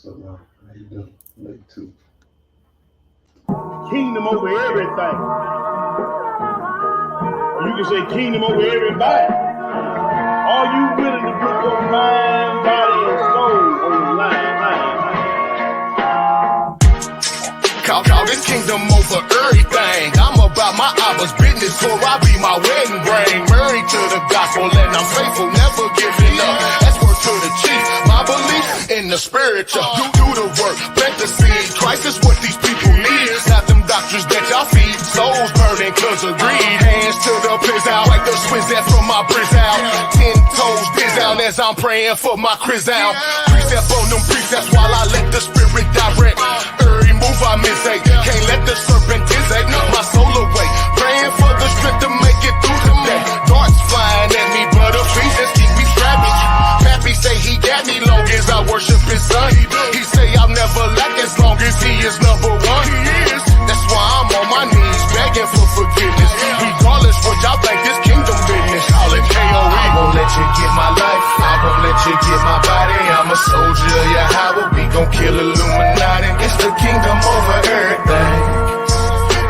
So now, how you doing? Late too. Kingdom over everything. Or you can say kingdom over everybody. Are you willing to put your mind, body, and soul on the line? Call this kingdom over everything. I'm about my Abba's business, for I be my wedding ring. Married to the gospel and I'm faithful, never giving up. That's word to the chief. My belief in the spiritual. Do the work, plant the seed. Christ is what these people need. Not them doctors that y'all feed. Souls burning cause of greed. Hands to the piss out, like the swizz that from my brizz out. 10 toes biz out as I'm praying for my criz out. Precept on them precepts while I let the spirit direct. Every move I miss, can't let the serpent dissect my soul away. Praying for the strength to make it through the day. Darts flying at me, but a feast just keep me strapping. Pappy say he got me long as I worship his son. He say I'll never lack as long as he is number one. He is. That's why I'm on my knees begging for forgiveness. Regardless what y'all think, this kingdom business. Call it KOE. I won't let you get my life. I won't let you get my body. I'm a soldier, yeah, how we gon' kill Illuminati. It's the kingdom over everything.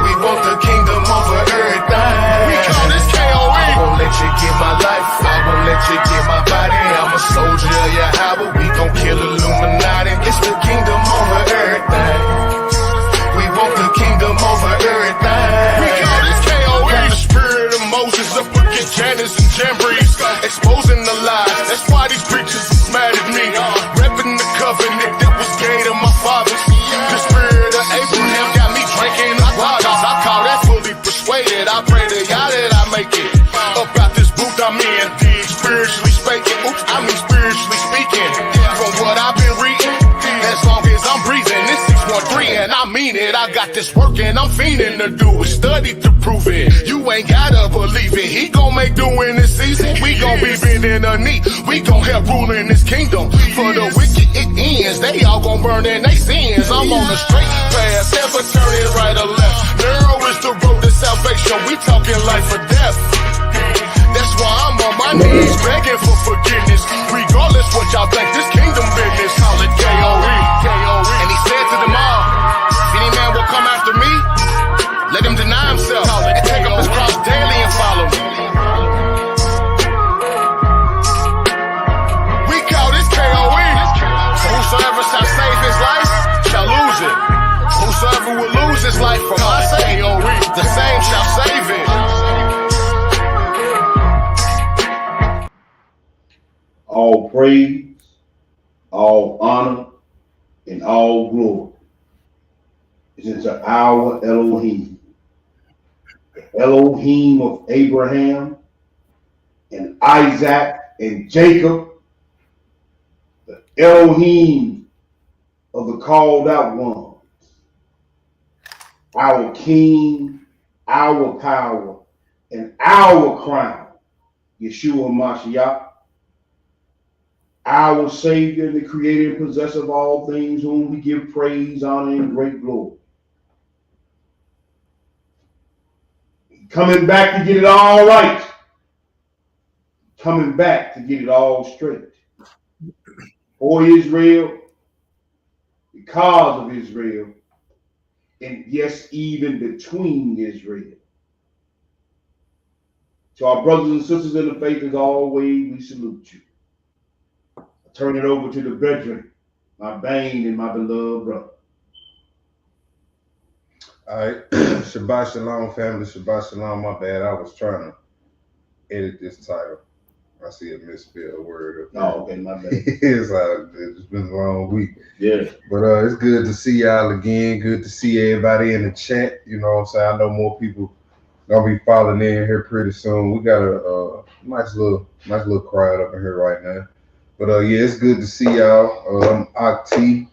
We want the kingdom over everything. We call this KOE. I won't let you get my life. I won't let you get my body. I'm a soldier, yeah, how we gon' kill Illuminati. It's the kingdom over everything. We want the kingdom over everything. We call this KOE. Got the spirit of Moses up against Janus and Jambres, exposing the lies. That's why these preachers is mad at me. Repping the covenant that was gave to my fathers. The spirit of Abraham got me drinking the waters. I call that fully persuaded. I pray to y'all that I make it up out this booth I'm in. Spiritually speaking, spiritually speaking. From what I've been reading, as long as I'm breathing, this 613 and I mean it. I got this work and I'm fiending to do it. Study to prove it. You ain't gotta believe it. He gon' make do in this season. We gon' be bending a knee. We gon' help rule in this kingdom. For the wicked it ends. They all gon' burn in they sins. I'm on a straight path, never turning right or left. Narrow is the road to salvation. We talking life or death. That's why I'm on my knees begging for forgiveness. Regardless what y'all think, this kingdom business. Call it KOE. And he said to them all, if any man will come after me, let him deny himself and take up his cross daily and follow me. We call this KOE. So whosoever shall save his life shall lose it. Whosoever will lose his life for my sake, the same shall save it. All praise, all honor, and all glory is into our Elohim. The Elohim of Abraham and Isaac and Jacob. The Elohim of the called out ones. Our King, our power, and our crown. Yeshua Mashiach. Our Savior, the creator and possessor of all things, whom we give praise, honor, and great glory. Coming back to get it all right. Coming back to get it all straight. For Israel, because of Israel, and yes, even between Israel. To our brothers and sisters in the faith, as always, we salute you. Turn it over to the brethren, my bane and my beloved brother. All right. Shabbat Shalom, family. Shabbat Shalom. My bad. I was trying to edit this title. I see a misspelled word. Oh, okay, my bad. It's been a long week. Yeah. But it's good to see y'all again. Good to see everybody in the chat. You know what I'm saying? I know more people gonna be falling in here pretty soon. We got a nice little crowd up in here right now. But yeah, it's good to see y'all. I'm Akti.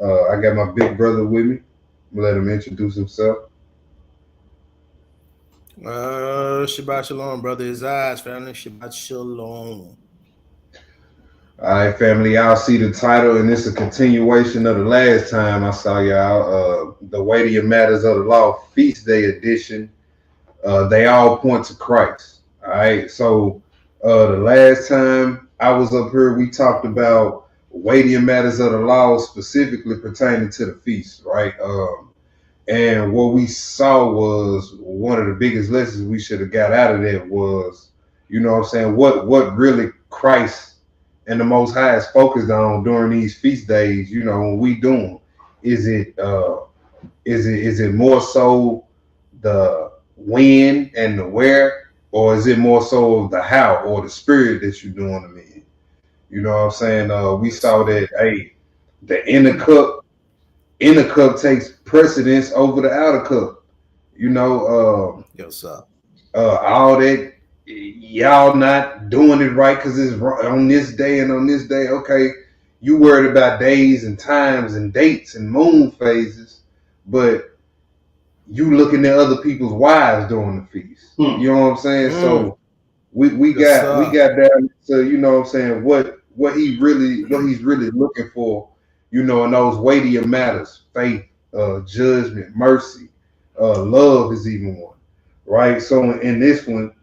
I got my big brother with me. Let him introduce himself. Shabbat Shalom, brother. His eyes, family. Shabbat Shalom. All right, family. Y'all see the title, and it's a continuation of the last time I saw y'all. The weightier matters of the law, feast day edition. They all point to Christ. All right. So the last time I was up here, we talked about weightier matters of the law specifically pertaining to the feast, right? And what we saw was one of the biggest lessons we should have got out of that was, you know what I'm saying, what really Christ and the Most High is focused on during these feast days, you know, when we do them. Is it is it more so the when and the where, or is it more so the how or the spirit that you're doing them in? You know what I'm saying? We saw that hey, the inner cup takes precedence over the outer cup. You know, Yes, sir. all that y'all not doing it right because it's on this day and on this day. Okay, you worried about days and times and dates and moon phases, but you looking at other people's wives during the feast. You know what I'm saying? So we Yes, got we sir. got down to, you know what I'm saying, what he's really looking for, you know, in those weightier matters, faith, judgment, mercy, love is even one. Right. So in this one,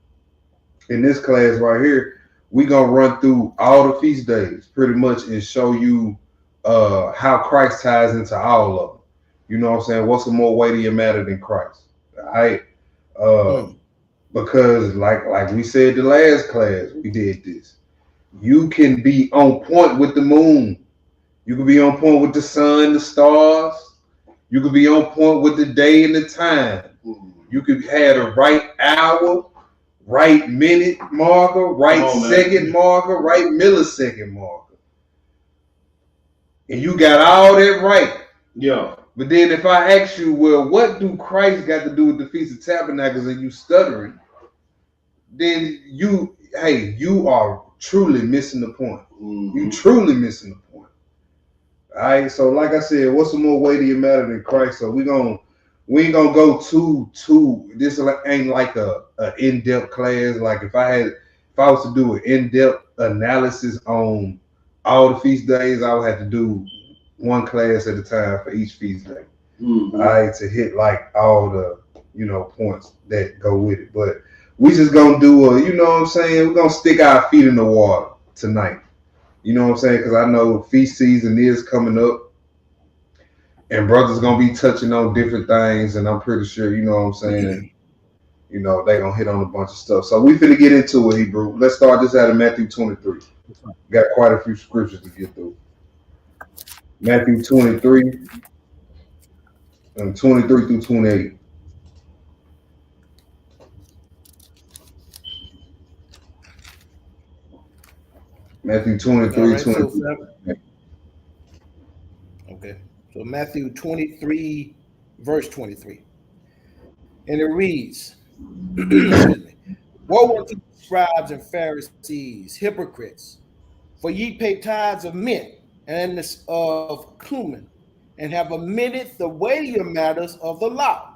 in this class right here, we gonna run through all the feast days pretty much and show you how Christ ties into all of them. You know what I'm saying? What's a more weightier matter than Christ? All right. Mm. Because like we said the last class we did this. You can be on point with the moon. You can be on point with the sun, the stars. You can be on point with the day and the time. You could have the right hour, right minute marker, right second marker, right millisecond marker. And you got all that right. Yeah. But then if I ask you, well, what do Christ got to do with the Feast of Tabernacles and you stuttering, then you are truly missing the point. You truly missing the point. All right. So like I said, what's a more weightier matter than Christ? So we ain't gonna go too. This ain't like a in-depth class. Like if I was to do an in-depth analysis on all the feast days, I would have to do one class at a time for each feast day. All right, to hit like all the points that go with it. But we just gonna do you know what I'm saying? We're gonna stick our feet in the water tonight. You know what I'm saying? Because I know feast season is coming up, and brothers gonna be touching on different things, and I'm pretty sure, you know what I'm saying, they gonna hit on a bunch of stuff. So we finna get into it, Hebrew. Let's start this out of Matthew 23. Got quite a few scriptures to get through. Matthew 23 and 23 through 28. Matthew 23, Right, 23. Okay. So Matthew 23, verse 23. And it reads, excuse me, woe unto you, scribes and Pharisees, hypocrites, for ye pay tithes of mint and of cumin, and have omitted the weightier matters of the law.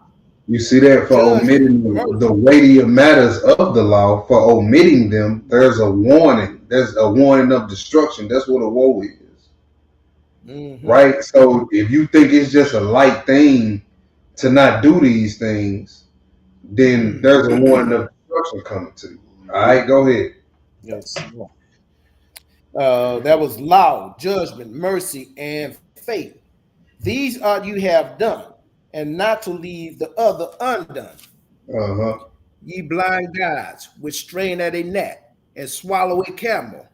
You see that for omitting the weightier matters of the law, for omitting them, there's a warning. There's a warning of destruction. That's what a woe is. Right? So if you think it's just a light thing to not do these things, then there's a warning of destruction coming to you. All right, go ahead. Yes. That was law, judgment, mercy, and faith. These ought you have done, and not to leave the other undone. Ye blind guides, which strain at a gnat and swallow a camel.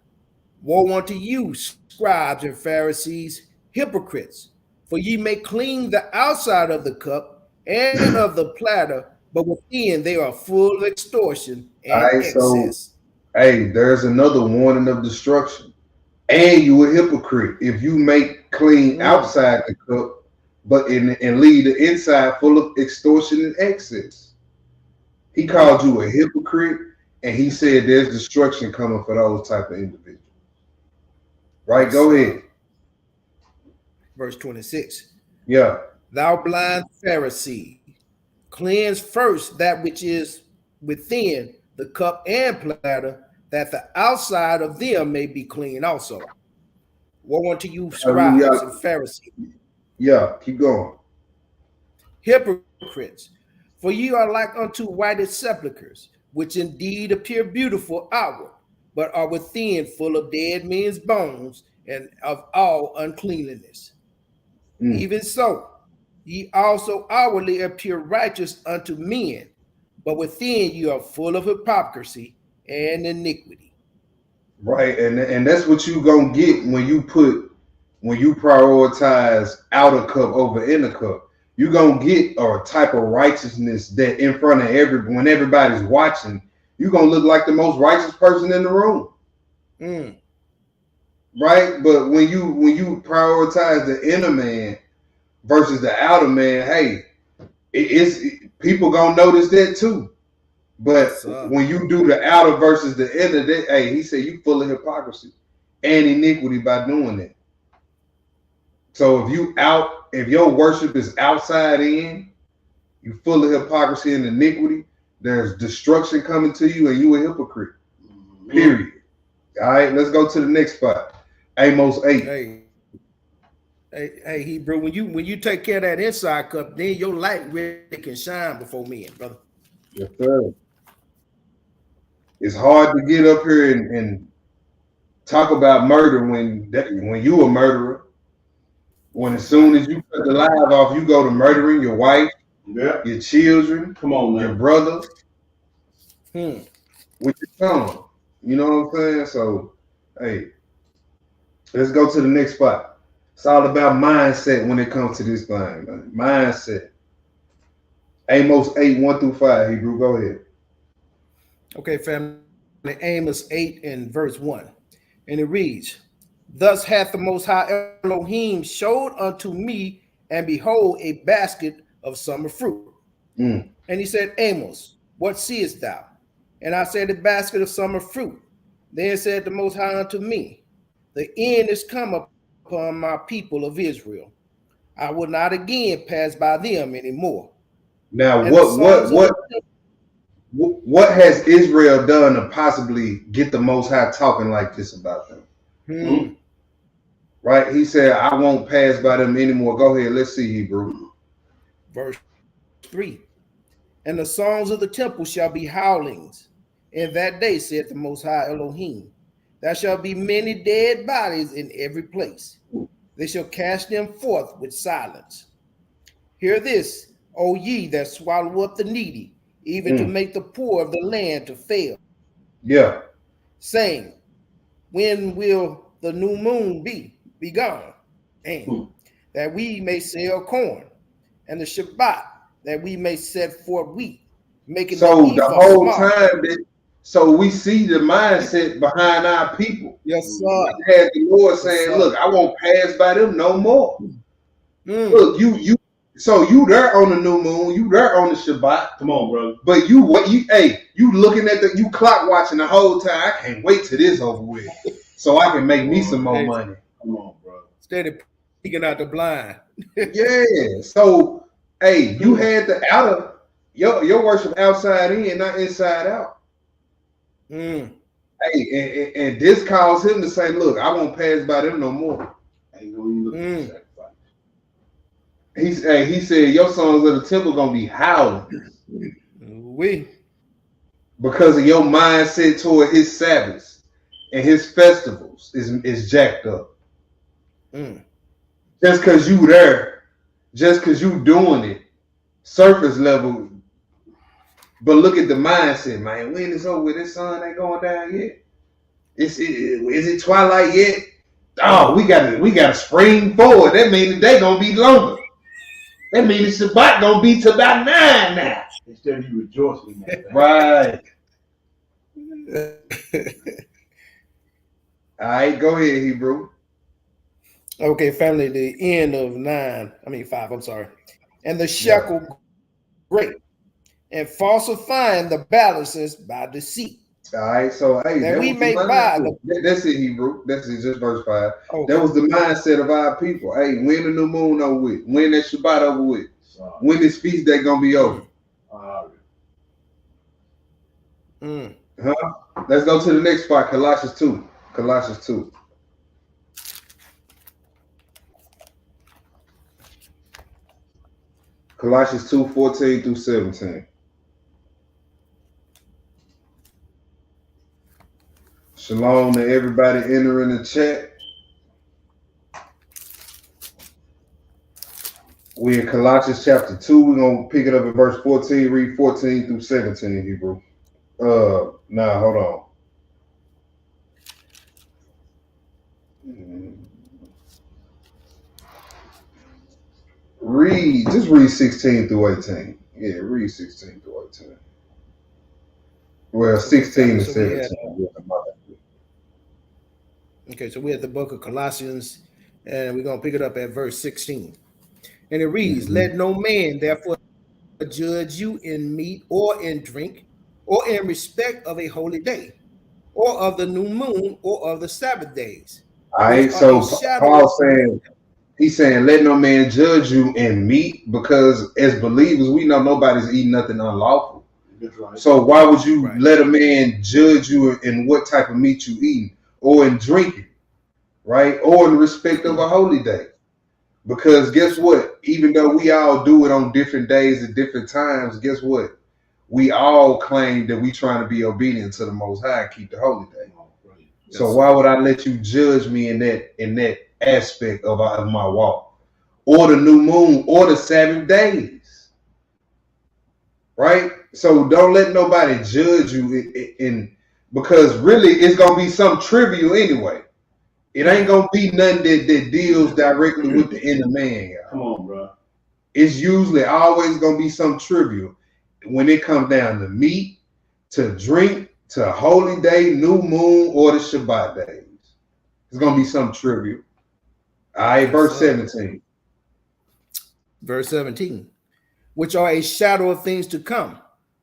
Woe unto you, scribes and Pharisees, hypocrites, for ye may clean the outside of the cup and of the platter, but within they are full of extortion and excess. So there's another warning of destruction. And you a hypocrite if you make clean outside the cup, but and leave the inside full of extortion and excess. He called you a hypocrite, and he said there's destruction coming for those type of individuals. Right, go ahead. Verse 26. Yeah. Thou blind Pharisee, cleanse first that which is within the cup and platter, that the outside of them may be clean also. Woe unto you, scribes and Pharisees. Yeah, keep going. Hypocrites, for ye are like unto whited sepulchres, which indeed appear beautiful outward, but are within full of dead men's bones and of all uncleanliness. Mm. Even so, ye also outwardly appear righteous unto men, but within you are full of hypocrisy and iniquity. Right, and that's what you gonna get when you prioritize outer cup over inner cup. You gonna get a type of righteousness that in front of when everybody's watching, you gonna look like the most righteous person in the room. Mm. Right? But when you prioritize the inner man versus the outer man, hey, people gonna notice that too. But Yes, sir. when you do the outer versus the inner, hey, he said you full of hypocrisy and iniquity by doing that. So if your worship is outside in, you full of hypocrisy and iniquity, there's destruction coming to you and you a hypocrite. Period. All right, let's go to the next spot. Amos 8. Hey, Hebrew, when you take care of that inside cup, then your light really can shine before men, brother. Yes, sir. It's hard to get up here and talk about murder when you a murderer. When as soon as you cut the live off, you go to murdering your wife, your children, come on, your brother, Hmm. with your tongue. You know what I'm saying? So, hey, let's go to the next spot. It's all about mindset when it comes to this thing, man. Mindset. Amos 8, 1 through 5. Hebrew, go ahead. Okay, family. Amos 8 and verse 1. And it reads, Thus hath the Most High Elohim showed unto me, and behold, a basket of summer fruit. Mm. And he said, Amos, what seest thou? And I said, a basket of summer fruit. Then said the Most High unto me, the end is come upon my people of Israel. I will not again pass by them anymore. Now, And the songs of the what has Israel done to possibly get the Most High talking like this about them? Right? He said, I won't pass by them anymore. Go ahead. Let's see, Hebrew. Verse 3. And the songs of the temple shall be howlings. In that day, saith the Most High Elohim, there shall be many dead bodies in every place. They shall cast them forth with silence. Hear this, O ye that swallow up the needy, even to make the poor of the land to fail. Yeah. Saying, when will the new moon be gone? And that we may sell corn, and the Shabbat, that we may set forth wheat, making so the whole small. time so we see the mindset behind our people. Yes, sir. Had the Lord saying, look, I won't pass by them no more. Look, so you there on the new moon, you there on the Shabbat. Come on, bro. But you looking at you clock watching the whole time. I can't wait till this over with, so I can make me some more money. Come on, bro. Steady peeking out the blind. Yeah. So, hey, you had the outer your worship outside in, not inside out. Hey, and this caused him to say, look, I won't pass by them no more. Ain't no even looking at sacrifice. He said, your sons of the temple gonna be howling. Because of your mindset toward his Sabbaths and his festivals is jacked up. Just because you there, just because you doing it, surface level. But look at the mindset, man. When it's over with, this sun ain't going down yet. Is it twilight yet? Oh, we got to spring forward. That means the day gonna be longer. That means the Shabbat gonna be to about 9 now. Instead of you rejoicing. Right. All right, go ahead, Hebrew. Okay, family, the end of 5, I'm sorry. And the shekel great, and falsifying the balances by deceit. All right, so hey, that we may buy. That's it, Hebrew. That's it, just verse 5. Okay. That was the mindset of our people. Hey, when the new moon over with, when that Shabbat over with, when this feast day gonna be over. Let's go to the next spot, Colossians 2. Colossians 2. Colossians 2, 14 through 17. Shalom to everybody entering the chat. We in Colossians chapter 2. We're gonna pick it up at verse 14, read 14 through 17, Hebrew. Nah, hold on. Just read 16 through 18. Yeah, read 16 through 18. Well, Okay, 16 family. and So we had 17. okay, so we had the book of Colossians, and we're gonna pick it up at verse 16. And it reads, Mm-hmm. let no man therefore judge you in meat or in drink, or in respect of a holy day, or of the new moon, or of the Sabbath days, All which right, are a so shadow of Paul saying, he's saying, let no man judge you in meat, because as believers, we know nobody's eating nothing unlawful. That's right. So why would you right. let a man judge you in what type of meat you eating, or in drinking, right? Or in respect of a holy day? Because guess what? Even though we all do it on different days at different times, guess what? We all claim that we trying to be obedient to the Most High and keep the holy day. So why would I let you judge me in that aspect of my walk, or the new moon, or the Sabbath days, right? So don't let nobody judge you in because really it's gonna be some trivial anyway. It ain't gonna be nothing that deals directly with the inner man, y'all. Come on, bro. It's usually always gonna be some trivial when it comes down to meat, to drink, to holy day, new moon, or the Shabbat days. It's gonna be some trivial. All right, verse 17. Verse 17, which are a shadow of things to come,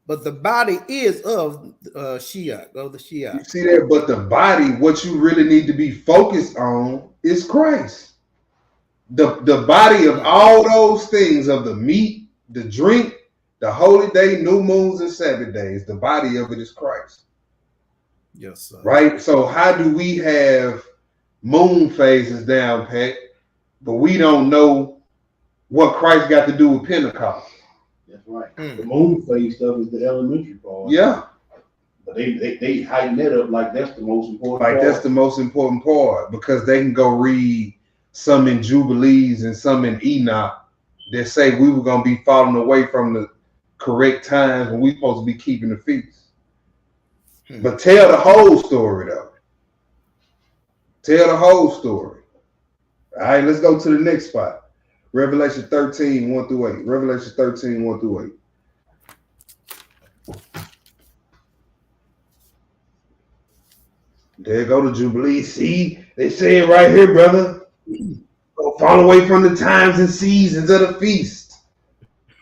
but the body is of Shiach, of the You Shiach. see that? But the body, what you really need to be focused on is Christ. The body of all those things, of the meat, the drink, the holy day, new moons, and Sabbath days, the body of it is Christ. Yes, sir. Right? So how do we have moon phases down pat, but we don't know what Christ got to do with Pentecost? That's right. The moon phase stuff is the elementary part. Yeah. But they heighten that up like that's the most important Like part. that's the most important part, because they can go read some in Jubilees and some in Enoch that say we were gonna be falling away from the correct times when we supposed to be keeping the feast. But tell the whole story though. Tell the whole story. All right, let's go to the next spot. Revelation 13, 1 through 8. Revelation 13, 1 through 8. There go the Jubilee. See, they say it right here, brother. Don't fall away from the times and seasons of the feast.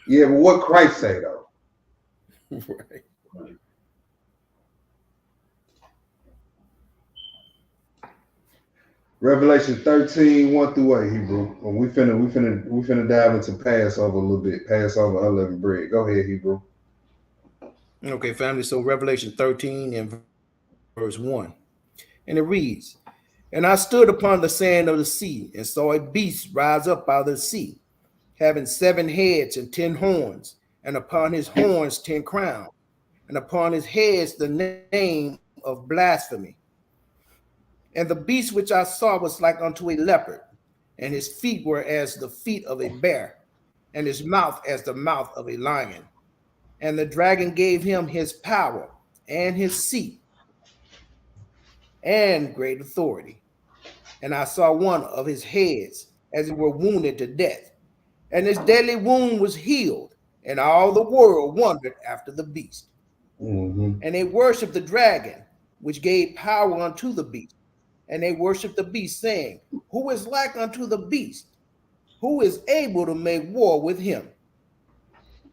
Yeah, but what Christ say though? Right. Revelation 13, 1 through 8, Hebrew. And we finna dive into Passover a little bit. Passover unleavened bread. Go ahead, Hebrew. Okay, family. So Revelation 13 and verse 1. And it reads, and I stood upon the sand of the sea and saw a beast rise up out of the sea, having 7 heads and 10 horns, and upon his horns 10 crowns, and upon his heads the name of blasphemy. And the beast which I saw was like unto a leopard, and his feet were as the feet of a bear, and his mouth as the mouth of a lion. And the dragon gave him his power and his seat and great authority. And I saw one of his heads as it were wounded to death, and his deadly wound was healed, and all the world wondered after the beast. Mm-hmm. And they worshiped the dragon, which gave power unto the beast. And they worshiped the beast, saying, who is like unto the beast? Who is able to make war with him?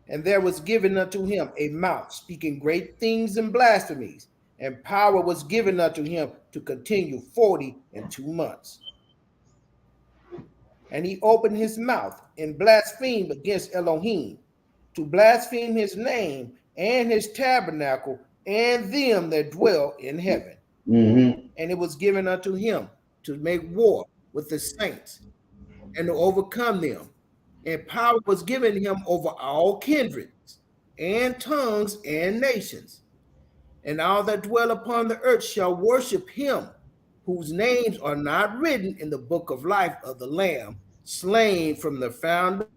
And there was given unto him a mouth speaking great things and blasphemies, and power was given unto him to continue 42 months. And he opened his mouth and blasphemed against Elohim, to blaspheme his name and his tabernacle and them that dwell in heaven. Mm-hmm. And it was given unto him to make war with the saints and to overcome them. And power was given him over all kindreds and tongues and nations. And all that dwell upon the earth shall worship him, whose names are not written in the book of life of the Lamb, slain from the foundation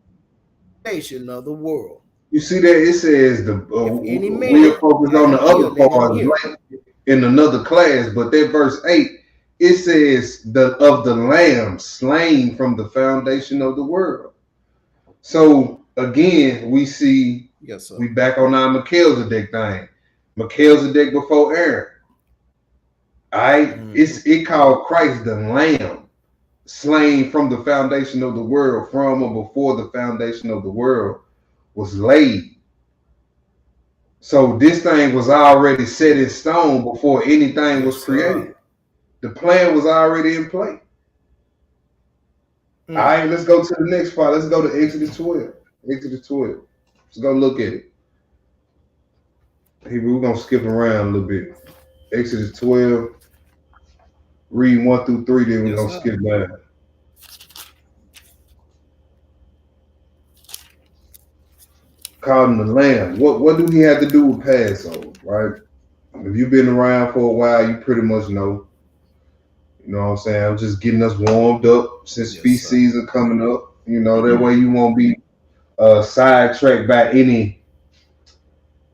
of the world. You see that it says If any we'll man focus have on the an ear, other let him part hear. in another class, but that verse 8 it says the lamb slain from the foundation of the world. So again, we see Yes, sir. we back on our Melchizedek thing. Melchizedek before Aaron. All right, it called Christ the Lamb, slain from the foundation of the world, from or before the foundation of the world was laid. So this thing was already set in stone before anything was Yes, sir. created. The plan was already in play. All right, let's go to the next part. Let's go to Exodus 12. Exodus 12. Let's go look at it. Hey, we're gonna skip around a little bit. Exodus 12. Read 1 through 3, then we're Yes, gonna sir. skip down. Called him the lamb. What do he have to do with Passover, right? If you've been around for a while, you pretty much know. You know what I'm saying? I'm just getting us warmed up since feast season coming up. You know, that way you won't be sidetracked by any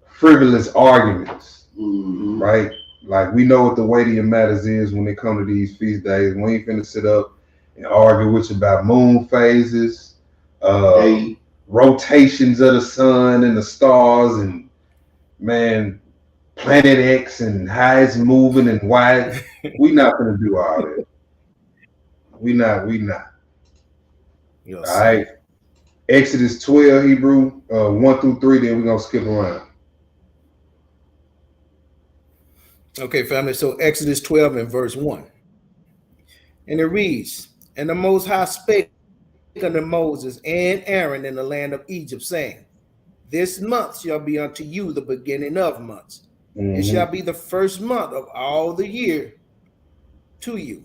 frivolous arguments, right? Like we know what the weightier matters is when it comes to these feast days. We ain't finna sit up and argue with you about moon phases, rotations of the sun and the stars, and man, Planet X and how it's moving and why. We not gonna do all that. We not. Yes, all right. Exodus 12, Hebrew 1 through 3. Then we're gonna skip around. Okay, family. So Exodus 12 and verse 1. And it reads, And the Most High spake unto Moses and Aaron in the land of Egypt, saying, This month shall be unto you the beginning of months. It shall be the first month of all the year to you.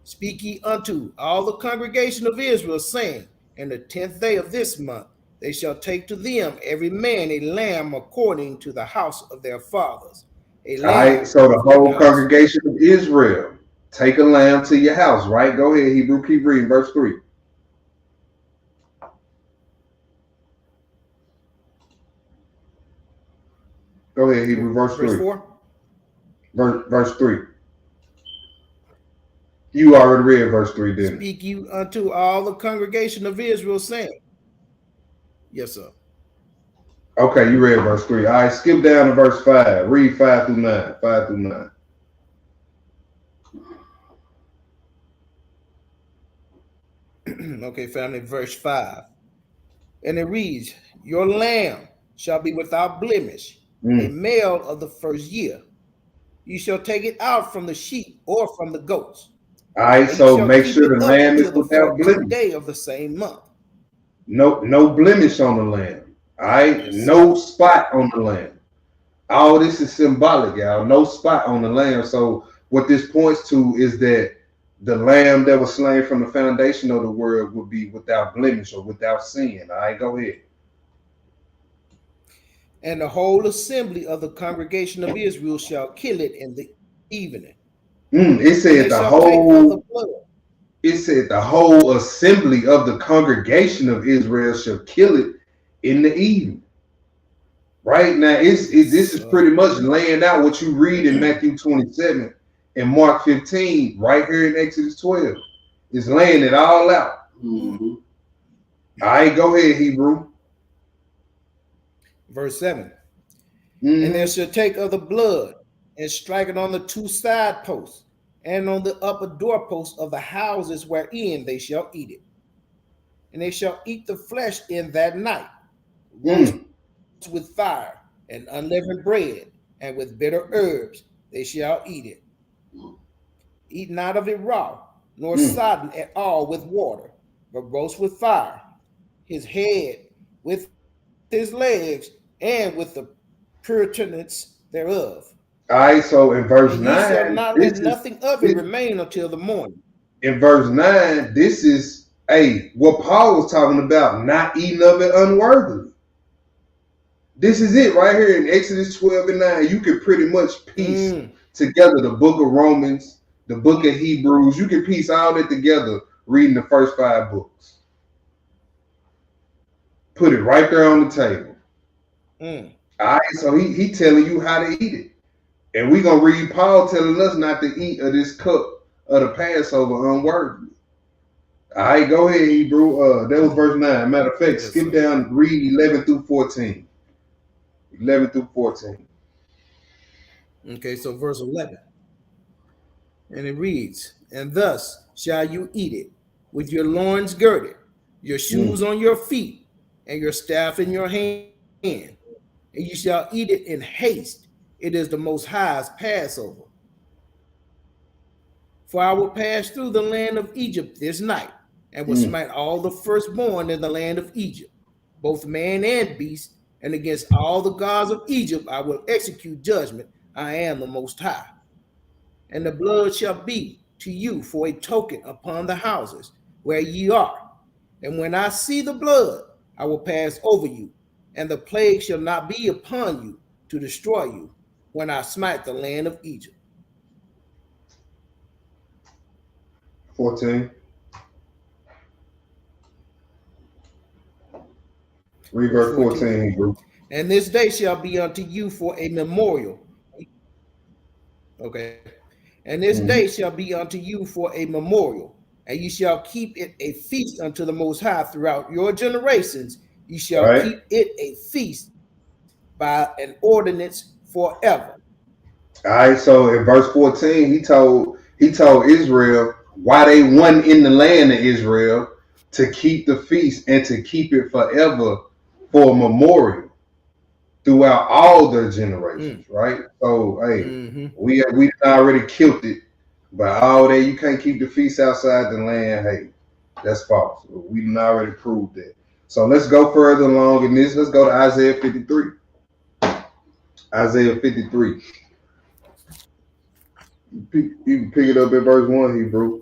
Speak ye unto all the congregation of Israel, saying, In the 10th day of this month they shall take to them every man a lamb according to the house of their fathers. A lamb. All right, so the whole congregation of Israel, take a lamb to your house, right? Go ahead, Hebrew, keep reading, verse 3. Go ahead, Hebrew, verse 3. 4? Verse 3. You already read verse 3, didn't you? Speak you unto all the congregation of Israel, saying. Yes, sir. Okay, you read verse 3. All right, skip down to verse 5. Read 5 through 9. 5 through 9. Okay, family, verse 5. And it reads, Your lamb shall be without blemish, a male of the first year. You shall take it out from the sheep or from the goats. All right, so make sure the lamb is without blemish. Day of the same month. No blemish on the lamb. All right, yes, no spot on the lamb. All this is symbolic, y'all. No spot on the lamb. So what this points to is that the lamb that was slain from the foundation of the world would be without blemish or without sin. All right, go ahead. And the whole assembly of the congregation of Israel shall kill it in the evening. It said the whole. It said the whole assembly of the congregation of Israel shall kill it in the evening. Right now, this is pretty much laying out what you read in Matthew 27 and Mark 15, right here in Exodus 12. It's laying it all out. All right, go ahead, Hebrew. Verse 7. And they shall take of the blood and strike it on the two side posts and on the upper doorposts of the houses wherein they shall eat it. And they shall eat the flesh in that night, roast with fire and unleavened bread, and with bitter herbs they shall eat it. Eat not of it raw, nor sodden at all with water, but roast with fire, his head with his legs, and with the purtenance thereof. All right, so in verse 9, ye shall not let nothing of it remain until the morning. In verse 9, this is what Paul was talking about, not eating of it unworthily. This is it right here in Exodus 12 and 9. You can pretty much piece together the book of Romans, the book of Hebrews. You can piece all that together reading the first 5 books. put it right there on the table. Mm. All right, so he telling you how to eat it. And we gonna read Paul telling us not to eat of this cup of the Passover unworthily. All right, go ahead, Hebrew. That was verse 9. Matter of fact, Yes, skip sir. down, read 11 through 14. 11 through 14. Okay, so verse 11. And it reads, and thus shall you eat it, with your loins girded, your shoes on your feet, and your staff in your hand. And you shall eat it in haste. It is the Most High's Passover. For I will pass through the land of Egypt this night, and will smite all the firstborn in the land of Egypt, both man and beast, and against all the gods of Egypt I will execute judgment. I am the Most High. And the blood shall be to you for a token upon the houses where ye are. And when I see the blood, I will pass over you, and the plague shall not be upon you to destroy you when I smite the land of Egypt. 14. Read verse 14, Hebrew. And this day shall be unto you for a memorial. Okay. And this day shall be unto you for a memorial, and you shall keep it a feast unto the Most High throughout your generations. You shall keep it a feast by an ordinance forever. All right, so in verse 14, he told Israel why they won in the land of Israel to keep the feast and to keep it forever for a memorial throughout all their generations, right? So hey, we already killed it, but all that you can't keep the feast outside the land, hey, that's false. We done already proved that. So let's go further along in this. Let's go to Isaiah 53. Isaiah 53. You can pick it up at verse 1, Hebrew.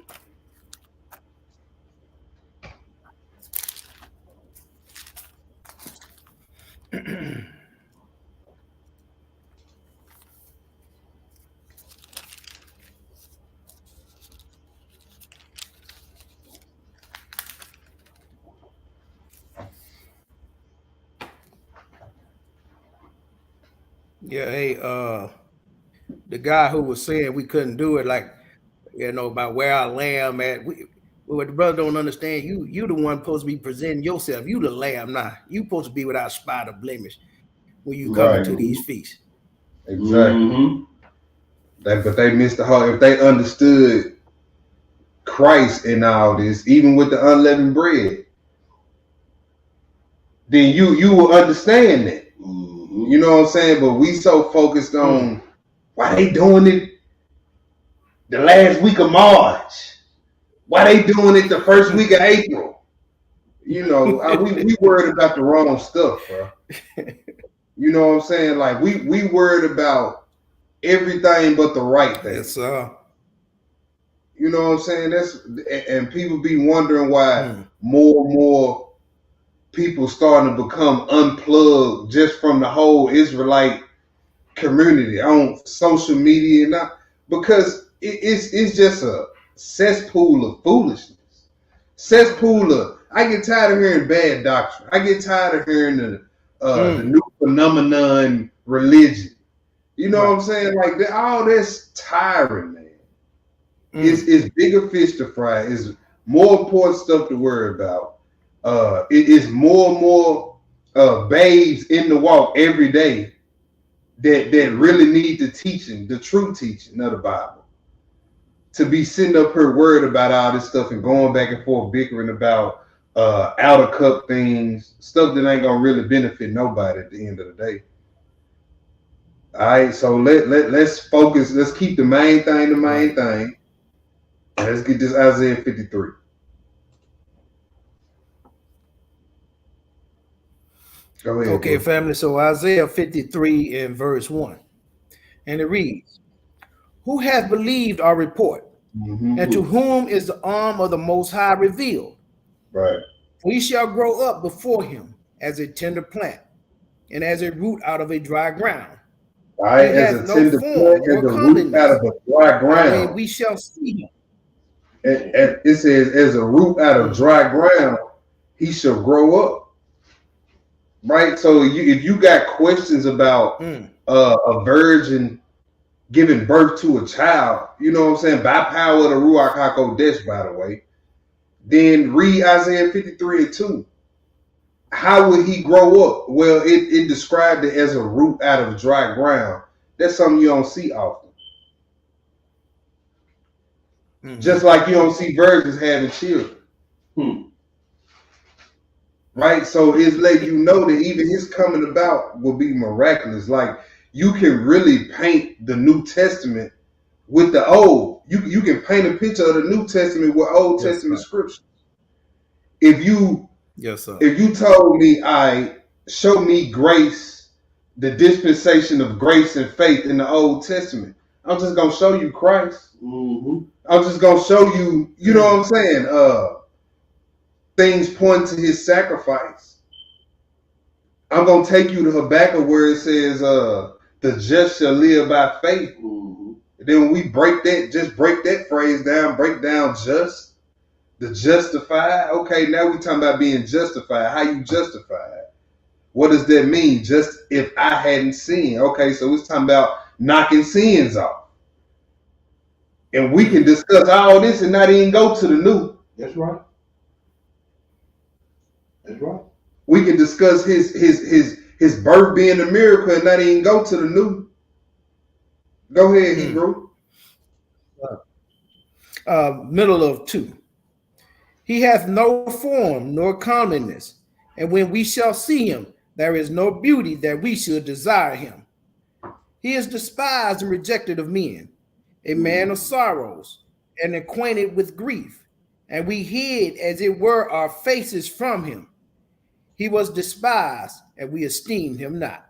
Yeah, hey, the guy who was saying we couldn't do it, like, about where our lamb at. What the brother don't understand, you the one supposed to be presenting yourself. You the lamb now. You supposed to be without spot or blemish when you come into these feasts. Exactly. But they missed the whole. If they understood Christ in all this, even with the unleavened bread, then you will understand that. You know what I'm saying? But we so focused on why they doing it the last week of March. Why they doing it the first week of April? We worried about the wrong stuff, bro. You know what I'm saying? Like we worried about everything but the right thing. Yes, sir. You know what I'm saying? And people be wondering why more and more people starting to become unplugged just from the whole Israelite community on social media, because it's just a cesspool of foolishness. I get tired of hearing bad doctrine. I get tired of hearing the new phenomenon religion. You know what I'm saying? Like all that's tiring, man. It's bigger fish to fry. It's more important stuff to worry about. It is more and more babes in the walk every day that really need the true teaching of the Bible. To be sitting up here worried about all this stuff and going back and forth bickering about out of cup things, stuff that ain't gonna really benefit nobody at the end of the day. All right, so let's focus. Let's keep the main thing the main thing. And let's get this Isaiah 53. Go ahead. Okay, bro. family. So Isaiah 53 and verse 1. And it reads, who hath believed our report? And to whom is the arm of the Most High revealed? Right. We shall grow up before him as a tender plant, and as a root out of a dry ground. All right, He as has a no tender form plant, as or a root out of a dry ground. we shall see him. It says, as a root out of dry ground, he shall grow up. right? So if you got questions about a virgin giving birth to a child, you know what I'm saying, by power of the Ruach HaKodesh, by the way, then read Isaiah 53:2. How would he grow up? Well, it described it as a root out of dry ground. That's something you don't see often. Just like you don't see virgins having children. Right? So it's letting you know that even his coming about will be miraculous. Like you can really paint the New Testament with the old. You can paint a picture of the New Testament with Old Testament scriptures. If you told me, I show me grace, the dispensation of grace and faith in the Old Testament, I'm just gonna show you Christ. I'm just gonna show you, you know what I'm saying? Things point to his sacrifice. I'm gonna take you to Habakkuk where it says, the just shall live by faith. Then when we break that phrase down, break down just, the justified. Okay, now we talking about being justified. How you justified? What does that mean? Just if I hadn't sinned. Okay, so it's talking about knocking sins off. And we can discuss all this and not even go to the new. That's right. That's right. We can discuss his birth being a miracle and not even go to the new. Go ahead, Hebrew. Middle of 2. He hath no form nor comeliness, and when we shall see him, there is no beauty that we should desire him. He is despised and rejected of men, a man of sorrows, and acquainted with grief, and we hid, as it were, our faces from him. He was despised, and we esteemed him not.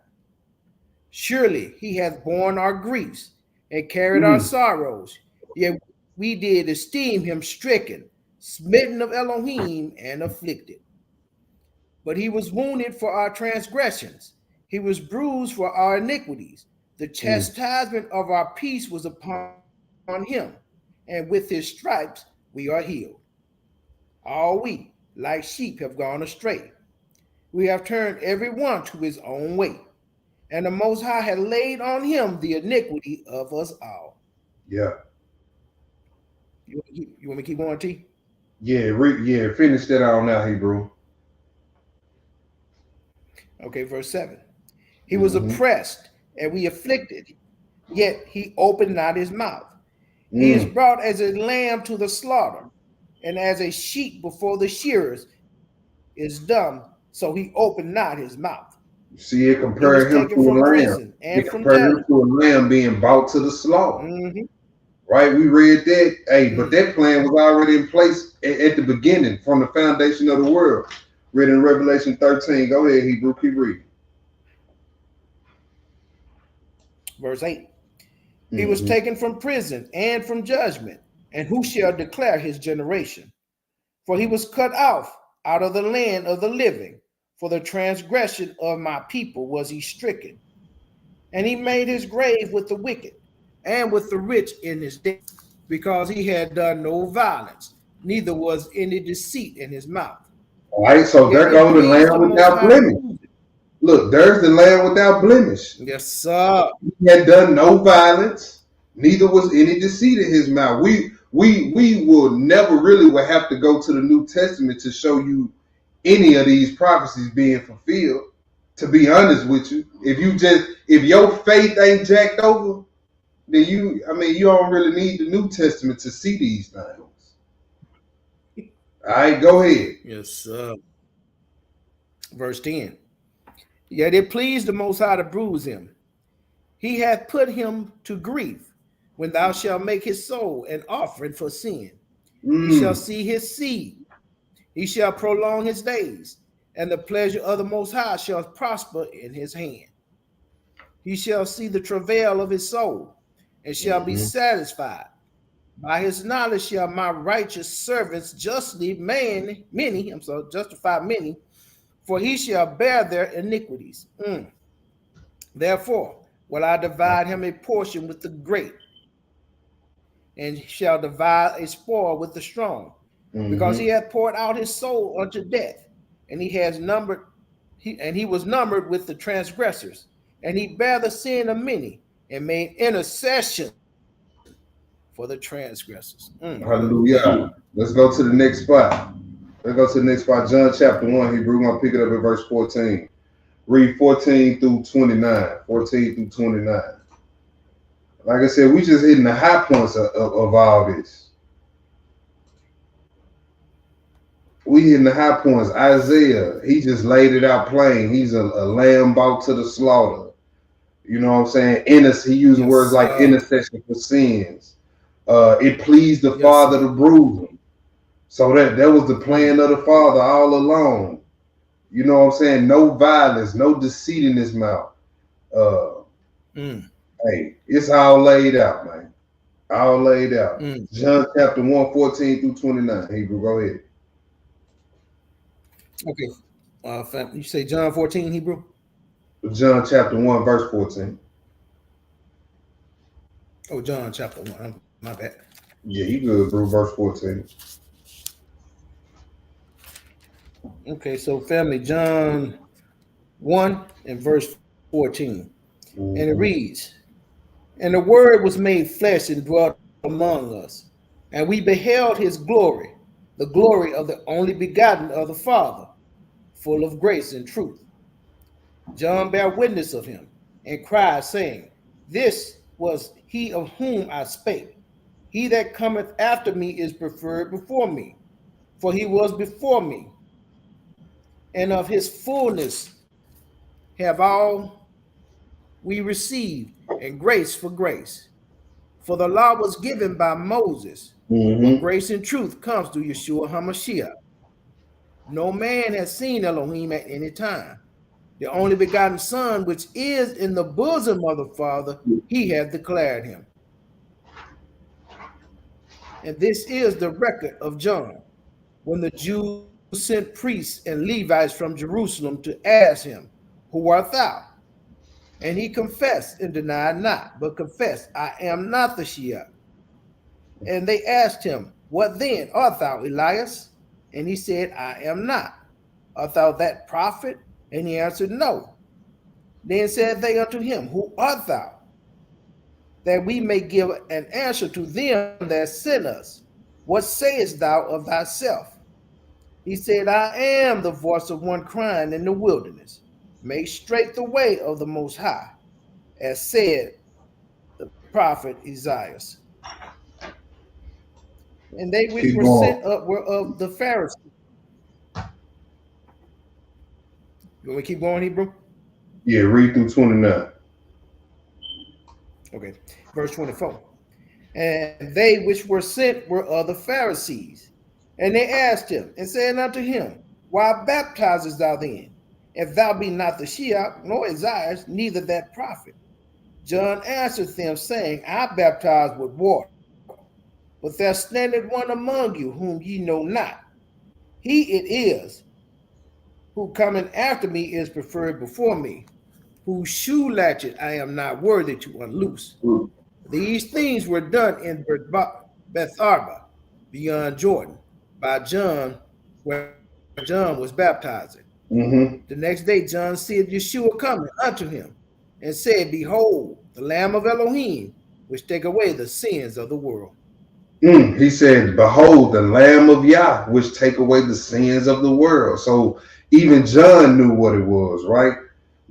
Surely he hath borne our griefs and carried our sorrows, yet we did esteem him stricken, smitten of Elohim, and afflicted. But he was wounded for our transgressions, he was bruised for our iniquities. The chastisement of our peace was upon him, and with his stripes we are healed. All we, like sheep, have gone astray. We have turned every one to his own way, and the Most High had laid on him the iniquity of us all. Yeah. You want me to keep going, T? Yeah, finish that on now, Hebrew. Okay, verse 7. He was oppressed, and we afflicted, yet he opened not his mouth. He is brought as a lamb to the slaughter, and as a sheep before the shearers is dumb, so he opened not his mouth. See, it compared him to a lamb. It compared him to a lamb being brought to the slaughter. Right? We read that. Hey, but that plan was already in place at the beginning, from the foundation of the world. Read in Revelation 13. Go ahead, Hebrew. Keep reading. Verse 8. He was taken from prison and from judgment, and who shall declare his generation? For he was cut off out of the land of the living. For the transgression of my people was he stricken. And he made his grave with the wicked and with the rich in his death, because he had done no violence, neither was any deceit in his mouth. All right, so there goes the lamb without blemish. Look, there's the lamb without blemish. Yes, sir. He had done no violence, neither was any deceit in his mouth. We will never really will have to go to the New Testament to show you any of these prophecies being fulfilled. To be honest with you, if your faith ain't jacked over, then you don't really need the New Testament to see these things. All right, go ahead. Yes, sir. Verse 10. Yet it pleased the Most High to bruise him. He hath put him to grief, when thou shalt make his soul an offering for sin. He shall see his seed. He shall prolong his days, and the pleasure of the Most High shall prosper in his hand. He shall see the travail of his soul, and shall be satisfied. By his knowledge shall my righteous servants justify many, for he shall bear their iniquities. Therefore will I divide him a portion with the great, and shall divide a spoil with the strong, because he hath poured out his soul unto death, and he has numbered he was numbered with the transgressors, and he bare the sin of many and made intercession for the transgressors. Hallelujah. Hallelujah. Let's go to the next spot. Let's go to the next spot. John chapter 1, Hebrew. We're going to pick it up at verse 14. Read 14 through 29. 14 through 29. Like I said, we just hitting the high points of all this. We hitting the high points. Isaiah, he just laid it out plain. He's a lamb brought to the slaughter. You know what I'm saying? He used words like intercession for sins. It pleased the Father to bruise him. So that was the plan of the Father all along. You know what I'm saying? No violence, no deceit in his mouth. Hey, it's all laid out, man. All laid out. John chapter 1, 14 through 29. Hebrew, go ahead. Okay. You say John 14, Hebrew? John chapter 1, verse 14. Oh, John chapter 1. My bad. Yeah, you good, bro. Verse 14. Okay, so family, John 1 and verse 14. And it reads, and the word was made flesh and dwelt among us, and we beheld his glory, the glory of the only begotten of the Father, full of grace and truth. John bare witness of him, and cried, saying, this was he of whom I spake. He that cometh after me is preferred before me, for he was before me. And of his fullness have all we received, and grace for grace. For the law was given by Moses, but grace and truth comes through Yeshua HaMashiach. No man has seen Elohim at any time. The only begotten Son, which is in the bosom of the Father, he hath declared him. And this is the record of John, when the Jews sent priests and Levites from Jerusalem to ask him, who art thou? And he confessed and denied not, but confessed, I am not the Shiach. And they asked him, what then? Art thou Elias? And he said, I am not. Art thou that prophet? And he answered, no. Then said they unto him, who art thou? That we may give an answer to them that sent us. What sayest thou of thyself? He said, I am the voice of one crying in the wilderness. Make straight the way of the Most High, as said the prophet Isaiah. And they which were sent up were of the Pharisees. You want me to keep going, Hebrew? Yeah, read through 29. Okay, verse 24. And they which were sent were of the Pharisees. And they asked him, and said unto him, why baptizest thou then? If thou be not the Shiach, nor Isaiah, neither that prophet. John answered them, saying, I baptize with water, but there standeth one among you whom ye know not. He it is who coming after me is preferred before me, whose shoe latchet I am not worthy to unloose. These things were done in Betharba, beyond Jordan, by John, where John was baptizing. The next day John said Yeshua coming unto him, and said, behold, the Lamb of Elohim, which take away the sins of the world. He said, behold, the Lamb of Yah, which take away the sins of the world. So even John knew what it was, right?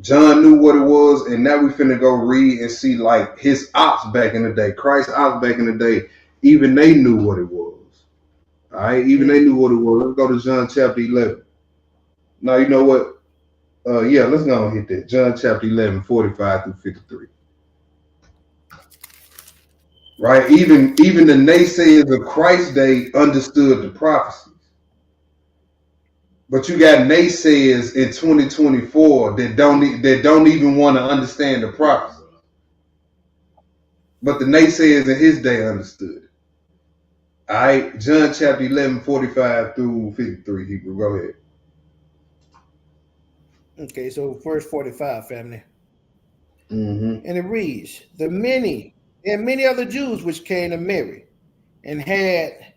John knew what it was, and now we finna go read and see like his ops back in the day, Christ's ops back in the day, even they knew what it was. All right, even they knew what it was. Let's go to John chapter 11. Now, you know what? Yeah, let's go and hit that. John chapter 11, 45 through 53. Right? Even the naysayers of Christ's day understood the prophecies. But you got naysayers in 2024 that don't even want to understand the prophecy. But the naysayers in his day understood it. All right, John chapter 11, 45 through 53. Hebrew, go ahead. Okay, so verse 45, family. And it reads, there are many other Jews which came to Mary and had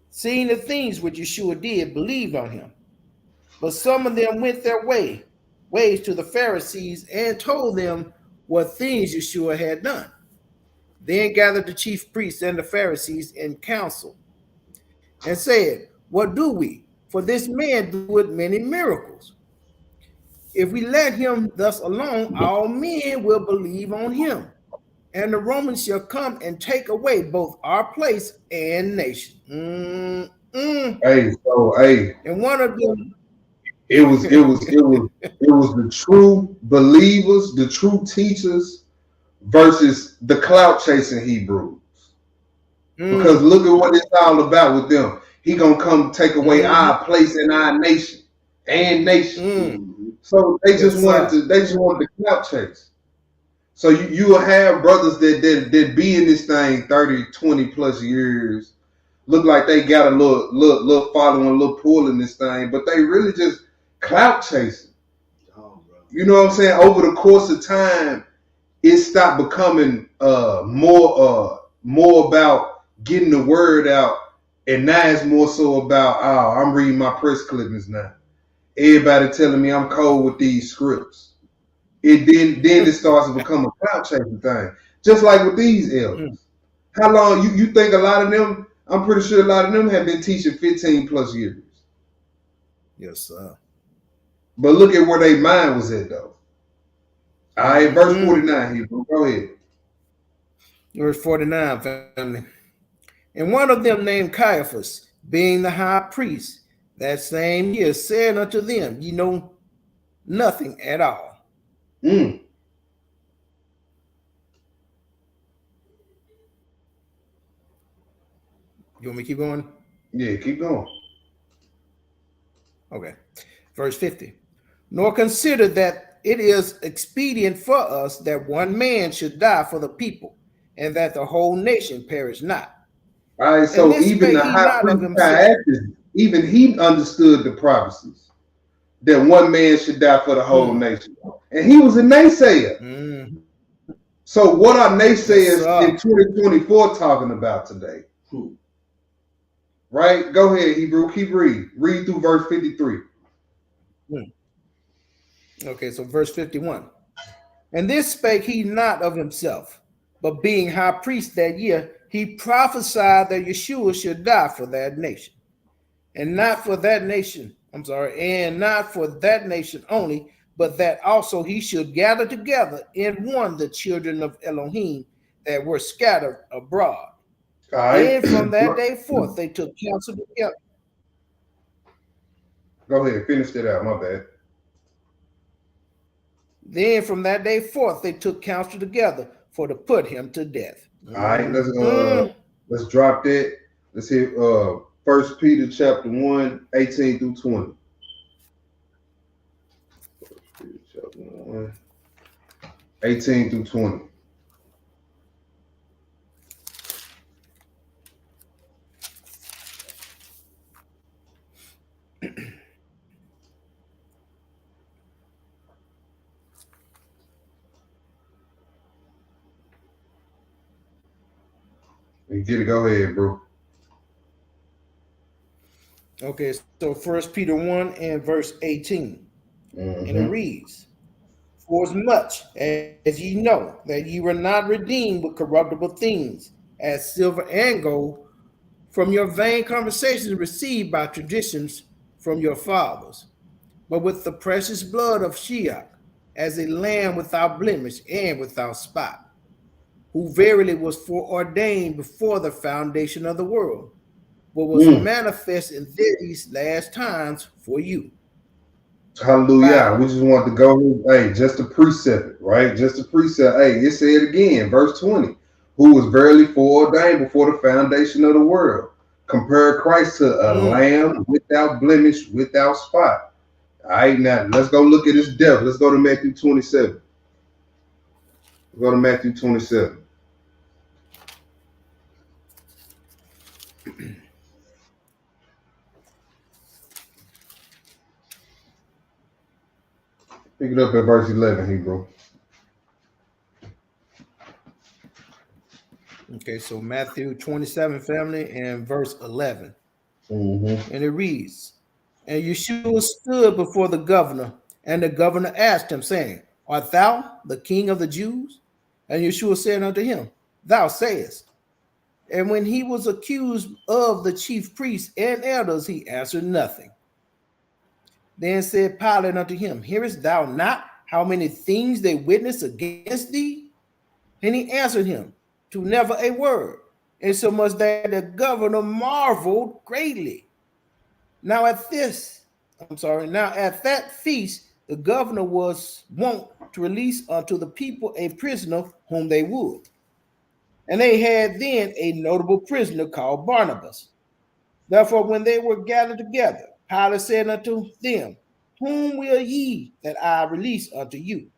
seen the things which Yeshua did, believed on him. But some of them went their way ways to the Pharisees and told them what things Yeshua had done. Then gathered the chief priests and the Pharisees in council and said, what do we? For this man doeth many miracles. If we let him thus alone, all men will believe on him. And the Romans shall come and take away both our place and nation. Hey, so hey, And one of them, it was the true believers, the true teachers versus the clout chasing Hebrews. Because look at what it's all about with them. He gonna come take away our place in our nation and nation. So they just wanted the clout chase. So you will have brothers that be in this thing 30, 20 plus years, look like they got a little following, a little pull in this thing, but they really just clout chasing. You know what I'm saying? Over the course of time, it stopped becoming more about getting the word out, and now it's more so about I'm reading my press clippings now. Everybody telling me I'm cold with these scripts. Then it starts to become a clout chasing thing, just like with these elders. How long you think a lot of them? I'm pretty sure a lot of them have been teaching 15 plus years. Yes, sir. But look at where their mind was at, though. All right, verse 49 here, bro. Go ahead. Verse 49, family. And one of them named Caiaphas, being the high priest, that same year said unto them, ye know nothing at all. You want me to keep going? Yeah, keep going. Okay. Verse 50. Nor consider that it is expedient for us that one man should die for the people, and that the whole nation perish not. All right, so even the high priest, even he understood the prophecies that one man should die for the whole nation. And he was a naysayer. So what are naysayers in 2024 talking about today? Right? Go ahead, Hebrew. Keep reading. Read through verse 53. Okay, so verse 51. And this spake he not of himself, but being high priest that year, he prophesied that Yeshua should die for that nation. And not for that nation, and not for that nation only, but that also he should gather together in one the children of Elohim that were scattered abroad. And from that day forth, they took counsel together. Go ahead, finish that out. My bad. Then from that day forth, they took counsel together for to put him to death. All right, let's drop that. Let's hit 1 Peter chapter 1, 18 through 20. 1 Peter chapter 1, 18 through 20. You get it, go ahead, bro. Okay, so 1 Peter 1 and verse 18. And it reads, for as much as ye know that ye were not redeemed with corruptible things, as silver and gold, from your vain conversations received by traditions from your fathers, but with the precious blood of Shiach, as a lamb without blemish and without spot, who verily was foreordained before the foundation of the world, but was manifest in these last times for you. Hallelujah. We just want to go, hey, just a precept, right? Just a precept. Hey, it said again, verse 20, who was verily foreordained before the foundation of the world. Compare Christ to a lamb without blemish, without spot. All right, now let's go look at this death. Let's go to Matthew 27. Let's go to Matthew 27. Pick it up at verse 11, Hebrew. Okay, so Matthew 27, family, and verse 11. And it reads, and Yeshua stood before the governor And the governor asked him, saying, Art thou the king of the Jews? And Yeshua said unto him, Thou sayest. And when he was accused of the chief priests and elders, he answered nothing. Then said Pilate unto him, Hearest thou not how many things they witness against thee? And he answered him, To never a word, insomuch that the governor marveled greatly. Now at that feast, the governor was wont to release unto the people a prisoner whom they would. And they had then a notable prisoner called Barnabas. Therefore, when they were gathered together, Pilate said unto them, Whom will ye that I release unto you?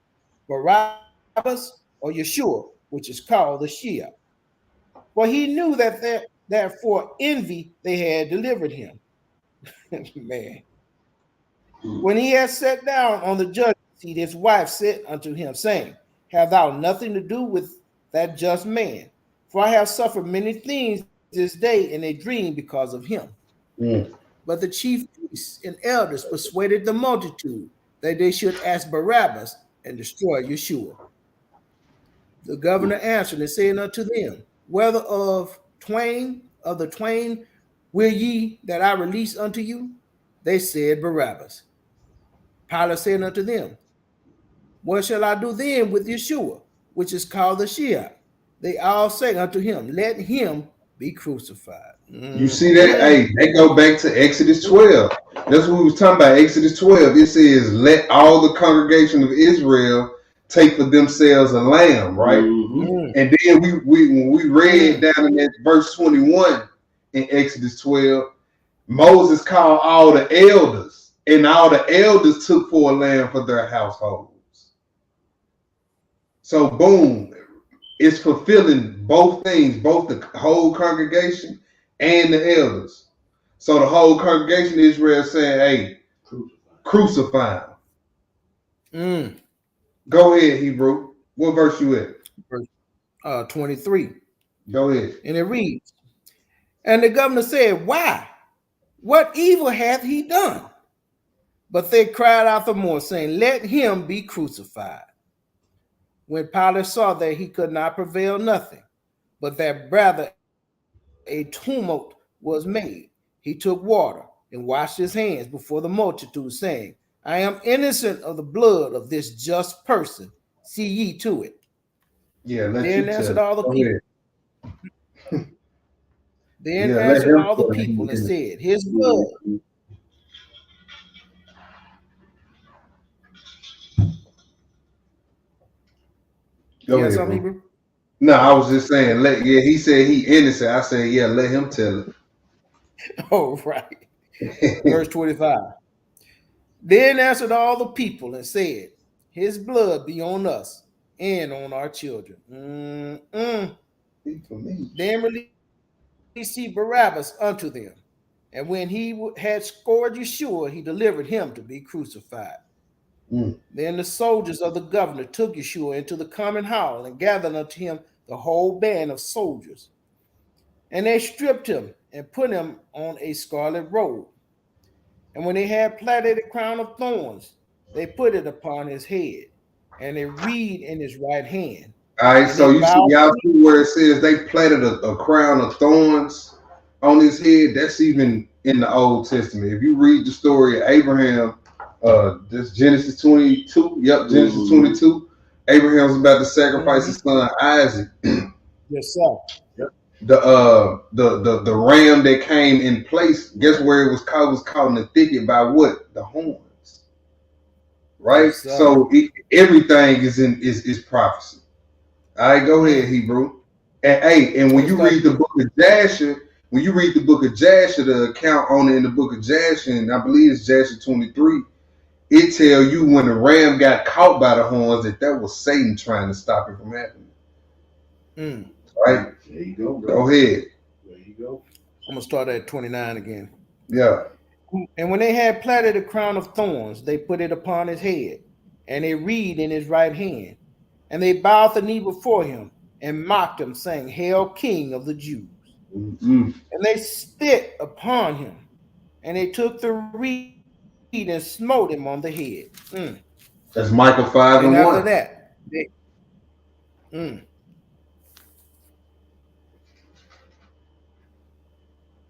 Barabbas or Yeshua, which is called the Shia? For he knew that for envy they had delivered him. Man. When he had sat down on the judgment seat, his wife said unto him, saying, Have thou nothing to do with that just man? For I have suffered many things this day in a dream because of him. Mm. But the chief priests and elders persuaded the multitude that they should ask Barabbas and destroy Yeshua. The governor answered and said unto them, Whether of the twain will ye that I release unto you? They said, Barabbas. Pilate said unto them, What shall I do then with Yeshua, which is called the Shia? They all say unto him, Let him be crucified. You see that? Hey, they go back to Exodus 12. That's what we was talking about. Exodus 12. It says, Let all the congregation of Israel take for themselves a lamb, right? Mm-hmm. And then when we read down in that verse 21 in Exodus 12, Moses called all the elders, and all the elders took for a lamb for their households. So boom, it's fulfilling both things, both the whole congregation and the elders. So the whole congregation of Israel saying, Hey, crucify him. Go ahead, Hebrew. What verse you at? Verse 23. Go ahead. And it reads, And the governor said, Why? What evil hath he done? But they cried out the more, saying, Let him be crucified. When Pilate saw that he could not prevail nothing, but that rather a tumult was made, he took water and washed his hands before the multitude, saying, I am innocent of the blood of this just person. See ye to it. Yeah, let Then you answered tell. all the Go people. ahead. Then Yeah, let answered him all the tell people and him. said, His blood. Go You have ahead, something, bro. Hebrew? No, I was just saying, he said he innocent. I said, yeah, let him tell Oh, right. it. Verse 25. Then answered all the people and said, His blood be on us and on our children. For me. Then released he Barabbas unto them. And when he had scourged Yeshua, he delivered him to be crucified. Mm. Then the soldiers of the governor took Yeshua into the common hall and gathered unto him the whole band of soldiers. And they stripped him and put him on a scarlet robe. And when they had platted a crown of thorns, they put it upon his head, and a reed in his right hand. All right, And so they you see, bowed. y'all see where it says they planted a crown of thorns on his head. That's even in the Old Testament. If you read the story of Abraham, this Genesis 22. Yep, Genesis 22. Abraham's about to sacrifice his son Isaac. Yes, sir. The ram that came in place. Guess where it was caught? It was caught in the thicket by what? The horns. Right. Yes, sir. So everything is prophecy. All right, go ahead, Hebrew. And hey, and when you read the book of Jasher, the account on it in the book of Jasher, and I believe it's Jasher 23, it tell you when the ram got caught by the horns that was Satan trying to stop it from happening. Right? There you go, bro. Go ahead. There you go. I'm gonna start at 29 again. Yeah. And when they had platted a crown of thorns, they put it upon his head, and a reed in his right hand. And they bowed the knee before him and mocked him, saying, Hail, King of the Jews. Mm-hmm. And they spit upon him, and they took the reed and smote him on the head. That's Michael 5 And and after 1. that, mm,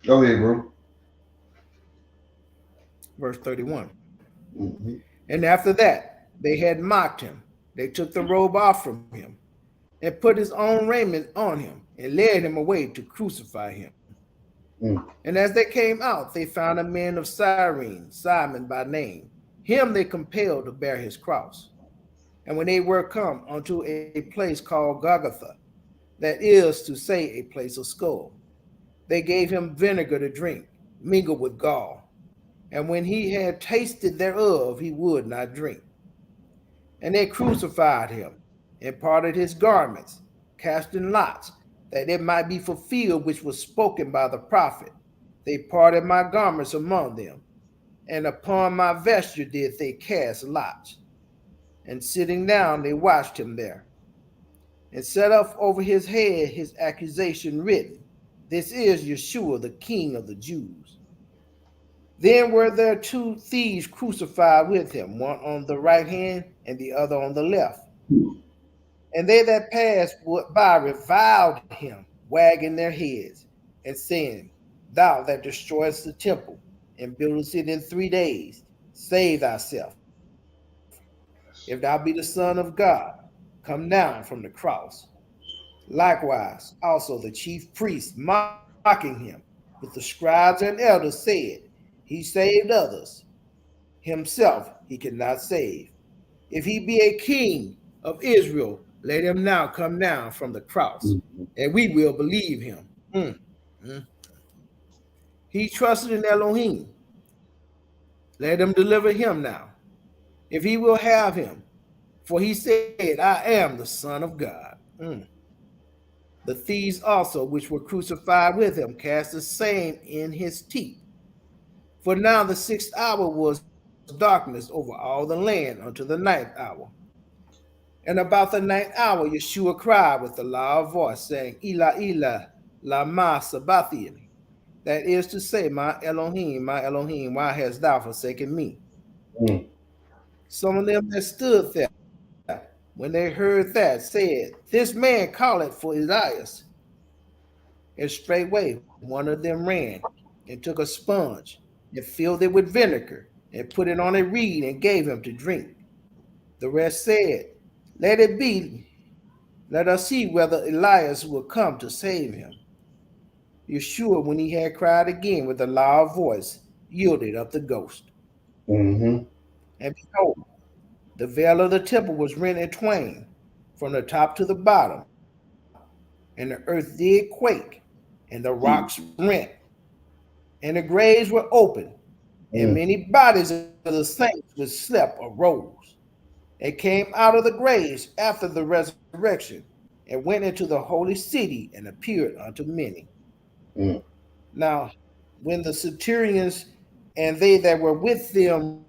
Go ahead, bro. verse 31. Mm-hmm. And after that, they had mocked him. They took the robe off from him and put his own raiment on him and led him away to crucify him. Mm. And as they came out, they found a man of Cyrene, Simon by name. Him they compelled to bear his cross. And when they were come unto a place called Golgotha, that is to say, a place of skull, they gave him vinegar to drink, mingled with gall. And when he had tasted thereof, he would not drink. And they crucified him, and parted his garments, casting lots, that it might be fulfilled which was spoken by the prophet. They parted my garments among them, and upon my vesture did they cast lots. And sitting down, they watched him there, and set up over his head his accusation written, This is Yeshua, the King of the Jews. Then were there two thieves crucified with him, one on the right hand and the other on the left. And they that passed by reviled him, wagging their heads, and saying, Thou that destroyest the temple, and buildest it in 3 days, save thyself. If thou be the Son of God, come down from the cross. Likewise, also the chief priests, mocking him, with the scribes and elders, said, He saved others, himself he cannot save. If he be a king of Israel, let him now come down from the cross, and we will believe him. He trusted in Elohim. Let him deliver him now, if he will have him. For he said, I am the Son of God. The thieves also, which were crucified with him, cast the same in his teeth. For now the 6th hour was darkness over all the land unto the 9th hour. And about the 9th hour, Yeshua cried with a loud voice, saying, Ela, Ela, lama sabachthani. That is to say, my Elohim, why hast thou forsaken me? Mm. Some of them that stood there, when they heard that, said, This man calleth for Elias. And straightway one of them ran and took a sponge and filled it with vinegar and put it on a reed and gave him to drink. The rest said, Let it be. Let us see whether Elias will come to save him. Yeshua, when he had cried again with a loud voice, yielded up the ghost. Mm-hmm. And behold, the veil of the temple was rent in twain from the top to the bottom, and the earth did quake, and the rocks rent, and the graves were opened, and many bodies of the saints which slept arose, and came out of the graves after the resurrection, and went into the holy city and appeared unto many. Mm. Now, when the centurions and they that were with him,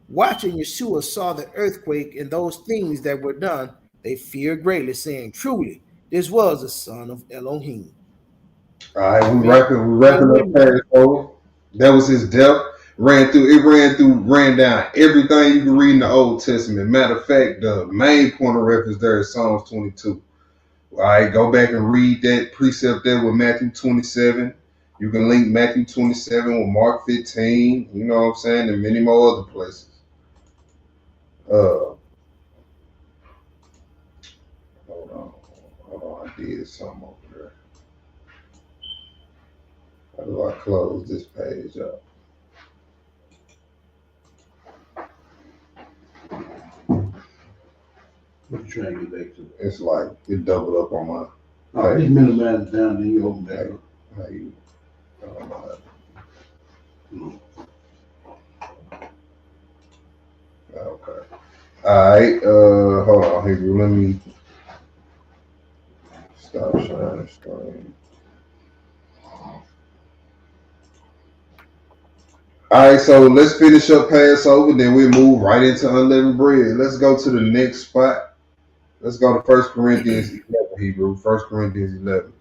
watching Yeshua, saw the earthquake and those things that were done, they feared greatly, saying, Truly, this was the Son of Elohim. All right, we Men wrapping and up women, Passover. That was his death. Ran down everything you can read in the Old Testament. Matter of fact, the main point of reference there is Psalms 22. All right, go back and read that precept there with Matthew 27. You can link Matthew 27 with Mark 15, you know what I'm saying, and many more other places. Hold on, I did something over there. How do I close this page up? What you trying to get back to? It's like it doubled up on my. Oh, just minimize it down, then you open back up. How you? I don't know how. Okay. All right. Hold on, Hebrew. Let me stop sharing the screen. All right, so let's finish up Passover, then we move right into unleavened bread. Let's go to the next spot. Let's go to 1 Corinthians 11, Hebrew. 1 Corinthians 11.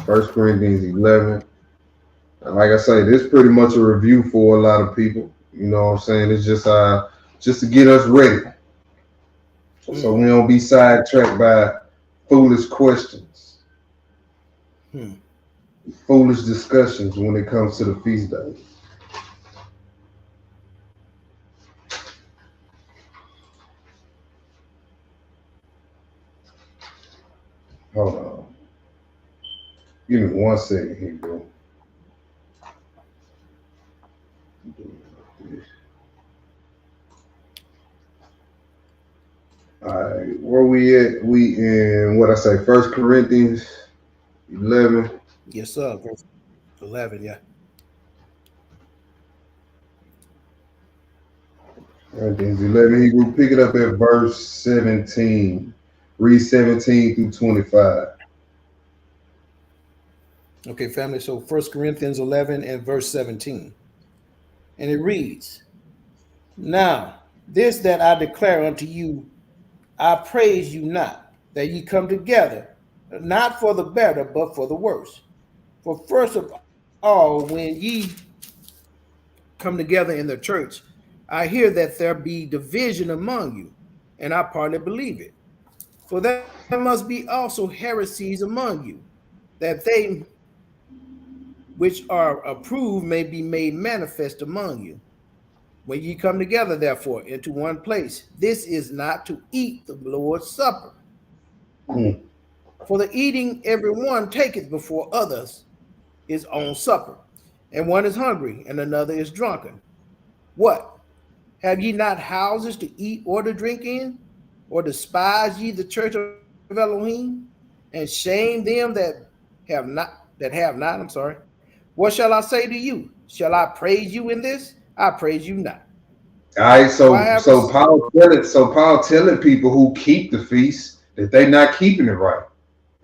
First Corinthians 11. And like I say, this is pretty much a review for a lot of people. You know what I'm saying? It's just to get us ready, so we don't be sidetracked by foolish questions, foolish discussions when it comes to the feast days. Hold on. Give me 1 second here, bro. Alright, where we at? We in what I say, First Corinthians 11. Yes, sir. Verse 11, yeah. Corinthians 11, Hebrew, pick it up at verse 17. Read 17 through 25. Okay, family. So 1 Corinthians 11 and verse 17. And it reads, Now, this that I declare unto you, I praise you not, that ye come together, not for the better, but for the worse. For first of all, when ye come together in the church, I hear that there be division among you, and I partly believe it. For there must be also heresies among you, that they which are approved may be made manifest among you. When ye come together, therefore, into one place, this is not to eat the Lord's Supper. For the eating every one taketh before others his own supper, and one is hungry, and another is drunken. What? Have ye not houses to eat or to drink in? Or despise ye the church of Elohim, and shame them that have not? What shall I say to you? Shall I praise you in this? I praise you not. All right, For I have Paul telling people who keep the feast that they not keeping it right.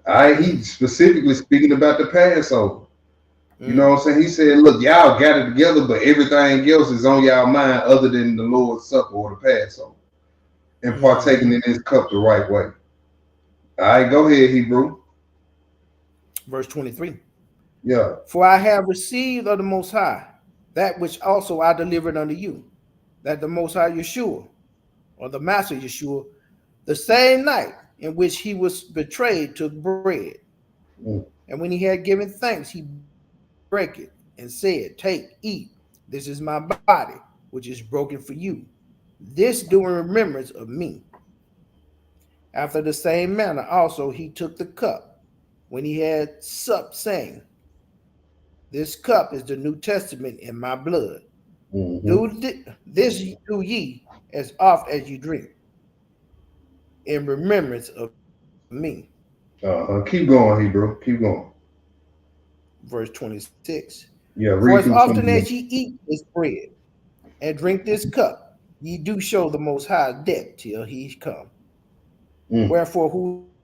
All right, he specifically speaking about the Passover. You know what I'm saying? He said, look, y'all got it together, but everything else is on y'all mind other than the Lord's Supper or the Passover. And partaking in this cup the right way. All right, go ahead, Hebrew. Verse 23. Yeah. For I have received of the Most High that which also I delivered unto you, that the Most High Yeshua, or the Master Yeshua, the same night in which he was betrayed, took bread. And when he had given thanks, he brake it and said, Take, eat. This is my body, which is broken for you. This do in remembrance of me. After the same manner also he took the cup when he had supped, saying, This cup is the New Testament in my blood. This do ye as oft as you drink, in remembrance of me. Keep going, Hebrew. Keep going. Verse 26. Yeah, For read as often 21. as ye eat this bread and drink this cup, ye do show the Most High death till he come. Wherefore,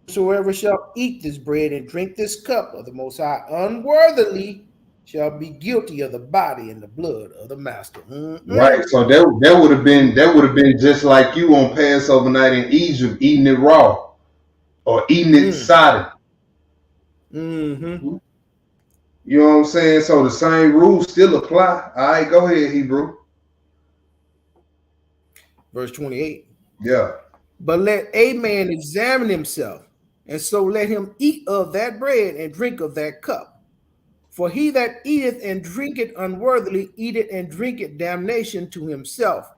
whosoever shall eat this bread and drink this cup of the Most High unworthily shall be guilty of the body and the blood of the Master. Right. So that would have been just like you on Passover night in Egypt, eating it raw or eating it sodden. You know what I'm saying? So the same rules still apply. All right, go ahead, Hebrew. Verse 28. Yeah. But let a man examine himself, and so let him eat of that bread and drink of that cup. For he that eateth and drinketh unworthily eateth and drinketh damnation to himself,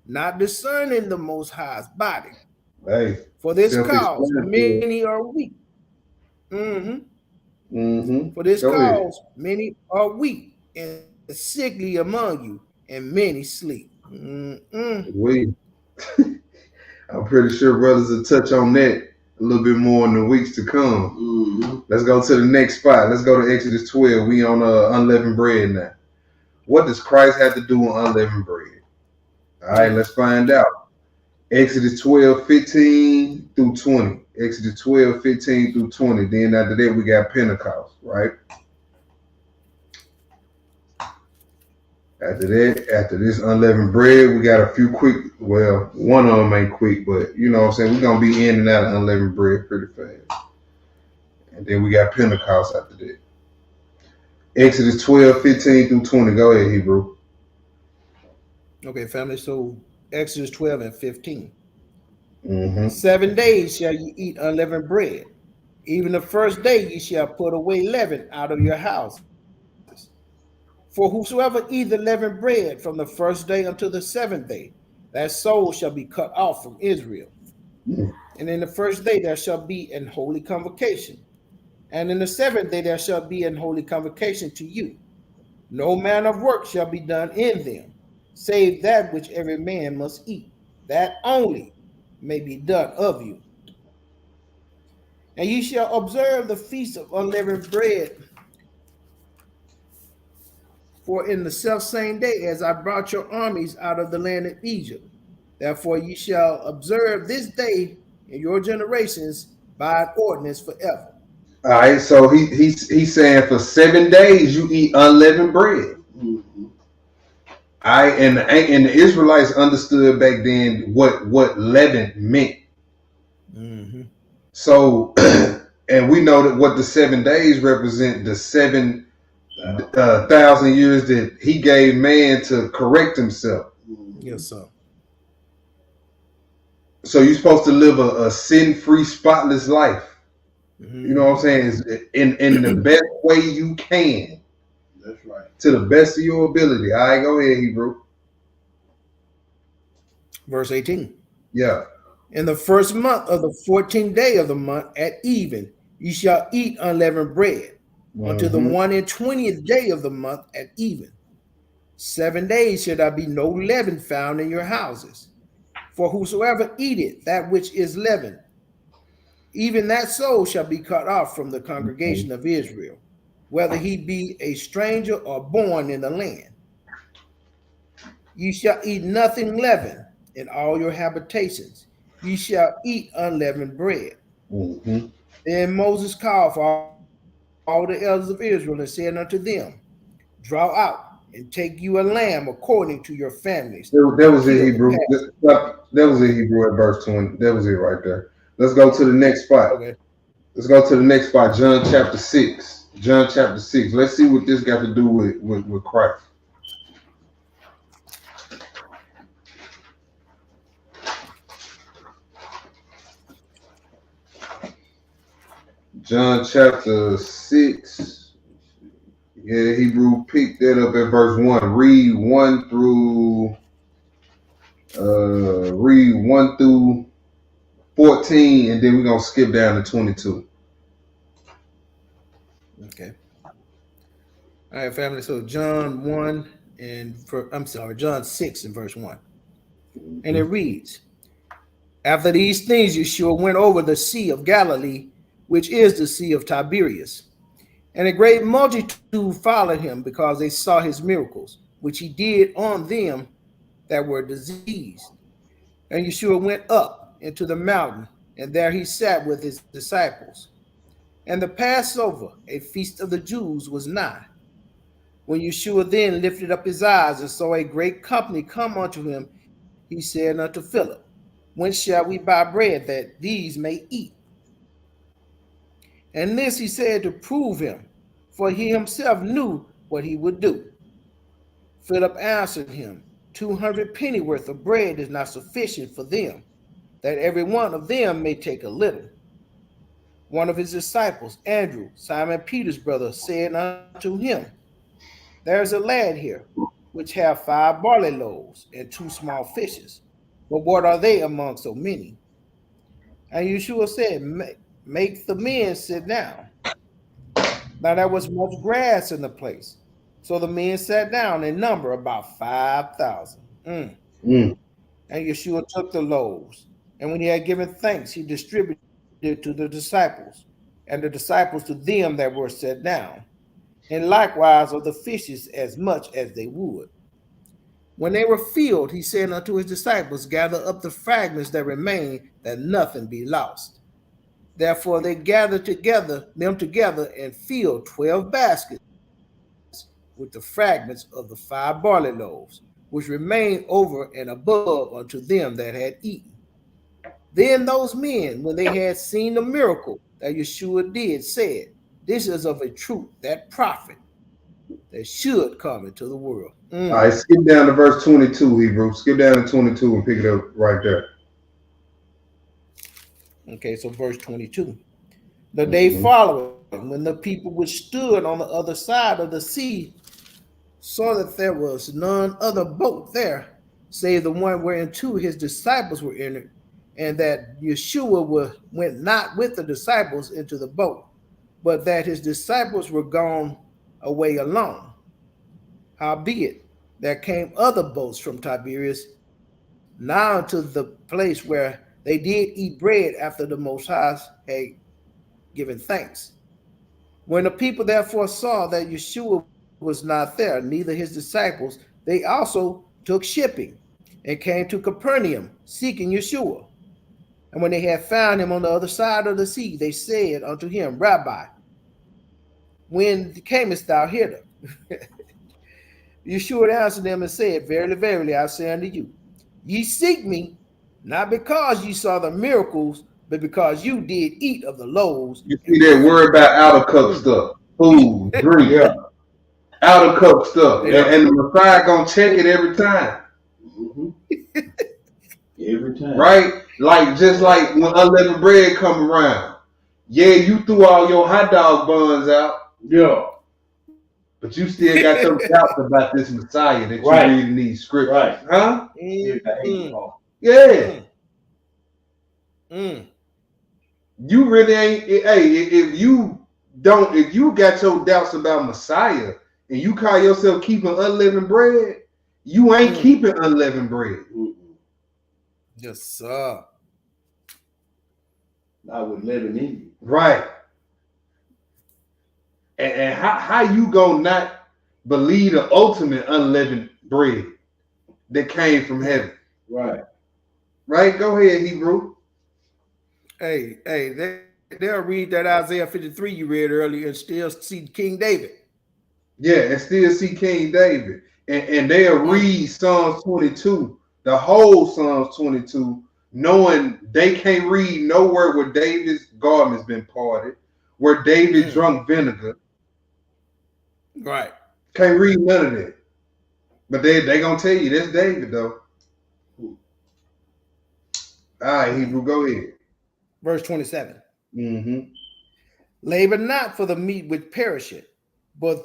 not discerning the Most High's body. Hey. For this cause many are weak. For this cause many are weak and sickly among you, and many sleep. I'm pretty sure brothers will touch on that a little bit more in the weeks to come. Let's go to the next spot. Let's go to Exodus 12. We on unleavened bread now. What does Christ have to do with unleavened bread? All right, let's find out. Exodus 12, 15 through 20. Exodus 12, 15 through 20. Then after that, we got Pentecost, right? After this unleavened bread, we got a few quick, well, one of them ain't quick, but you know what I'm saying? We're going to be in and out of unleavened bread pretty fast. And then we got Pentecost after that. Exodus 12, 15 through 20. Go ahead, Hebrew. Okay, family. So Exodus 12 and 15. Mm-hmm. 7 days shall you eat unleavened bread. Even the first day ye shall put away leaven out of your houses. For whosoever eat the leavened bread from the first day unto the seventh day, that soul shall be cut off from Israel. And in the first day there shall be an holy convocation. And in the seventh day there shall be an holy convocation to you. No manner of work shall be done in them, save that which every man must eat. That only may be done of you. And ye shall observe the feast of unleavened bread, for in the selfsame day as I brought your armies out of the land of Egypt. Therefore ye shall observe this day in your generations by an ordinance forever. All right, so he's saying for 7 days you eat unleavened bread. Mm-hmm. And the Israelites understood back then what leaven meant. Mm-hmm. So, and we know that what the 7 days represent the 7,000 years that he gave man to correct himself. Yes, sir. So you're supposed to live a sin-free, spotless life. Mm-hmm. You know what I'm saying? Is in the best way you can. That's right. To the best of your ability. All right, go ahead, Hebrew. Verse 18. Yeah. In the first month of the 14th day of the month at even, ye shall eat unleavened bread until the 120th day of the month at even. 7 days shall there be no leaven found in your houses. For whosoever eateth that which is leavened, even that soul shall be cut off from the congregation of Israel, whether he be a stranger or born in the land. Ye shall eat nothing leavened in all your habitations. Ye shall eat unleavened bread. Mm-hmm. Then Moses called for all the elders of Israel and said unto them, Draw out and take you a lamb according to your families, and That kill was the it, Hebrew. Passover. That was it, Hebrew at verse 20. That was it right there. Let's go to the next spot. Okay. Let's go to the next spot. John chapter 6. John chapter 6. Let's see what this got to do with Christ. John chapter 6. Yeah, Hebrew picked that up at verse 1. Read 1 through 14, and then we're gonna skip down to 22. Okay. All right, family. So John 1 and John 6 and verse 1. And it reads, After these things Yeshua went over the Sea of Galilee, which is the Sea of Tiberias. And a great multitude followed him because they saw his miracles, which he did on them that were diseased. And Yeshua went up into the mountain, and there he sat with his disciples. And the Passover, a feast of the Jews, was nigh. When Yeshua then lifted up his eyes and saw a great company come unto him, he said unto Philip, Whence shall we buy bread that these may eat? And this he said to prove him, for he himself knew what he would do. Philip answered him, 200 pennyworth of bread is not sufficient for them, that every one of them may take a little. One of his disciples, Andrew, Simon Peter's brother, said unto him, There is a lad here, which have 5 barley loaves and 2 small fishes. But what are they among so many? And Yeshua said, Make the men sit down. Now there was much grass in the place. So the men sat down in number about 5,000. And Yeshua took the loaves, and when he had given thanks, he distributed to the disciples, and the disciples to them that were set down, and likewise of the fishes as much as they would. When they were filled, he said unto his disciples, Gather up the fragments that remain, that nothing be lost. Therefore they gathered them together and filled 12 baskets with the fragments of the 5 barley loaves, which remained over and above unto them that had eaten. Then those men, when they had seen the miracle that Yeshua did, said, "This is of a truth that prophet that should come into the world." All right, skip down to verse 22, Hebrew. Skip down to 22 and pick it up right there. Okay, so verse 22. The day Mm-hmm. following, when the people which stood on the other side of the sea saw that there was none other boat there, save the one whereinto his disciples were entered, and that Yeshua went not with the disciples into the boat, but that his disciples were gone away alone. Howbeit, there came other boats from Tiberias now to the place where they did eat bread after the Most High had given thanks. When the people therefore saw that Yeshua was not there, neither his disciples, they also took shipping and came to Capernaum, seeking Yeshua. And when they had found him on the other side of the sea, they said unto him, Rabbi, when camest thou hither? Yeshua answered them and said, Verily, verily, I say unto you, ye seek me, not because ye saw the miracles, but because you did eat of the loaves. You see that word about out of cup stuff, food, drink, Yeah. out of cup stuff, Yeah. and the Messiah gonna check it every time, Mm-hmm. Every time. right? Like just like when unleavened bread come around, yeah, you threw all your hot dog buns out, Yeah. but you still got some doubts about this Messiah that you Right. read in these scriptures, Right. huh? Yeah. Yeah, you really ain't. Hey, if you got your doubts about Messiah and you call yourself keeping unleavened bread, you ain't keeping unleavened bread. Yes, sir. Not with living in you. Right. And how you gonna not believe the ultimate unleavened bread that came from heaven? Right. Right? Go ahead, Hebrew. Hey, they'll read that Isaiah 53 you read earlier and still see King David. Yeah, and still see King David. And they'll read Psalms 22, the whole Psalms 22, knowing they can't read nowhere where David's garment's been parted, where David drunk vinegar. Right. Can't read none of that. But they gonna tell you that's David though. All right, Hebrew, go ahead. Verse 27. Mm-hmm. Labor not for the meat which perisheth, but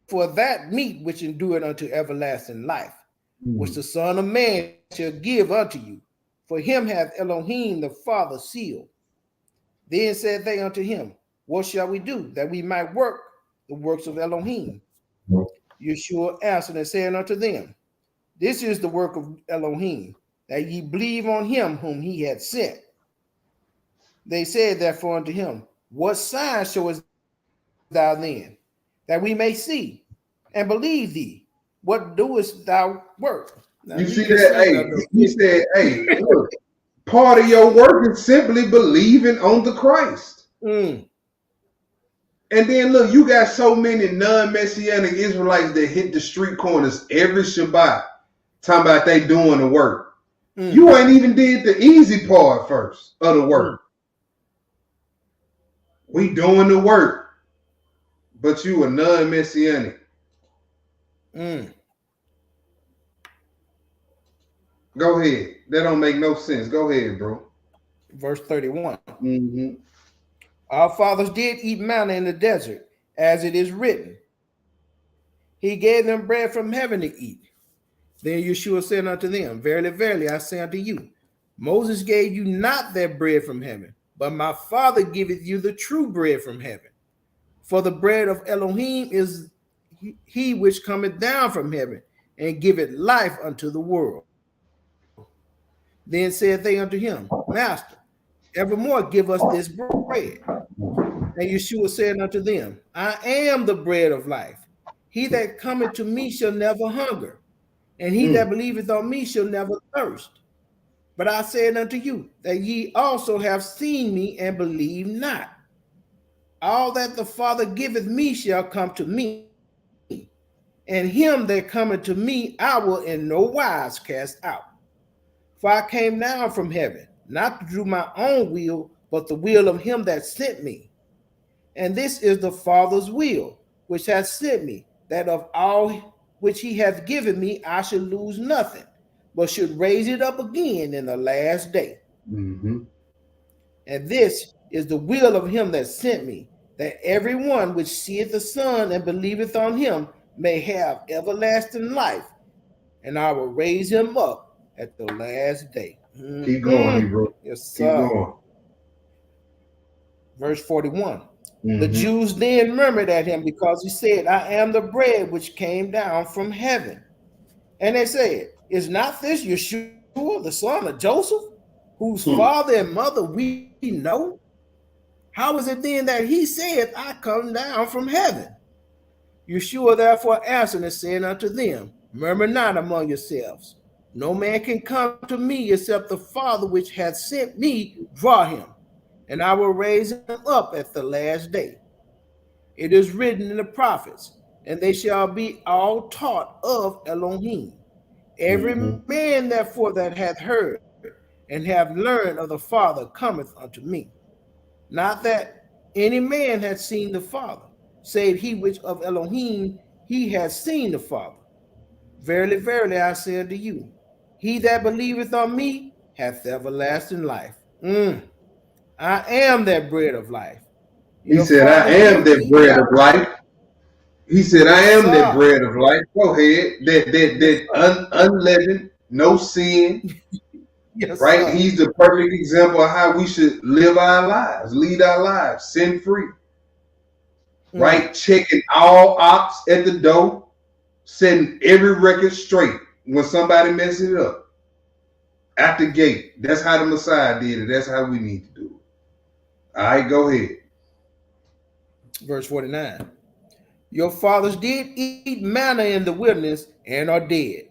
for that meat which endureth unto everlasting life, which the Son of Man shall give unto you. For him hath Elohim the Father sealed. Then said they unto him, What shall we do that we might work the works of Elohim? Yeshua answered and said unto them, This is the work of Elohim, that ye believe on him whom he hath sent. They said therefore unto him, What sign showest thou then, that we may see and believe thee? What doest thou work? Now, You see that? Hey, he said, hey, look, part of your work is simply believing on the Christ. And then look, you got so many non-messianic Israelites that hit the street corners every Shabbat talking about they doing the work. You ain't even did the easy part first of the work. We doing the work, but you a non-messianic. Go ahead. That don't make no sense. Go ahead, bro. Verse 31. Mm-hmm. Our fathers did eat manna in the desert, as it is written. He gave them bread from heaven to eat. Then Yeshua said unto them, Verily, verily, I say unto you, Moses gave you not that bread from heaven, but my Father giveth you the true bread from heaven. For the bread of Elohim is he which cometh down from heaven and giveth life unto the world. Then said they unto him, Master, evermore give us this bread. And Yeshua said unto them, I am the bread of life. He that cometh to me shall never hunger, and he that believeth on me shall never thirst. But I said unto you that ye also have seen me and believe not. All that the Father giveth me shall come to me, and him that cometh to me I will in no wise cast out. For I came down from heaven, not to do my own will, but the will of him that sent me. And this is the Father's will, which hath sent me, that of all which he hath given me, I should lose nothing, but should raise it up again in the last day. Mm-hmm. And this is the will of him that sent me, that every one which seeth the Son and believeth on him may have everlasting life, and I will raise him up at the last day. Keep going, Hebrew. Yes, Keep sir. going. Verse 41. The Mm-hmm. Jews then murmured at him because he said, I am the bread which came down from heaven. And they said, is not this Yeshua, the son of Joseph, whose father and mother we know? How is it then that he saith, I come down from heaven? Yeshua therefore answered and said unto them, murmur not among yourselves. No man can come to me except the Father which hath sent me draw him, and I will raise him up at the last day. It is written in the prophets, and they shall be all taught of Elohim. Every Mm-hmm. man, therefore, that hath heard and have learned of the Father cometh unto me. Not that any man hath seen the Father, save he which of Elohim he hath seen the Father. Verily, verily, I say unto you, he that believeth on me hath everlasting life. I am that bread of life. He Your said, I fathers am ate that me, bread of life. He said, I yes, am that sir. bread of life. Go ahead. Yes, sir. Unleavened, no sin, Yes, right? sir. He's the perfect example of how we should live our lives, lead our lives, sin free, right? Checking all ops at the door, setting every record straight when somebody messes it up. At the gate. That's how the Messiah did it. That's how we need to do it. All right, go ahead. Verse 49. Your fathers did eat manna in the wilderness and are dead.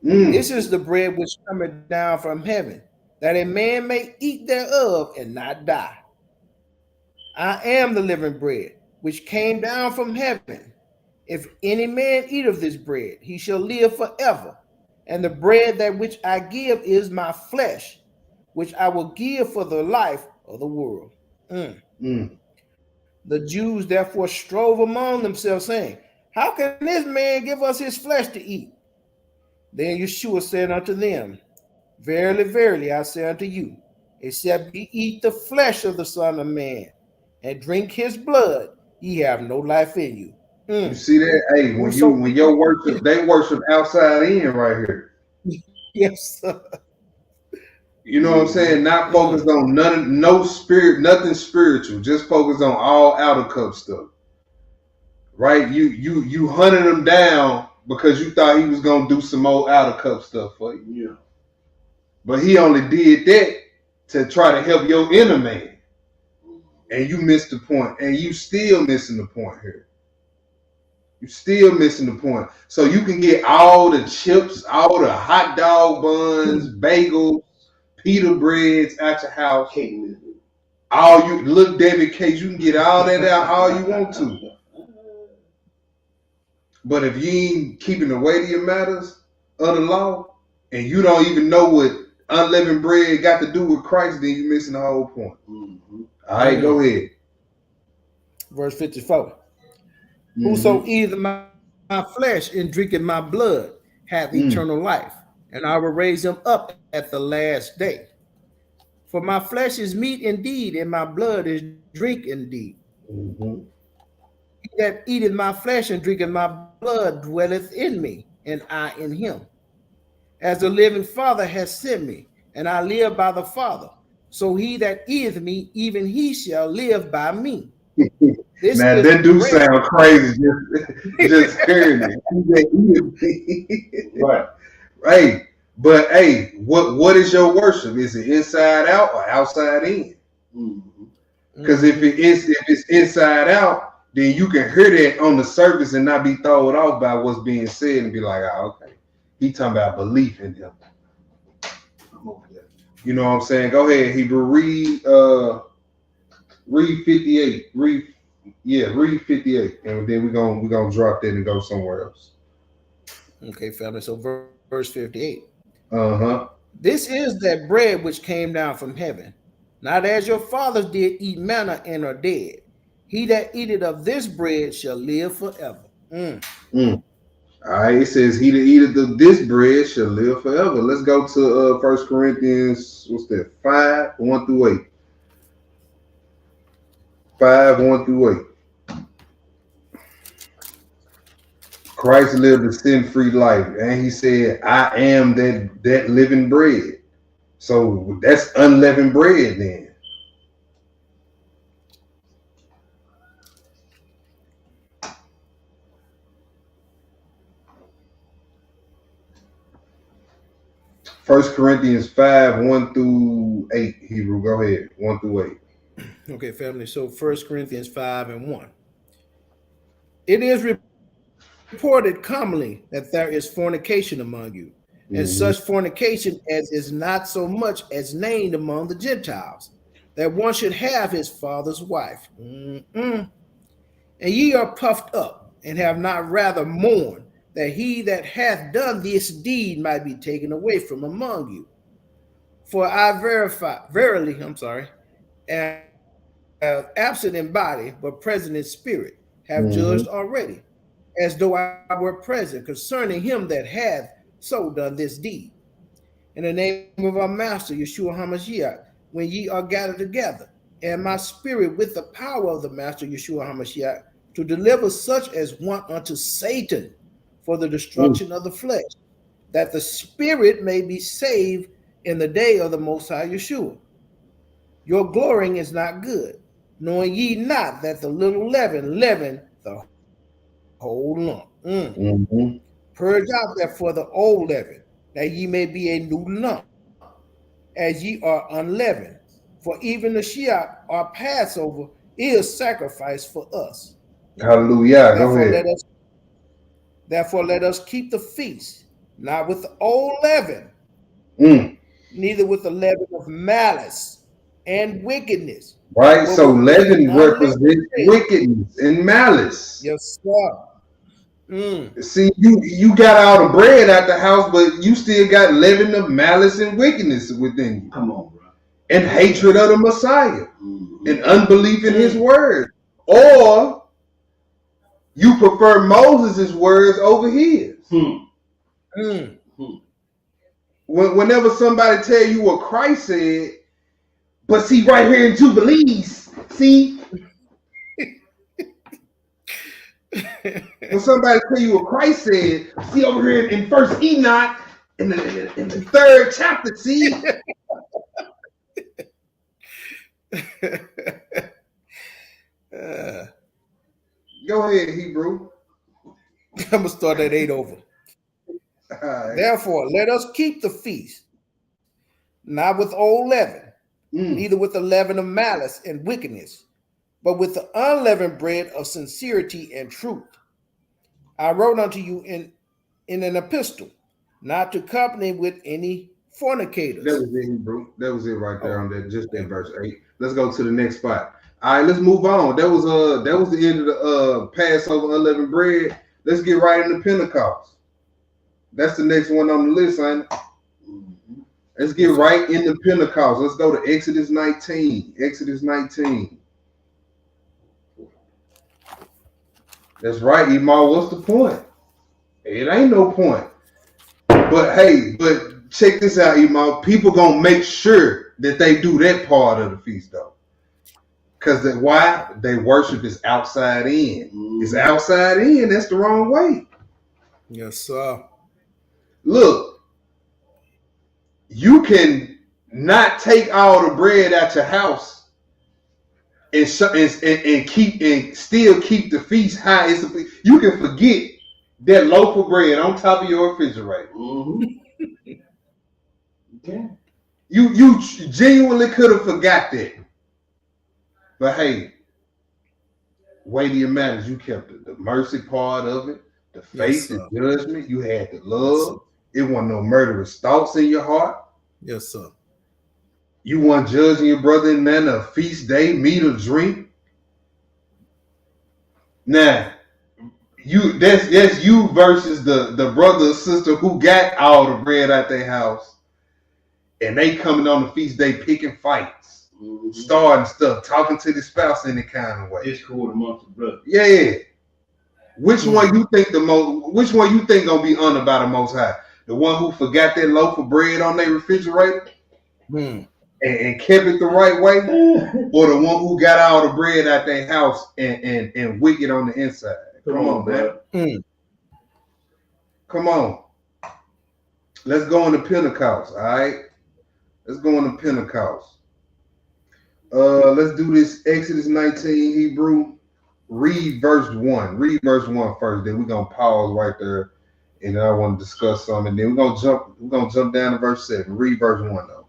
This Mm, is the bread which cometh down from heaven, that a man may eat thereof and not die. I am the living bread, which came down from heaven. If any man eat of this bread, he shall live forever. And the bread that which I give is my flesh, which I will give for the life of the world. mm. The Jews therefore strove among themselves, saying, how can this man give us his flesh to eat? Then Yeshua said unto them, verily, verily, I say unto you, except ye eat the flesh of the Son of Man and drink his blood, ye have no life in you. You see that? Hey, Whoso when your worship, they worship outside in right here. yes, sir. You know what I'm saying? Not Mm. focused on none, no spirit, nothing spiritual. Just focus on all outer cup stuff. Right? You hunted him down because you thought he was gonna do some more outer cup stuff for you. Yeah. But he only did that to try to help your inner man. And you missed the point. And you still missing the point here. You still missing the point. So you can get all the chips, all the hot dog buns, bagels, pita breads at your house. All you look Debbie cakes, you can get all that out all you want to. But if you ain't keeping the weightier matters of the law, and you don't even know what unleavened bread got to do with Christ, then you're missing the whole point. Mm-hmm. All right, go ahead. Verse 54. Whoso eateth my flesh and drinketh my blood hath eternal life, and I will raise him up at the last day. For my flesh is meat indeed, and my blood is drink indeed. He that eateth my flesh and drinketh my blood dwelleth in me, and I in him. As the living Father has sent me, and I live by the Father, so he that eateth me, even he shall live by me. This Now is that the do bread. sound crazy. Just hearing it. Right. Right. But hey, what is your worship? Is it inside out or outside in? Because if it's inside out, then you can hear that on the surface and not be thrown off by what's being said and be like, oh, okay, he talking about belief in him. You know what I'm saying? Go ahead, Hebrew. Read 58. Read 58, and then we're gonna drop that and go somewhere else. Okay, family. So verse 58. Uh-huh. This is that bread which came down from heaven, not as your fathers did eat manna and are dead. He that eateth of this bread shall live forever. Mm. All right, it says, "He that eateth of this bread shall live forever." Let's go to 1 Corinthians, what's that? 5:1-8. 5:1-8. Christ lived a sin-free life, and he said, "I am that living bread." So that's unleavened bread then. First Corinthians 5:1-8. Hebrew, go ahead. 1-8. Okay, family. So 1 Corinthians 5:1. It is reported commonly that there is fornication among you, and such fornication as is not so much as named among the Gentiles, that one should have his father's wife. And ye are puffed up, and have not rather mourned, that he that hath done this deed might be taken away from among you. For I verily, am absent in body, but present in spirit, have judged already, as though I were present, concerning him that hath so done this deed. In the name of our Master, Yeshua HaMashiach, when ye are gathered together, and my spirit with the power of the Master, Yeshua HaMashiach, to deliver such as want unto Satan for the destruction of the flesh, that the spirit may be saved in the day of the Most High Yeshua. Your glorying is not good, knowing ye not that the little leaven leaven the whole lump. Purge out therefore the old leaven, that ye may be a new lump, as ye are unleavened. For even the Shiach, our Passover, is sacrificed for us. Hallelujah. Go ahead. Therefore let us keep the feast, not with the old leaven, neither with the leaven of malice and wickedness. Right, so leaven represents wickedness and malice. Yes, sir. See, you got all the bread out the house, but you still got leaven of malice and wickedness within you. Come on, bro. And hatred of the Messiah, and unbelief in his word. Or you prefer Moses' words over his. Whenever somebody tell you what Christ said, but see right here in Jubilees, see, when somebody tell you what Christ said, see over here in First Enoch, in the third chapter, see. Go ahead, Hebrew. I'm gonna start at 8 over. Right. Therefore, let us keep the feast, not with old leaven, neither with the leaven of malice and wickedness, but with the unleavened bread of sincerity and truth. I wrote unto you in an epistle, not to company with any fornicators. That was it, Hebrew. That was it right there on that, just in verse 8. Let's go to the next spot. All right, let's move on. That was the end of the Passover unleavened bread. Let's get right into Pentecost. That's the next one on the list, ain't it? Let's get right into Pentecost. Let's go to Exodus 19. Exodus 19. That's right, Emo. What's the point? It ain't no point. But hey, check this out, Emo. People gonna make sure that they do that part of the feast, though. Because why? They worship is outside in. It's outside in. That's the wrong way. Yes, sir. Look, you can not take all the bread out your house and still keep the feast high. You can forget that loaf of bread on top of your refrigerator. Okay. You genuinely could have forgot that. But hey, weightier matters. You kept the mercy part of it, the faith, the judgment. You had the love. It wasn't no murderous thoughts in your heart. Yes, sir. You weren't judging your brother in manner of feast day, meat or drink. Now, that's you versus the brother or sister who got all the bread out their house, and they coming on the feast day picking fights. starting stuff, talking to the spouse in any kind of way. Discord amongst the brothers. Yeah. Which one you think which one you think gonna be honored by the Most High? The one who forgot that loaf of bread on their refrigerator and kept it the right way, or the one who got all the bread out their house and wicked on the inside? Come on, man. Come on. Let's go into Pentecost, all right? Let's go into Pentecost. Let's do this Exodus 19 Hebrew. Read verse 1. Read verse 1 first. Then we're gonna pause right there, and then I want to discuss something. And then we're gonna jump down to verse 7. Read verse 1 though.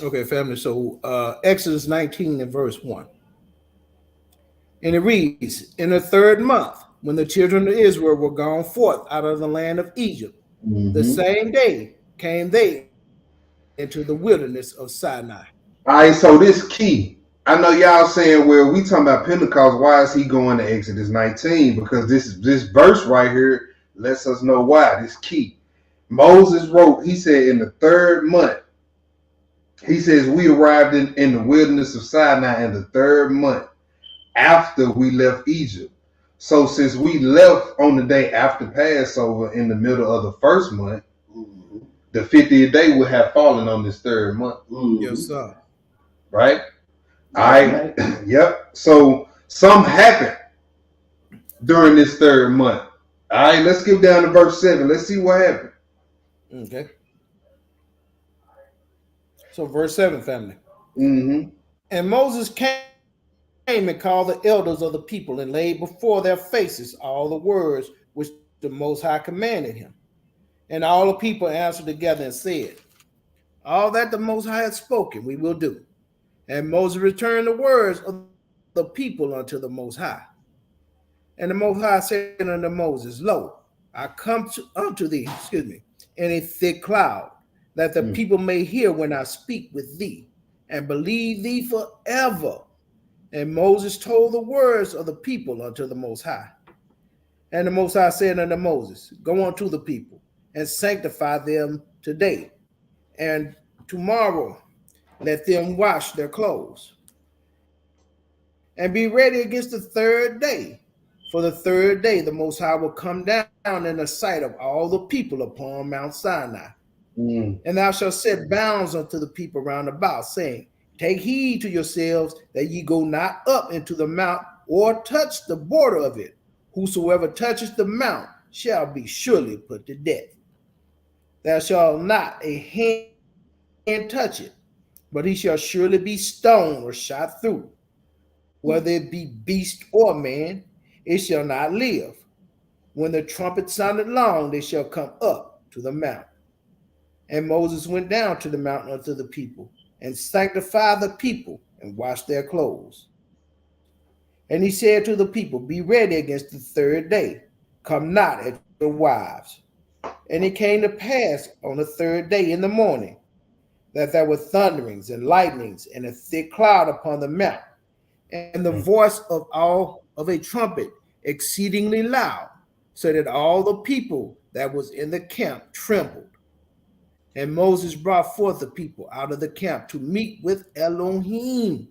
Okay, family. So Exodus 19 and verse 1. And it reads, in the 3rd month, when the children of Israel were gone forth out of the land of Egypt, the same day came they into the wilderness of Sinai. All right, so this key. I know y'all saying, well, we talking about Pentecost. Why is he going to Exodus 19? Because this verse right here lets us know why. This key. Moses wrote, he said, in the 3rd month, he says, we arrived in the wilderness of Sinai in the 3rd month after we left Egypt. So since we left on the day after Passover in the middle of the 1st month, the 50th day would have fallen on this 3rd month. Yes, sir. Right? All right. Yep. So something happened during this 3rd month. All right. Let's skip down to verse 7. Let's see what happened. Okay. So verse 7, family. And Moses came and called the elders of the people and laid before their faces all the words which the Most High commanded him. And all the people answered together and said, all that the Most High had spoken, we will do. And Moses returned the words of the people unto the Most High. And the Most High said unto Moses, lo, I come unto thee, in a thick cloud, that the people may hear when I speak with thee, and believe thee forever. And Moses told the words of the people unto the Most High. And the Most High said unto Moses, go unto the people, and sanctify them today, and tomorrow let them wash their clothes, and be ready against the 3rd day. For the 3rd day the Most High will come down in the sight of all the people upon Mount Sinai. And thou shalt set bounds unto the people round about, saying, take heed to yourselves that ye go not up into the mount, or touch the border of it. Whosoever touches the mount shall be surely put to death. Thou shalt not a hand touch it, but he shall surely be stoned or shot through. Whether it be beast or man, it shall not live. When the trumpet sounded long, they shall come up to the mount. And Moses went down to the mountain unto the people, and sanctified the people, and washed their clothes. And he said to the people, be ready against the 3rd day. Come not at your wives. And it came to pass on the 3rd day in the morning, that there were thunderings and lightnings and a thick cloud upon the mount, and the voice of a trumpet exceedingly loud, so that all the people that was in the camp trembled. And Moses brought forth the people out of the camp to meet with Elohim,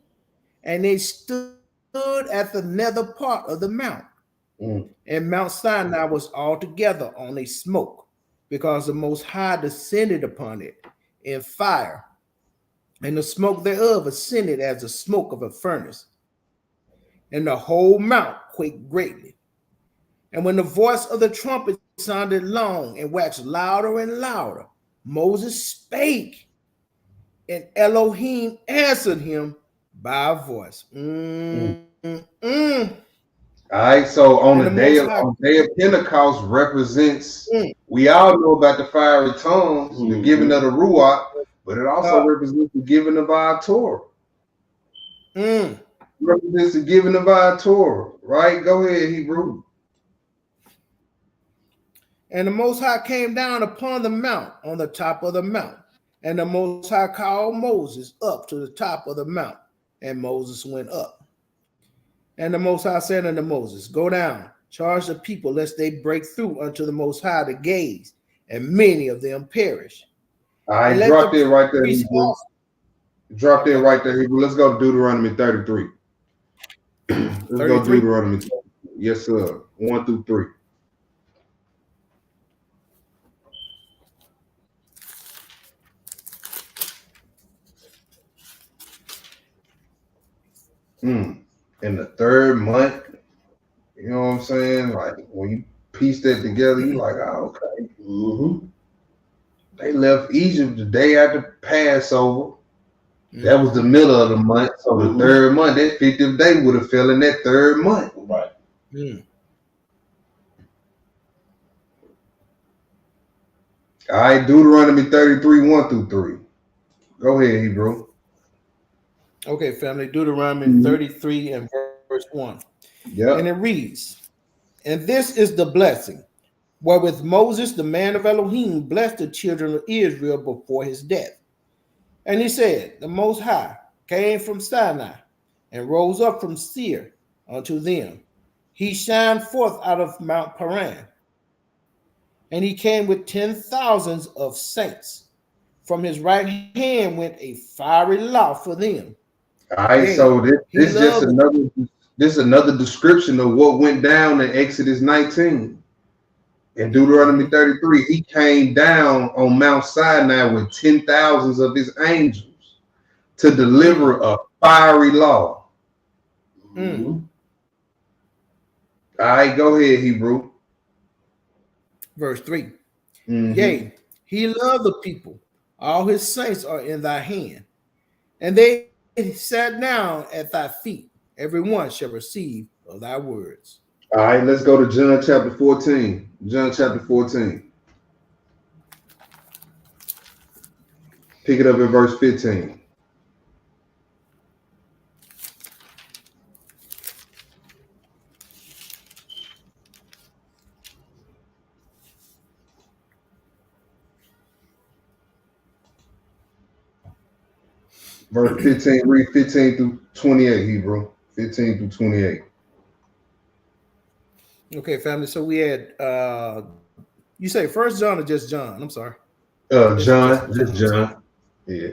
and they stood at the nether part of the mount. And Mount Sinai was altogether on a smoke, because the Most High descended upon it in fire, and the smoke thereof ascended as the smoke of a furnace, and the whole mount quaked greatly. And when the voice of the trumpet sounded long and waxed louder and louder, Moses spake, and Elohim answered him by a voice. All right, so on the day of Pentecost represents, we all know about the fiery tongues, the giving of the Ruach, but it also represents the giving of our Torah. Represents the giving of our Torah, right? Go ahead, Hebrew. And the Most High came down upon the mount, on the top of the mount. And the Most High called Moses up to the top of the mount, and Moses went up. And the Most High said unto Moses, go down, charge the people, lest they break through unto the Most High to gaze, and many of them perish. I dropped it right there. Drop that Okay. right there, Hebrew. Let's go to Deuteronomy 33. Let's go 33. Deuteronomy 33. Yes, sir. 1 through 3. Mm. In the third month, you know what I'm saying? Like when you piece that together, you like, oh, okay. Mm-hmm. They left Egypt the day after Passover. That was the Mhm. middle of the month. So the Mm-hmm. third month, that 50th day would have fell in that third month. Right. Mm. All right, Deuteronomy 33, 1 through 3. Go ahead, Hebrew. Okay, family. Deuteronomy Mhm. 33 and verse 1. And it Yep. reads, and this is the blessing wherewith Moses, the man of Elohim, blessed the children of Israel before his death. And he said, the Most High came from Sinai and rose up from Seir unto them. He shined forth out of Mount Paran, and he came with 10,000s of saints. From his right hand went a fiery law for them. All right, Yea, so this he this just loved the another description of what went down in Exodus 19. In Deuteronomy Mhm. 33, he came down on Mount Sinai with 10,000s of his angels to deliver Mm, a fiery law. mm. Mm-hmm. All right, go ahead, Hebrew. Verse 3. Mm-hmm. Yea, he loved the people. All his saints are in thy hand. And they sat down at thy feet. Every one shall receive of thy words. All right, let's go to John chapter 14. John chapter 14. Pick it up at verse 15. Verse 15, read 15 through 28, Hebrew. 15 through 28. Okay, family. So we had you say first John or just John? I'm sorry. This is just John, John. just I'm sorry. John. Yeah.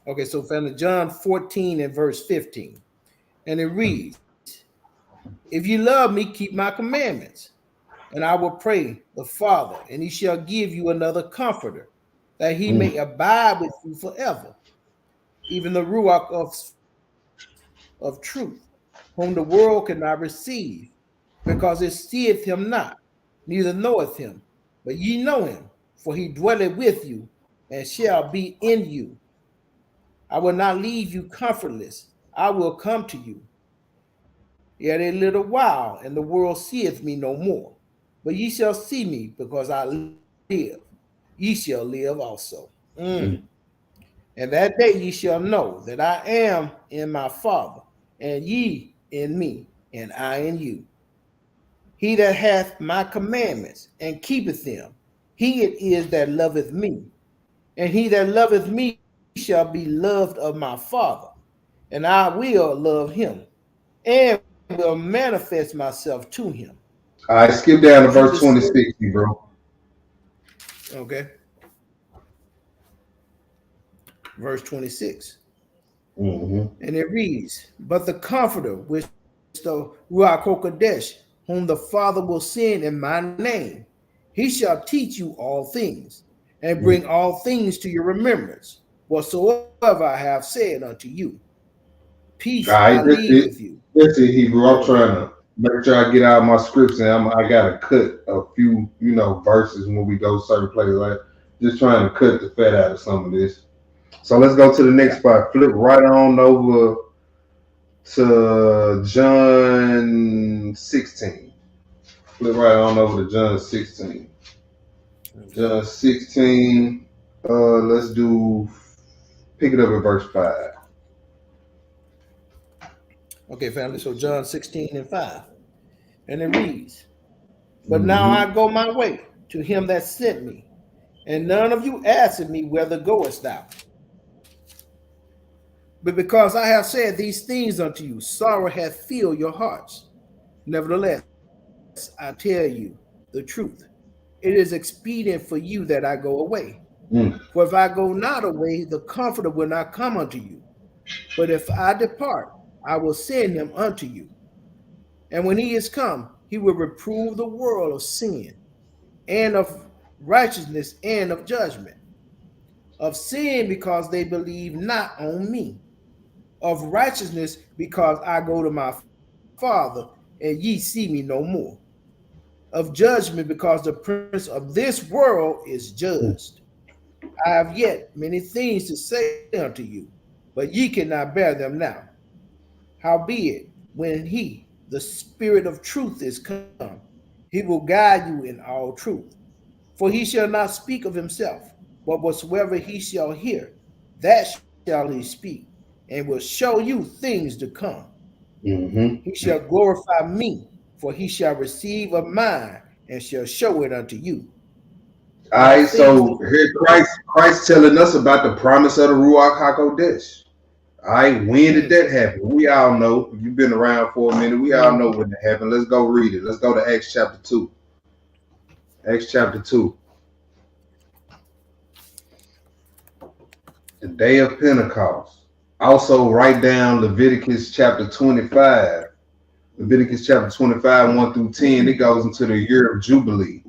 Okay, so family, John 14 and verse 15. And it reads, if you love me, keep my commandments. And I will pray the Father, and he shall give you another comforter, that he may Mm. abide with you forever, even the Ruach of truth, whom the world cannot receive, because it seeth him not, neither knoweth him. But ye know him, for he dwelleth with you, and shall be in you. I will not leave you comfortless. I will come to you. Yet a little while, and the world seeth me no more. But ye shall see me, because I live. Ye shall live also. Mm. Mm. And that day ye shall know that I am in my Father, and ye in me, and I in you. He that hath my commandments and keepeth them, he it is that loveth me. And he that loveth me shall be loved of my Father, and I will love him, and will manifest myself to him. All right, skip The down to truth verse is, 26, Hebrew. okay, verse 26. Mm-hmm. And it reads, but the Comforter, which the Ruach HaKodesh, whom the Father will send in my name, he shall teach you all things, and bring Mm. all things to your remembrance, whatsoever I have said unto you. Peace All I right, leave with you. that's it, Hebrew. I'm Go ahead. trying to make sure I get out my scripts and I gotta cut a few, verses when we go certain places. Like just trying to cut the fat out of some of this. So let's go to the next Yeah. spot. Flip right on over to John 16. Flip right on over to John 16. Okay. John 16. Let's do pick it up at verse 5. Okay, family. So John 16 and 5. And it reads, but now Mm-hmm. I go my way to him that sent me, and none of you asked me, whither goest thou? But because I have said these things unto you, sorrow hath filled your hearts. Nevertheless, I tell you the truth. It is expedient for you that I go away. Mm. For if I go not away, the Comforter will not come unto you. But if I depart, I will send him unto you. And when he is come, he will reprove the world of sin and of righteousness and of judgment. Of sin, because they believe not on me. Of righteousness, because I go to my Father, and ye see me no more. Of judgment, because the prince of this world is judged. I have yet many things to say unto you, but ye cannot bear them now. Howbeit, when he, the Spirit of truth, is come, he will guide you in all truth. For he shall not speak of himself, but whatsoever he shall hear, that shall he speak, and will show you things to come. Mm-hmm. He shall glorify me, for he shall receive of mine, and shall show it unto you. All Now right, things so here Christ telling us about the promise of the Ruach HaKodesh. All right, when did that happen? We all know. If you've been around for a minute, we all know when it happened. Let's go read it. Let's go to Acts chapter 2. Acts chapter 2. The day of Pentecost. Also, write down Leviticus chapter 25. Leviticus chapter 25, 1 through 10. It goes into the year of Jubilee.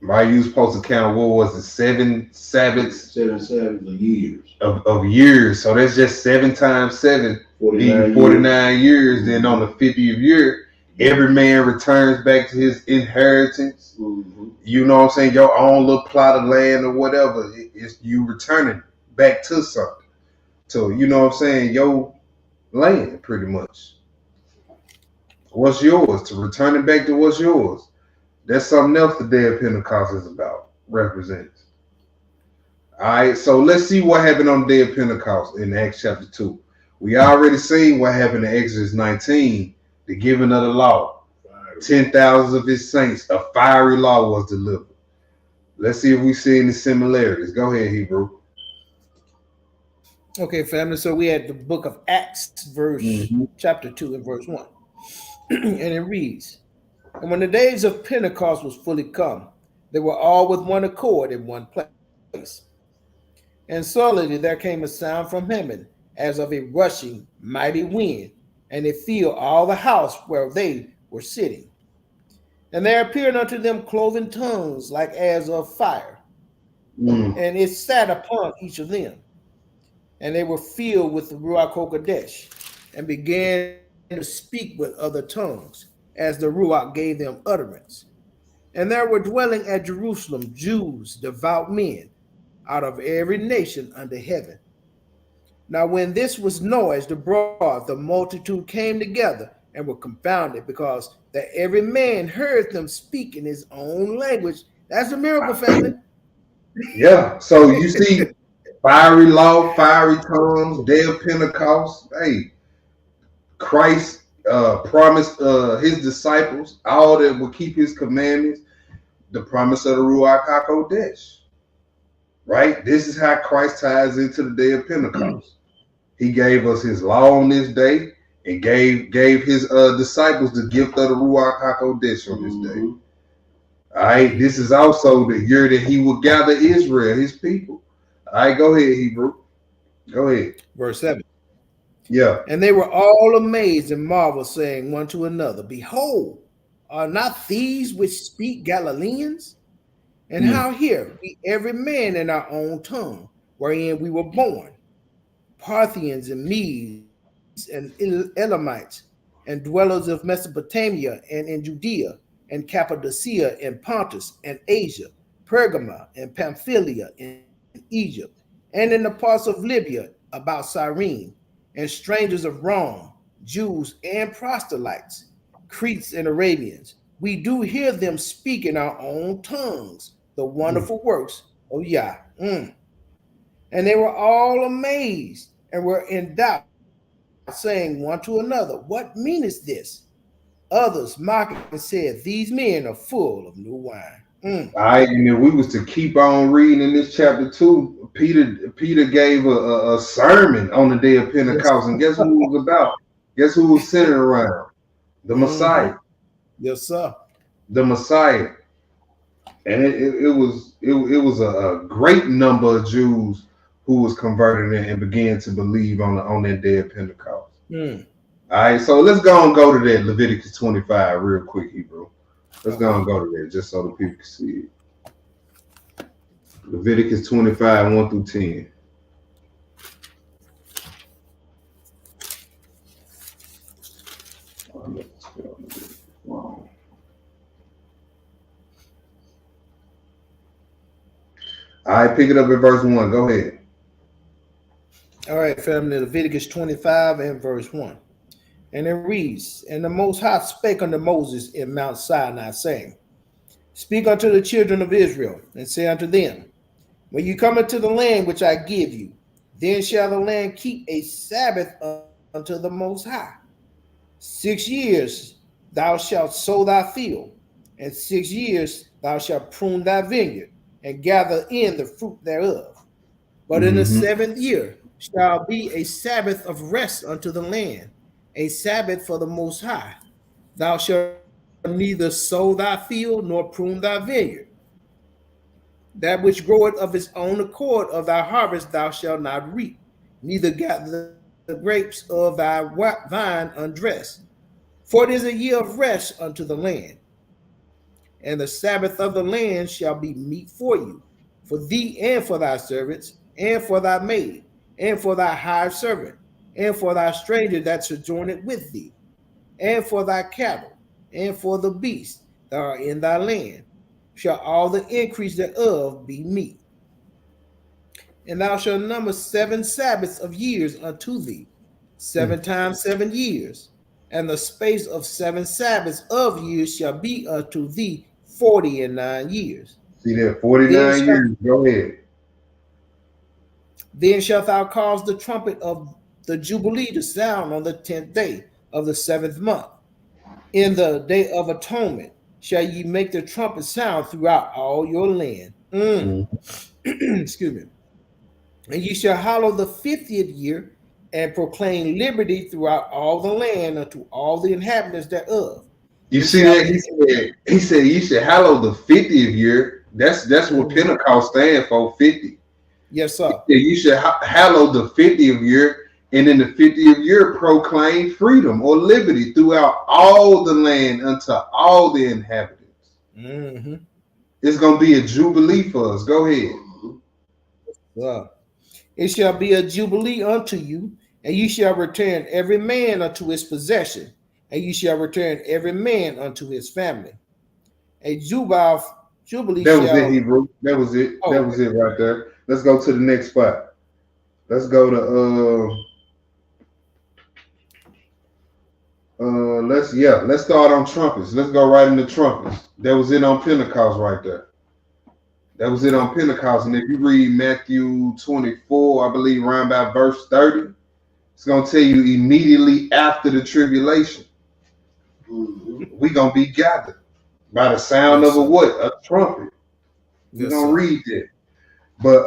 Right? You supposed to count, what was it, 7 Sabbaths? 7 Sabbaths of years. Of years. So that's just 7 times 7, 49 years. Then on the 50th year, every man returns back to his inheritance. Mm-hmm. You know what I'm saying? Your own little plot of land or whatever. It's you returning back to something. So, you know what I'm saying? Your land, pretty much. What's yours? To return it back to what's yours. That's something else the day of Pentecost is about, represents. All right, so let's see what happened on the day of Pentecost in Acts chapter 2. We already seen what happened in Exodus 19, the giving of the law. 10,000 of his saints, a fiery law was delivered. Let's see if we see any similarities. Go ahead, Hebrew. Okay, family. So we had the book of Acts, chapter 2 and verse 1. And it reads, and when the days of Pentecost was fully come, they were all with one accord in one place. And suddenly there came a sound from heaven as of a rushing mighty wind, and it filled all the house where they were sitting. And there appeared unto them cloven tongues like as of fire, and it sat upon each of them. And they were filled with the Ruach HaKodesh, and began to speak with other tongues, as the Ruach gave them utterance. And there were dwelling at Jerusalem Jews, devout men, out of every nation under heaven. Now when this was noised abroad, the multitude came together and were confounded, because that every man heard them speak in his own language. That's a miracle, family. Yeah, so you see fiery law, fiery tongues, day of Pentecost. Hey, Christ promised his disciples all that would keep his commandments, the promise of the Ruach HaKodesh. Right? This is how Christ ties into the day of Pentecost. He gave us his law on this day and gave his disciples the gift of the Ruach HaKodesh on this day. All right, this is also the year that he will gather Israel, his people. All right, go ahead, Hebrew. Go ahead. Verse 7. Yeah. And they were all amazed and marveled, saying one to another, behold, are not these which speak Galileans? And how hear we every man in our own tongue, wherein we were born, Parthians and Medes and Elamites, and dwellers of Mesopotamia and in Judea, and Cappadocia and Pontus and Asia, Pergama and Pamphylia in Egypt, and in the parts of Libya about Cyrene, and strangers of Rome, Jews and proselytes, Cretes and Arabians. We do hear them speak in our own tongues the wonderful works of Yah. And they were all amazed and were in doubt, saying one to another, what meaneth this? Others mocking said, these men are full of new wine. All right, and if we was to keep on reading in this chapter 2, Peter gave a sermon on the day of Pentecost, and guess who it was about? Guess who was centered around? The Messiah. Yes, sir. The Messiah. And it was a great number of Jews who was converted and began to believe on that day of Pentecost. Mm. All right, so let's go to that Leviticus 25 real quick, Hebrew. Let's Okay. go to that just so the people can see it. Leviticus 25, 1 through 10. Wow. All right, pick it up at verse 1. Go ahead. All right, family, Leviticus 25 and verse 1. And it reads, And the Most High spake unto Moses in Mount Sinai, saying, Speak unto the children of Israel, and say unto them, When you come into the land which I give you, then shall the land keep a Sabbath unto the Most High. 6 years thou shalt sow thy field, and 6 years thou shalt prune thy vineyard, and gather in the fruit thereof. But in the 7th year shall be a Sabbath of rest unto the land, a Sabbath for the Most High. Thou shalt neither sow thy field nor prune thy vineyard. That which groweth of its own accord of thy harvest thou shalt not reap, neither gather the grapes of thy vine undressed. For it is a year of rest unto the land. And the Sabbath of the land shall be meat for you, for thee and for thy servants, and for thy maid, and for thy hired servant, and for thy stranger that sojourneth with thee, and for thy cattle, and for the beasts that are in thy land, shall all the increase thereof be meat. And thou shalt number 7 Sabbaths of years unto thee, 7 times 7 years, and the space of 7 Sabbaths of years shall be unto thee 49 years. See that 49 years. Go ahead. Then shalt thou cause the trumpet of the Jubilee to sound on the 10th day of the 7th month. In the day of atonement shall ye make the trumpet sound throughout all your land. Excuse me. And ye shall hallow the 50th year and proclaim liberty throughout all the land unto all the inhabitants thereof. You see that? He said you should hallow the 50th year. That's what Pentecost stands for, 50. Yes, sir. You should hallow the 50th year, and in the 50th year proclaim freedom or liberty throughout all the land unto all the inhabitants. It's going to be a jubilee for us. Go ahead. It shall be a jubilee unto you, and you shall return every man unto his possession, and you shall return every man unto his family. A jubilee that was it, Hebrew. That was it. That was it right there. Let's go to the next spot. Let's go to let's start on trumpets. Let's go right into trumpets. That was it on Pentecost right there. That was it on Pentecost. And if you read Matthew 24, I believe around about verse 30, it's going to tell you immediately after the tribulation, we're going to be gathered by the sound of a trumpet. We're going to read that. But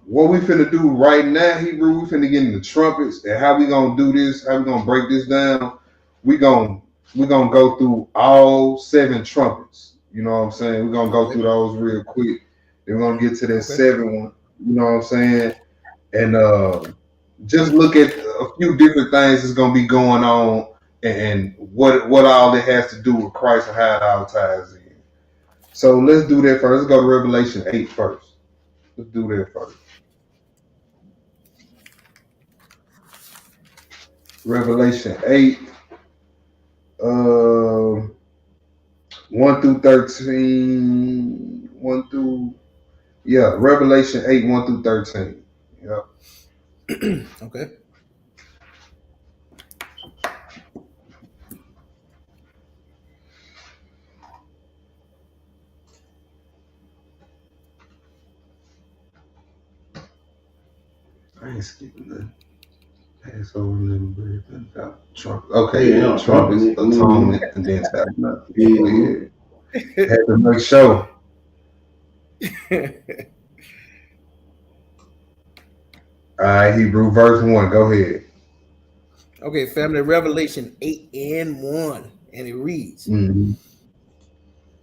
what we finna do right now, Hebrew, we finna get into trumpets, and how we going to do this, how we going to break this down. We're gonna go through all 7 trumpets. You know what I'm saying? We're going to go through those real quick. Then we're going to get to that 7th one. You know what I'm saying? And just look at a few different things that's going to be going on and what all it has to do with Christ and how it all ties in. So let's do that first. Let's go to Revelation 8 first. Let's do that first. Revelation 8, 1 through 13, Revelation 8, 1 through 13. Yep. Okay. I ain't skipping that. Passover, little bread, trumpet. Okay, trumpets, atonement, and then tabernacle. Had to make sure. All right, Hebrew verse 1. Go ahead. Okay, family, Revelation 8 and 1, and it reads. And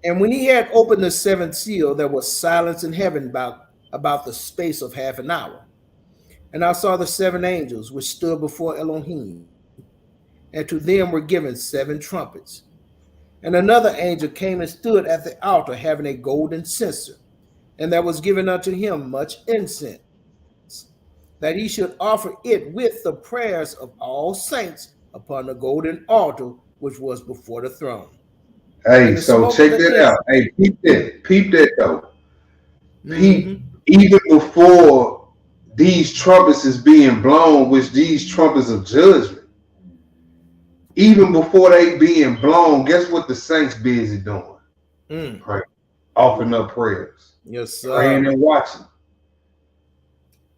when he had opened the 7th seal, there was silence in heaven about the space of half an hour. And I saw the seven angels which stood before Elohim, and to them were given seven trumpets. And another angel came and stood at the altar, having a golden censer, and there was given unto him much incense, that he should offer it with the prayers of all saints upon the golden altar which was before the throne. And the Hey, smoke so of the check that incense. out. Hey, peep that though. Mm-hmm. Peep, even before these trumpets is being blown, which these trumpets of judgment, even before they being blown, guess what the saints busy doing? Mm. Pray, offering up prayers, Yes, praying sir. and watching,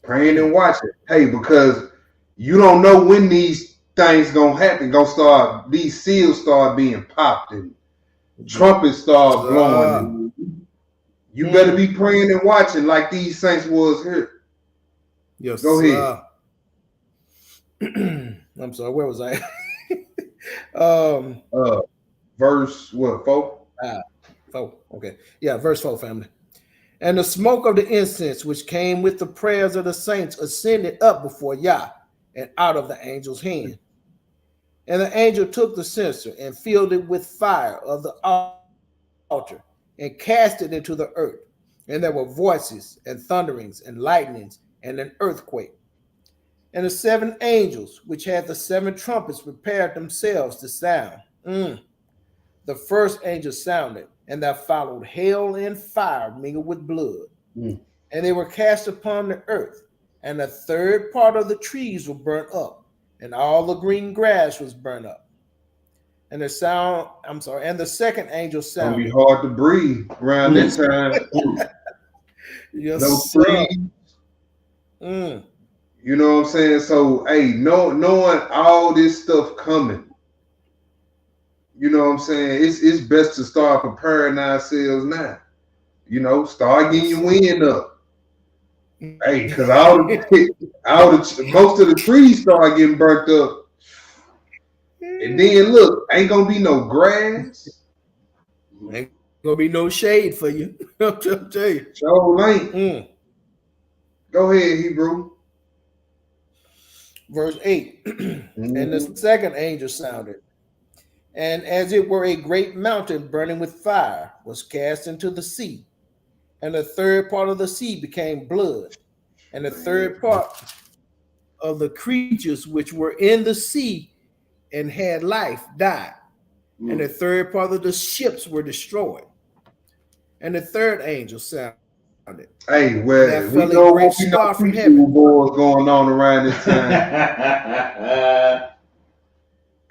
praying and Mm. watching. Hey, because you don't know when these things gonna happen. Gonna start these seals start being popped and trumpets Yes, start blowing. sir. And you better Mm. be praying and watching like these saints was here. Yes, Go ahead. sir. I'm sorry, where was I? um, Verse what, folks? 4. Okay. Yeah, verse 4, family. And the smoke of the incense which came with the prayers of the saints ascended up before Yah and out of the angel's hand. And the angel took the censer and filled it with fire of the altar and cast it into the earth. And there were voices and thunderings and lightnings and an earthquake. And the seven angels, which had the seven trumpets, prepared themselves to sound. The first angel sounded, and there followed hail and fire mingled with blood. Mm. And they were cast upon the earth. And a third part of the trees were burnt up, and all the green grass was burnt up. And the second angel It's gonna be sounded. hard to breathe around that time. Yes, No sir. trees. Mm. You know what I'm saying? So, hey, knowing all this stuff coming, you know what I'm saying? It's best to start preparing ourselves now. You know, start getting Yes, your sir. wind up. Hey, because most of the trees start getting burnt up. And then look, ain't gonna be no grass. Ain't gonna be no shade for you. I'll tell you. So ain't. Mm. Go ahead, Hebrew. Verse 8. And the Mm-hmm. second angel sounded, and as it were a great mountain burning with fire was cast into the sea, and the third part of the sea became blood, and the third part of the creatures which were in the sea and had life died, and the third part of the ships were destroyed. And the third angel sounded, Hey, and there well, fell we a know great what we know star from people heaven. wars going on around this time.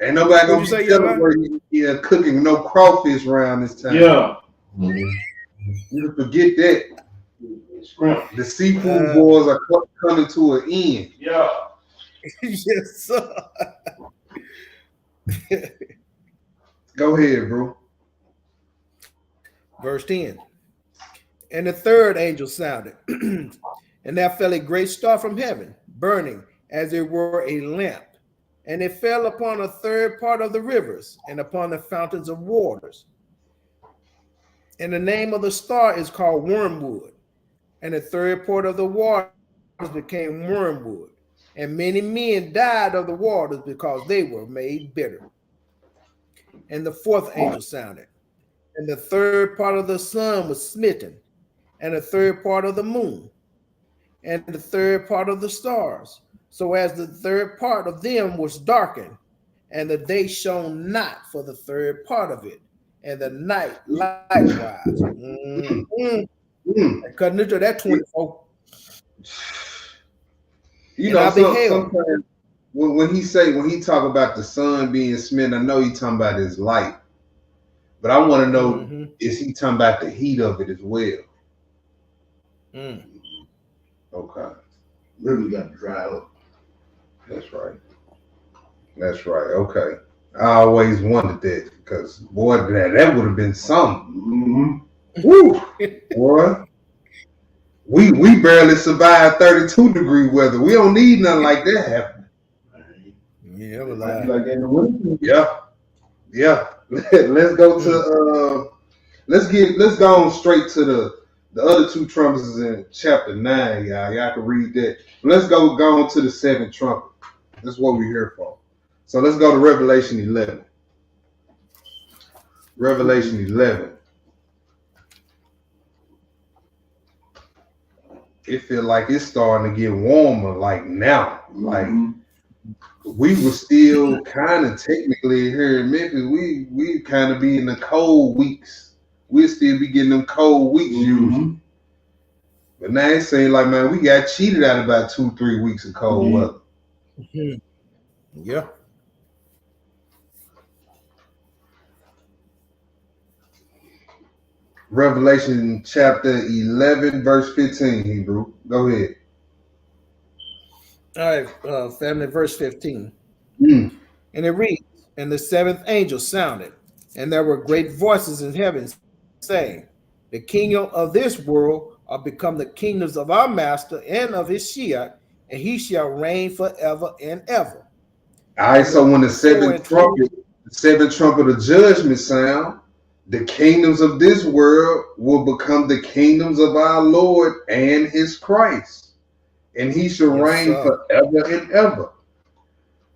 Ain't nobody What'd gonna you be say, young man? celebrating cooking no crawfish around this time. Yeah. You can forget that. Scrimp. The seafood wars are coming to an end. Yeah. Yes, sir. Go ahead, bro. Verse 10. And the third angel sounded, and there fell a great star from heaven, burning as it were a lamp. And it fell upon a third part of the rivers and upon the fountains of waters. And the name of the star is called Wormwood. And the third part of the waters became wormwood. And many men died of the waters because they were made bitter. And the fourth angel sounded, and the third part of the sun was smitten, and the third part of the moon, and the third part of the stars, so as the third part of them was darkened, and the day shone not for the third part of it, and the night likewise. Cutting into that 24. You And know, I beheld. sometimes when he talk about the sun being smitten, I know he talking about his light, but I want to know is he talking about the heat of it as well? Okay, Really got to dry up. that's right. That's right. Okay, I always wondered that because boy, that would have been something. Woo, boy. We barely survived 32-degree weather. We don't need nothing like that happening. Yeah, Like in the winter. Yeah. Let's go to let's go on straight to The other two trumpets is in chapter 9, y'all. Y'all can read that. Let's go on to the seventh trumpet. That's what we're here for. So let's go to Revelation 11. Revelation 11. It feel like it's starting to get warmer, like now. Like we were still kind of technically here in Memphis. We kind of be in the cold weeks. We'll still be getting them cold weeks usually. But now it seems like, man, we got cheated out about 2-3 weeks of cold weather. Yeah. Revelation chapter 11, verse 15, Hebrew. Go ahead. All right, family, verse 15. Mm. And it reads, and the seventh angel sounded, and there were great voices in heaven saying, the kingdom of this world are become the kingdoms of our master and of his Shiach, and he shall reign forever and ever. All right, so when the seventh trumpet of judgment sound, the kingdoms of this world will become the kingdoms of our Lord and his Christ, and he shall reign forever and ever.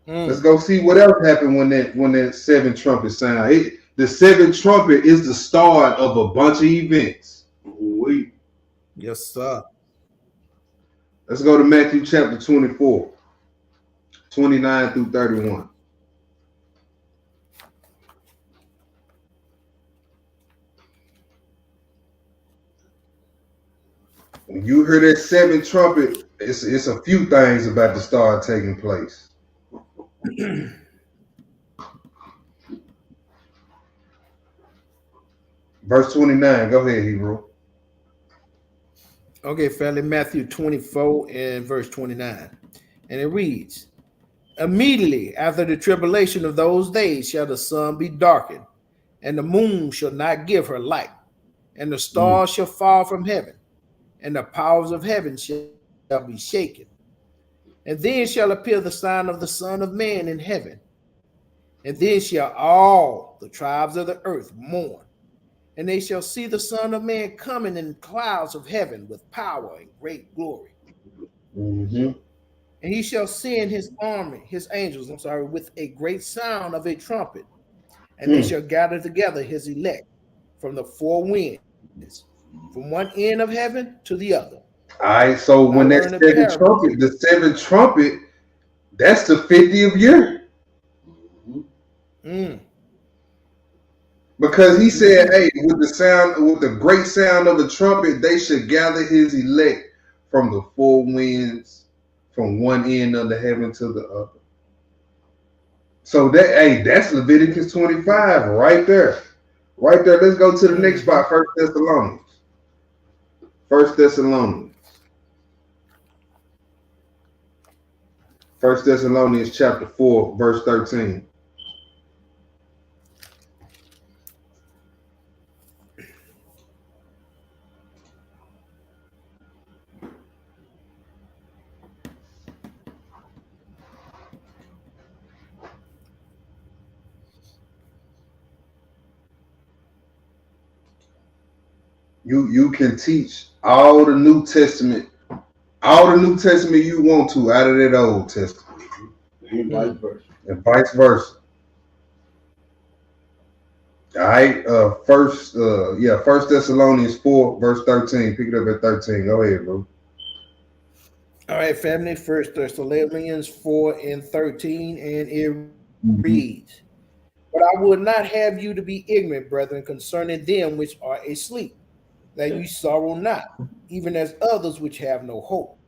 Let's go see what else happened when that seventh trumpet sound. The seventh trumpet is the start of a bunch of events. Yes, sir. Let's go to Matthew chapter 24, 29 through 31. When you hear that seventh trumpet, it's a few things about to start taking place. Verse 29, go ahead, Hebrew. Okay, family, Matthew 24 and verse 29. And it reads, immediately after the tribulation of those days shall the sun be darkened, and the moon shall not give her light, and the stars shall fall from heaven, and the powers of heaven shall be shaken. And then shall appear the sign of the Son of Man in heaven. And then shall all the tribes of the earth mourn, and they shall see the Son of Man coming in clouds of heaven with power and great glory. And he shall send his army, his angels, with a great sound of a trumpet, and they shall gather together his elect from the four winds, from one end of heaven to the other. All right, so when that seventh trumpet, that's the 50th year. Because he said, hey, with the great sound of the trumpet, they should gather his elect from the four winds, from one end of the heaven to the other. So that's Leviticus 25 right there. Right there. Let's go to the next spot, 1 Thessalonians. 1 Thessalonians. 1 Thessalonians chapter 4, verse 13. You can teach all the New Testament you want to out of that Old Testament. And vice versa. All right, First Thessalonians 4, verse 13. Pick it up at 13. Go ahead, bro. All right, family. 1 Thessalonians 4 and 13, and it reads, but I would not have you to be ignorant, brethren, concerning them which are asleep, that you sorrow not, even as others which have no hope.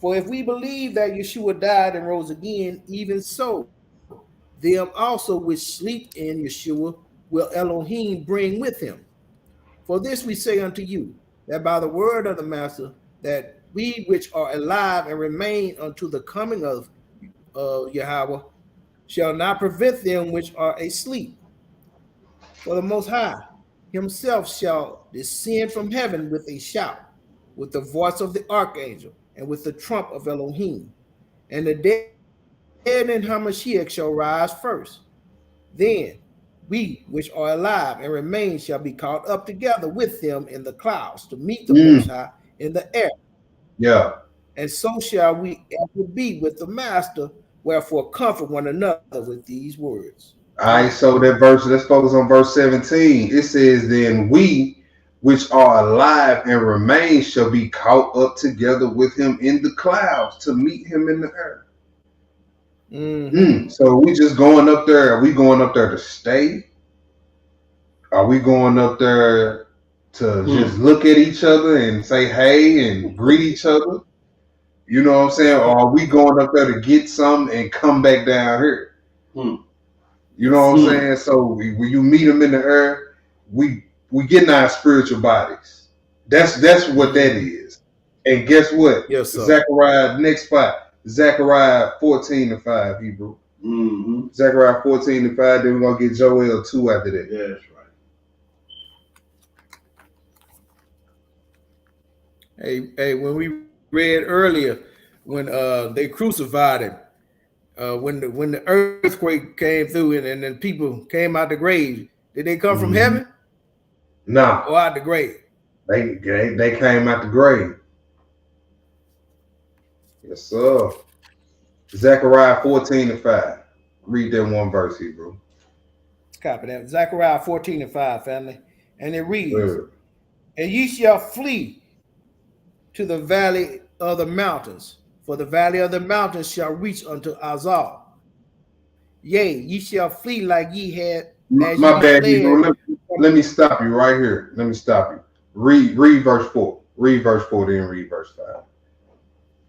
For if we believe that Yeshua died and rose again, even so, them also which sleep in Yeshua will Elohim bring with him. For this we say unto you, that by the word of the Master, that we which are alive and remain unto the coming of Yahweh shall not prevent them which are asleep. For the Most High himself shall descend from heaven with a shout, with the voice of the archangel, and with the trump of Elohim. And the dead in Hamashiach shall rise first. Then we which are alive and remain shall be caught up together with them in the clouds to meet the Most High in the air. Yeah. And so shall we ever be with the Master. Wherefore, comfort one another with these words. All right, so that verse, let's focus on verse 17. It says, then we which are alive and remain shall be caught up together with him in the clouds to meet him in the air. So we just going up there. Are we going up there to stay? Are we going up there to just look at each other and say hey and greet each other? You know what I'm saying? Or are we going up there to get some and come back down here? You know what I'm saying? So when you meet them in the air, we getting our spiritual bodies. That's what that is. And guess what? Yes, sir. Zechariah, next spot. Zechariah 14:5, Hebrew. Zechariah 14:5. Then we're gonna get Joel 2 after that. Yeah, that's right. Hey, when we read earlier, when they crucified him, when the earthquake came through and then people came out the grave, did they come from heaven? No. Or out the grave? They came out the grave. Yes, sir. Zechariah 14:5. Read that one verse, Hebrew. Copy that. Zechariah 14:5, family. And it reads, and ye shall flee to the valley of the mountains, for the valley of the mountains shall reach unto Azal. Yea, ye shall flee like ye had. My bad, Hebrew. Let me stop you right here. Let me stop you. Read verse 4. Read verse 4, then read verse 5.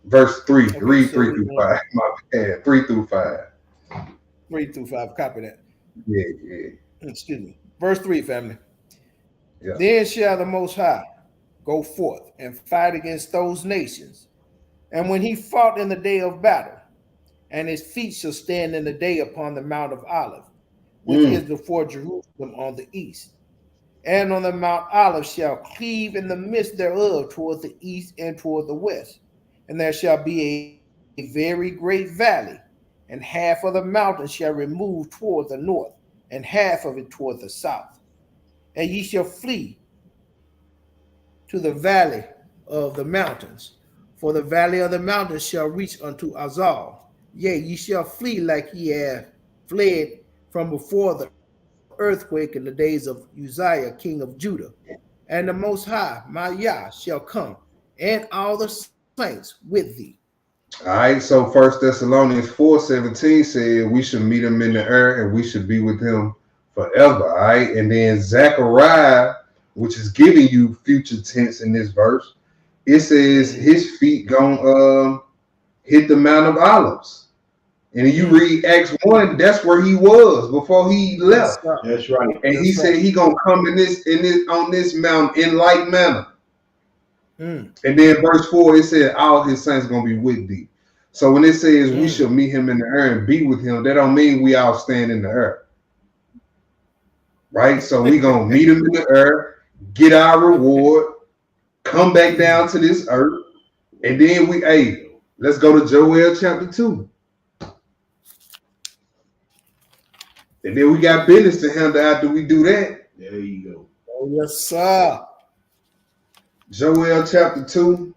Verse 3. Okay, read 3 through 5. My bad. 3 through 5. 3 through 5. Copy that. Yeah. Excuse me. Verse 3, family. Yeah. Then shall the Most High go forth and fight against those nations. And when he fought in the day of battle, and his feet shall stand in the day upon the Mount of Olive, which is before Jerusalem on the east. And on the Mount Olive shall cleave in the midst thereof toward the east and toward the west. And there shall be a very great valley, and half of the mountain shall remove toward the north, and half of it toward the south. And ye shall flee to the valley of the mountains, for the valley of the mountains shall reach unto Azal. Yea, ye shall flee like ye have fled from before the earthquake in the days of Uzziah, king of Judah. And the Most High, my Yah, shall come, and all the saints with thee. All right, so 1 Thessalonians 4:17 said we should meet him in the air and we should be with him forever. All right, and then Zechariah, which is giving you future tense in this verse, it says his feet gonna hit the Mount of Olives. And if you read Acts 1, that's where he was before he left. That's right. And he said he gonna come on this mountain in like manner. And then verse 4, it said all his saints gonna be with thee. So when it says we shall meet him in the air and be with him, that don't mean we all stand in the air. Right? So we gonna meet him in the air, get our reward, come back down to this earth, and then let's go to Joel chapter 2. And then we got business to handle after we do that. There you go. Oh, yes, sir. Joel chapter 2,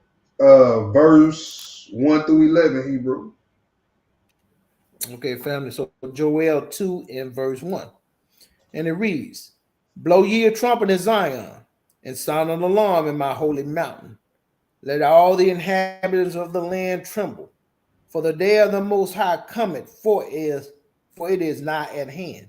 verse 1 through 11, Hebrew. Okay, family. So Joel 2 in verse 1. And it reads, blow ye a trumpet in Zion, and sound an alarm in my holy mountain. Let all the inhabitants of the land tremble. For the day of the Most High cometh, for it is nigh at hand.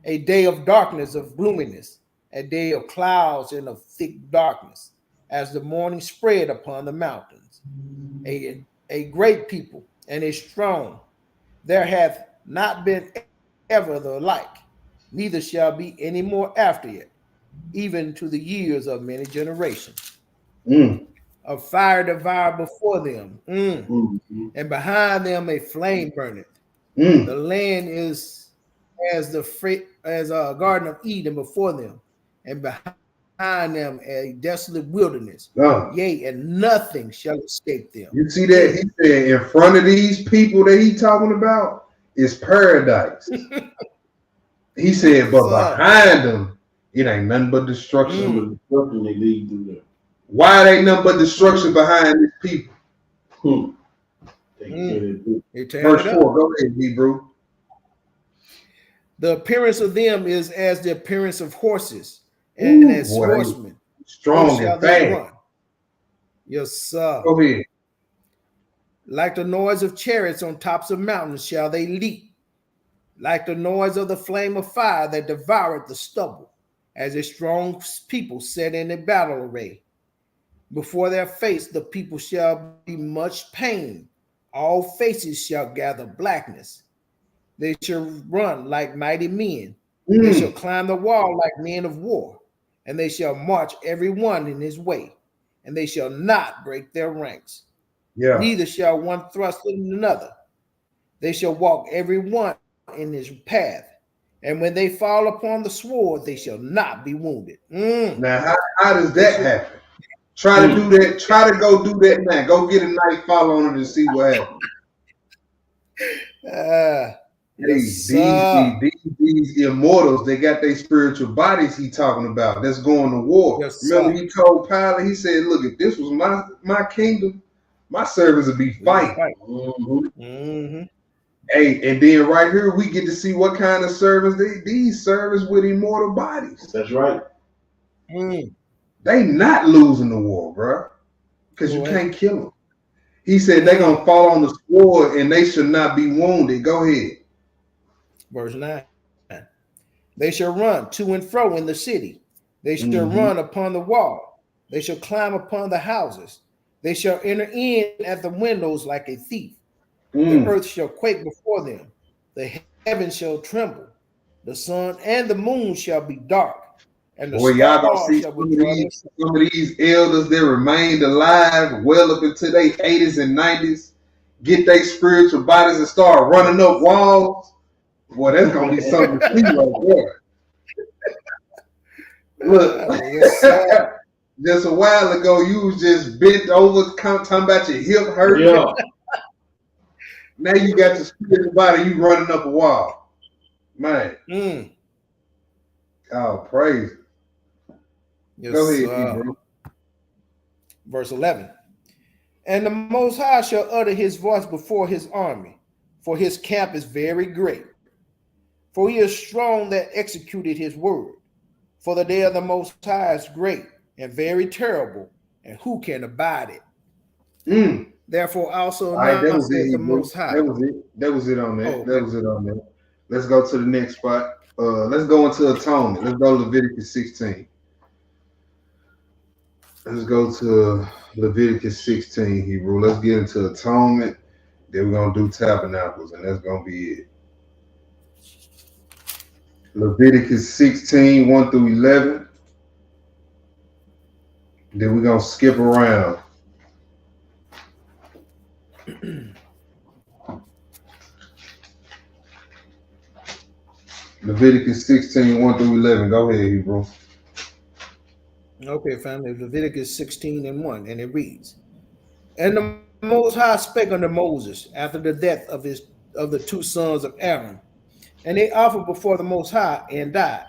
A day of darkness, of gloominess, a day of clouds and of thick darkness, as the morning spread upon the mountains. A great people and a strong, there hath not been ever the like, neither shall be any more after it, even to the years of many generations. A fire devoured before them, and behind them a flame burneth. The land is as a garden of Eden before them, and behind them a desolate wilderness. Yea, and nothing shall escape them. You see that? He said in front of these people that he talking about is paradise. He said, but Sir. behind them, it ain't nothing but destruction. Some of the destruction they lead through there. Why it ain't nothing but destruction behind these people? Hmm. They Verse 4, go ahead, Hebrew. The appearance of them is as the appearance of horses, and as boy, horsemen, strong so shall and they fast. run. Yes, sir. Go ahead. Like the noise of chariots on tops of mountains shall they leap, like the noise of the flame of fire that devoureth the stubble, as a strong people set in a battle array. Before their face the people shall be much pain. All faces shall gather blackness. They shall run like mighty men. They shall climb the wall like men of war, and they shall march every one in his way, and they shall not break their ranks. Yeah. Neither shall one thrust in another. They shall walk every one in his path, and when they fall upon the sword, they shall not be wounded. Now, how does that happen? Try to do that. Try to go do that now. Go get a knife, fall on it, and see what happens. Yes, these immortals, they got their spiritual bodies he talking about. That's going to war. Yes, remember, he told Pilate, he said, look, if this was my kingdom, my servants would be fighting. Hey, and then right here, we get to see what kind of servants these servants with immortal bodies. That's right. They not losing the war, bro, because you can't kill them. He said they're going to fall on the sword and they should not be wounded. Go ahead. Verse 9. They shall run to and fro in the city. They shall run upon the wall. They shall climb upon the houses. They shall enter in at the windows like a thief. The earth shall quake before them. The heavens shall tremble. The sun and the moon shall be dark. And the y'all gonna see some of these elders that remained alive well up into their 80s and 90s, get their spiritual bodies and start running up walls. Boy, that's gonna be something to see right there. Look, just a while ago, you was just bent over, talking about your hip hurting. Yeah. Now you got your spiritual body, you running up a wall. Man. Oh, praise. Yes, go ahead, Hebrew. Verse 11. And the Most High shall utter his voice before his army, for his camp is very great. For he is strong that executed his word. For the day of the Most High is great and very terrible, and who can abide it? Therefore also now saith the Most High. That was it on that. Oh, that was it on that. Let's go to the next spot. Let's go into atonement. Let's go to Leviticus 16. Let's go to Leviticus 16, Hebrew. Let's get into atonement. Then we're going to do tabernacles, and that's going to be it. Leviticus 16, 1 through 11. Then we're going to skip around. Leviticus 16, 1 through 11. Go ahead, Hebrew. Okay, family. Leviticus 16 and 1, and it reads, And the Most High spake unto Moses after the death of the two sons of Aaron, and they offered before the Most High and died.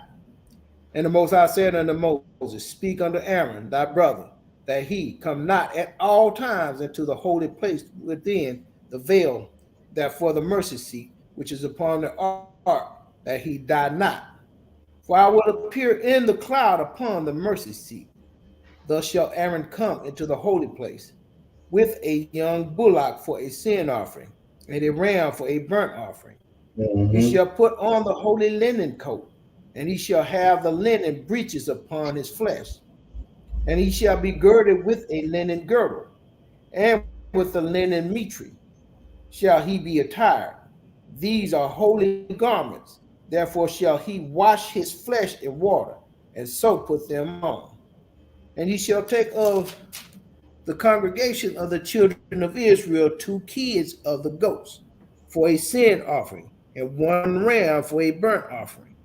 And the Most High said unto Moses, Speak unto Aaron thy brother, that he come not at all times into the holy place within the veil, that for the mercy seat which is upon the ark, that he die not. For I will appear in the cloud upon the mercy seat. Thus shall Aaron come into the holy place with a young bullock for a sin offering, and a ram for a burnt offering. He shall put on the holy linen coat, and he shall have the linen breeches upon his flesh. And he shall be girded with a linen girdle, and with the linen mitre shall he be attired. These are holy garments. Therefore shall he wash his flesh in water, and so put them on. And he shall take of the congregation of the children of Israel 2 kids of the goats for a sin offering, and 1 ram for a burnt offering.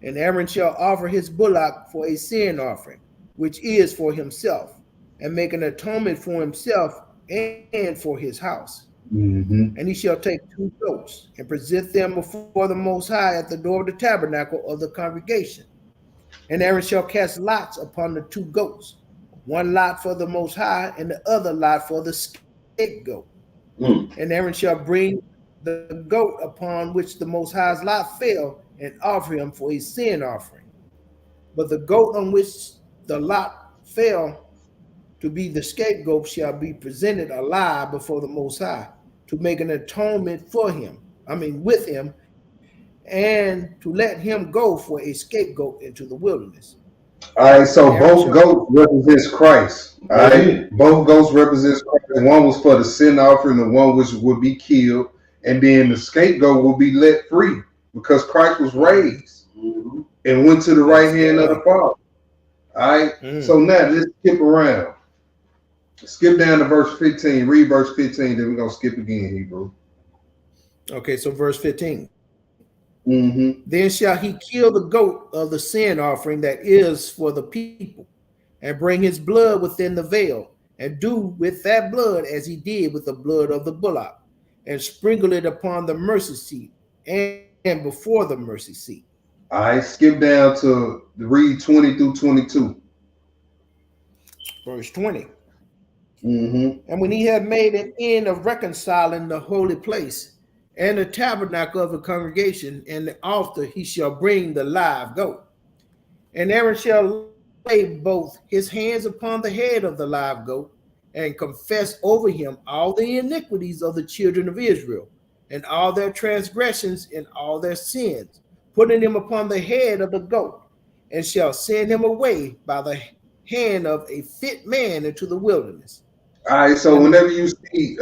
And Aaron shall offer his bullock for a sin offering, which is for himself, and make an atonement for himself and for his house. Mm-hmm. And he shall take 2 goats and present them before the Most High at the door of the tabernacle of the congregation. And Aaron shall cast lots upon the 2 goats, one lot for the Most High, and the other lot for the scapegoat. Mm. And Aaron shall bring the goat upon which the Most High's lot fell and offer him for a sin offering. But the goat on which the lot fell to be the scapegoat shall be presented alive before the Most High to make an atonement for him, with him, and to let him go for a scapegoat into the wilderness. All right, And so Aaron both shall, goats represents Christ. All right, Amen. both goats represents Christ. One was for the sin offering, the one which would be killed, and then the scapegoat will be let free because Christ was raised Mm-hmm. and went to the right that's hand of the right. Father. All right, so Mm. now let's skip around. Skip down to verse 15. Read verse 15, then we're gonna skip again, Hebrew. Okay, so verse 15. Mm-hmm. Then shall he kill the goat of the sin offering that is for the people, and bring his blood within the veil, and do with that blood as he did with the blood of the bullock, and sprinkle it upon the mercy seat and before the mercy seat. All right, skip down to read 20 through 22. Verse 20. Mm-hmm. And when he had made an end of reconciling the holy place and the tabernacle of the congregation and the altar, he shall bring the live goat. And Aaron shall lay both his hands upon the head of the live goat and confess over him all the iniquities of the children of Israel and all their transgressions and all their sins, putting them upon the head of the goat, and shall send him away by the hand of a fit man into the wilderness. All right, so And the whenever you see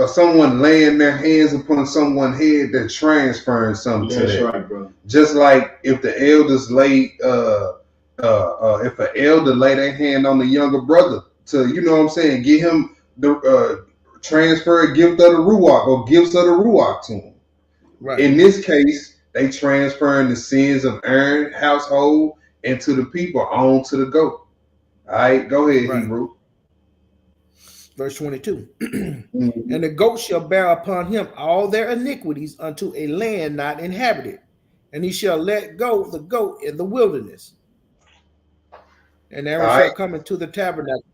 someone laying their hands upon someone's head, they're transferring something to That's that. right, brother. Just like if the elders lay, if an elder lay their hand on the younger brother to, you know what I'm saying, give him the transfer a gift of the ruach or gifts of the ruach to him. right, In this case, they transferring the sins of Aaron household and to the people on to the goat. All right, go ahead, right. Hebrew. Verse 22. Mm-hmm. And the goat shall bear upon him all their iniquities unto a land not inhabited, and he shall let go the goat in the wilderness. And All Aaron right. shall come into the tabernacle.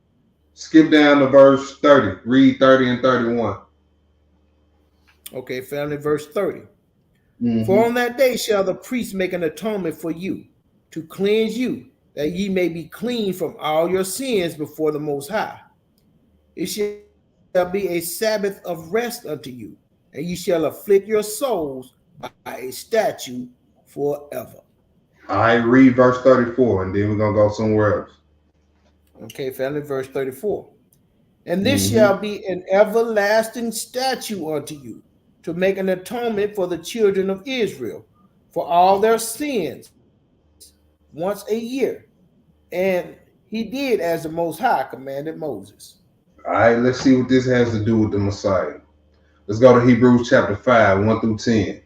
Skip down to verse 30. Read 30 and 31. Okay, family, verse 30. For Mm-hmm. on that day shall the priest make an atonement for you, to cleanse you, that ye may be clean from all your sins before the Most High. It shall be a Sabbath of rest unto you, and ye shall afflict your souls by a statute forever. All right, read verse 34, and then we're going to go somewhere else. Okay, family, verse 34. And this Mm-hmm. shall be an everlasting statute unto you, to make an atonement for the children of Israel for all their sins once a year. And he did as the Most High commanded Moses. All right, let's see what this has to do with the Messiah. Let's go to Hebrews chapter 5, 1 through 10.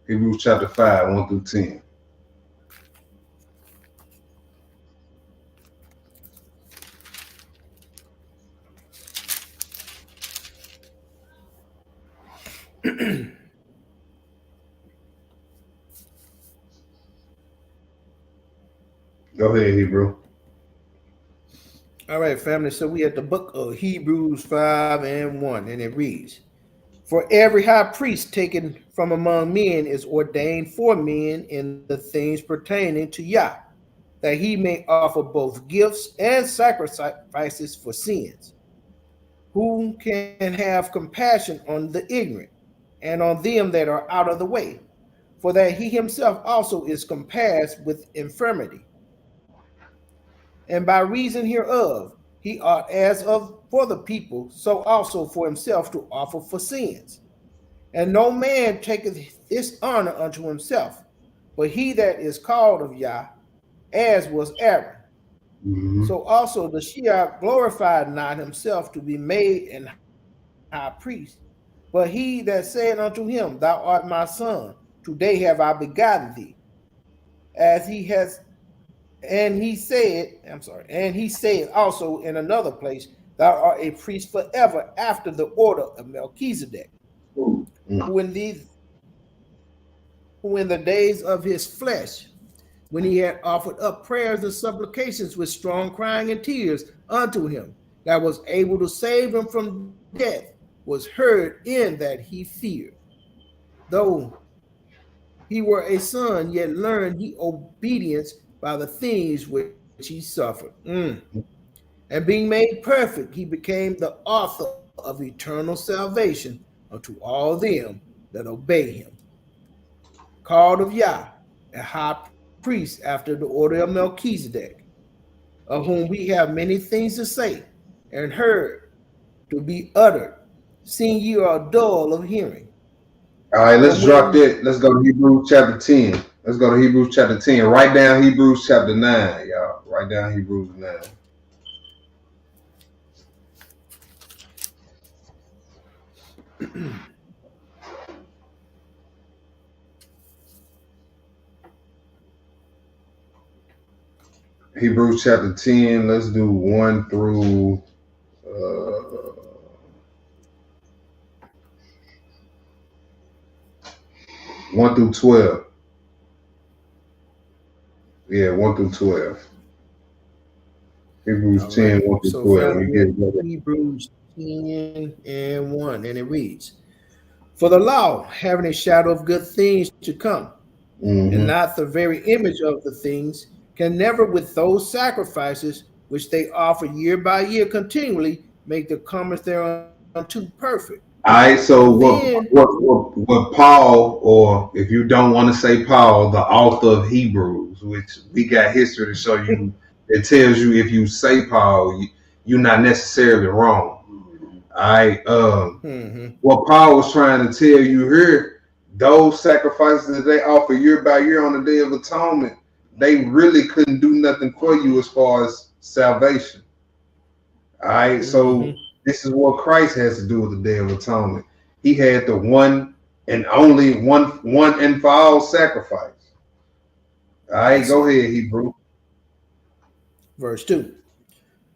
Hebrews chapter 5, 1 through 10. Go ahead, Hebrew. All right, family. So we at the book of Hebrews 5 and 1, and it reads, For every high priest taken from among men is ordained for men in the things pertaining to Yah, that he may offer both gifts and sacrifices for sins, who can have compassion on the ignorant and on them that are out of the way, for that he himself also is compassed with infirmity. And by reason hereof, he ought as of for the people, so also for himself to offer for sins. And no man taketh this honor unto himself, but he that is called of Yah, as was Aaron. Mm-hmm. So also the Shiach glorified not himself to be made an high priest, but he that said unto him, Thou art my son, today have I begotten thee. As he has, and he said also in another place, Thou thou art a priest forever after the order of Melchizedek, Ooh. who in these who in the days of his flesh, when he had offered up prayers and supplications with strong crying and tears unto him, that was able to save him from death, was heard in that he feared. Though he were a son, yet learned he obedience by the things which he suffered. And being made perfect, he became the author of eternal salvation unto all them that obey him. Called of Yah, a high priest after the order of Melchizedek, of whom we have many things to say and heard to be uttered, seeing ye are dull of hearing. All right, And let's drop when that. Let's go to Hebrews chapter 10. Let's go to Hebrews chapter 10. Write down Hebrews chapter 9, y'all. Write down Hebrews 9. Hebrews chapter 10. Let's do 1 through 1 through 12. Yeah, 1 through 12. Hebrews all 10, right, 1 through so 12. family, We we get have it. Hebrews 10 and 1, and it reads, for the law, having a shadow of good things to come, and Mm-hmm. not the very image of the things, can never with those sacrifices which they offer year by year continually make the comers thereunto perfect. All For right, so then, what Paul, or if you don't want to say Paul, the author of Hebrews, which we got history to show you, that tells you if you say Paul, you're not necessarily wrong. All right, what Paul was trying to tell you here, those sacrifices that they offer year by year on the Day of Atonement, they really couldn't do nothing for you as far as salvation. All right, so this is what Christ has to do with the Day of Atonement. He had the one and only one and for all sacrifice. All right, that's go it. ahead, Hebrew. Verse 2.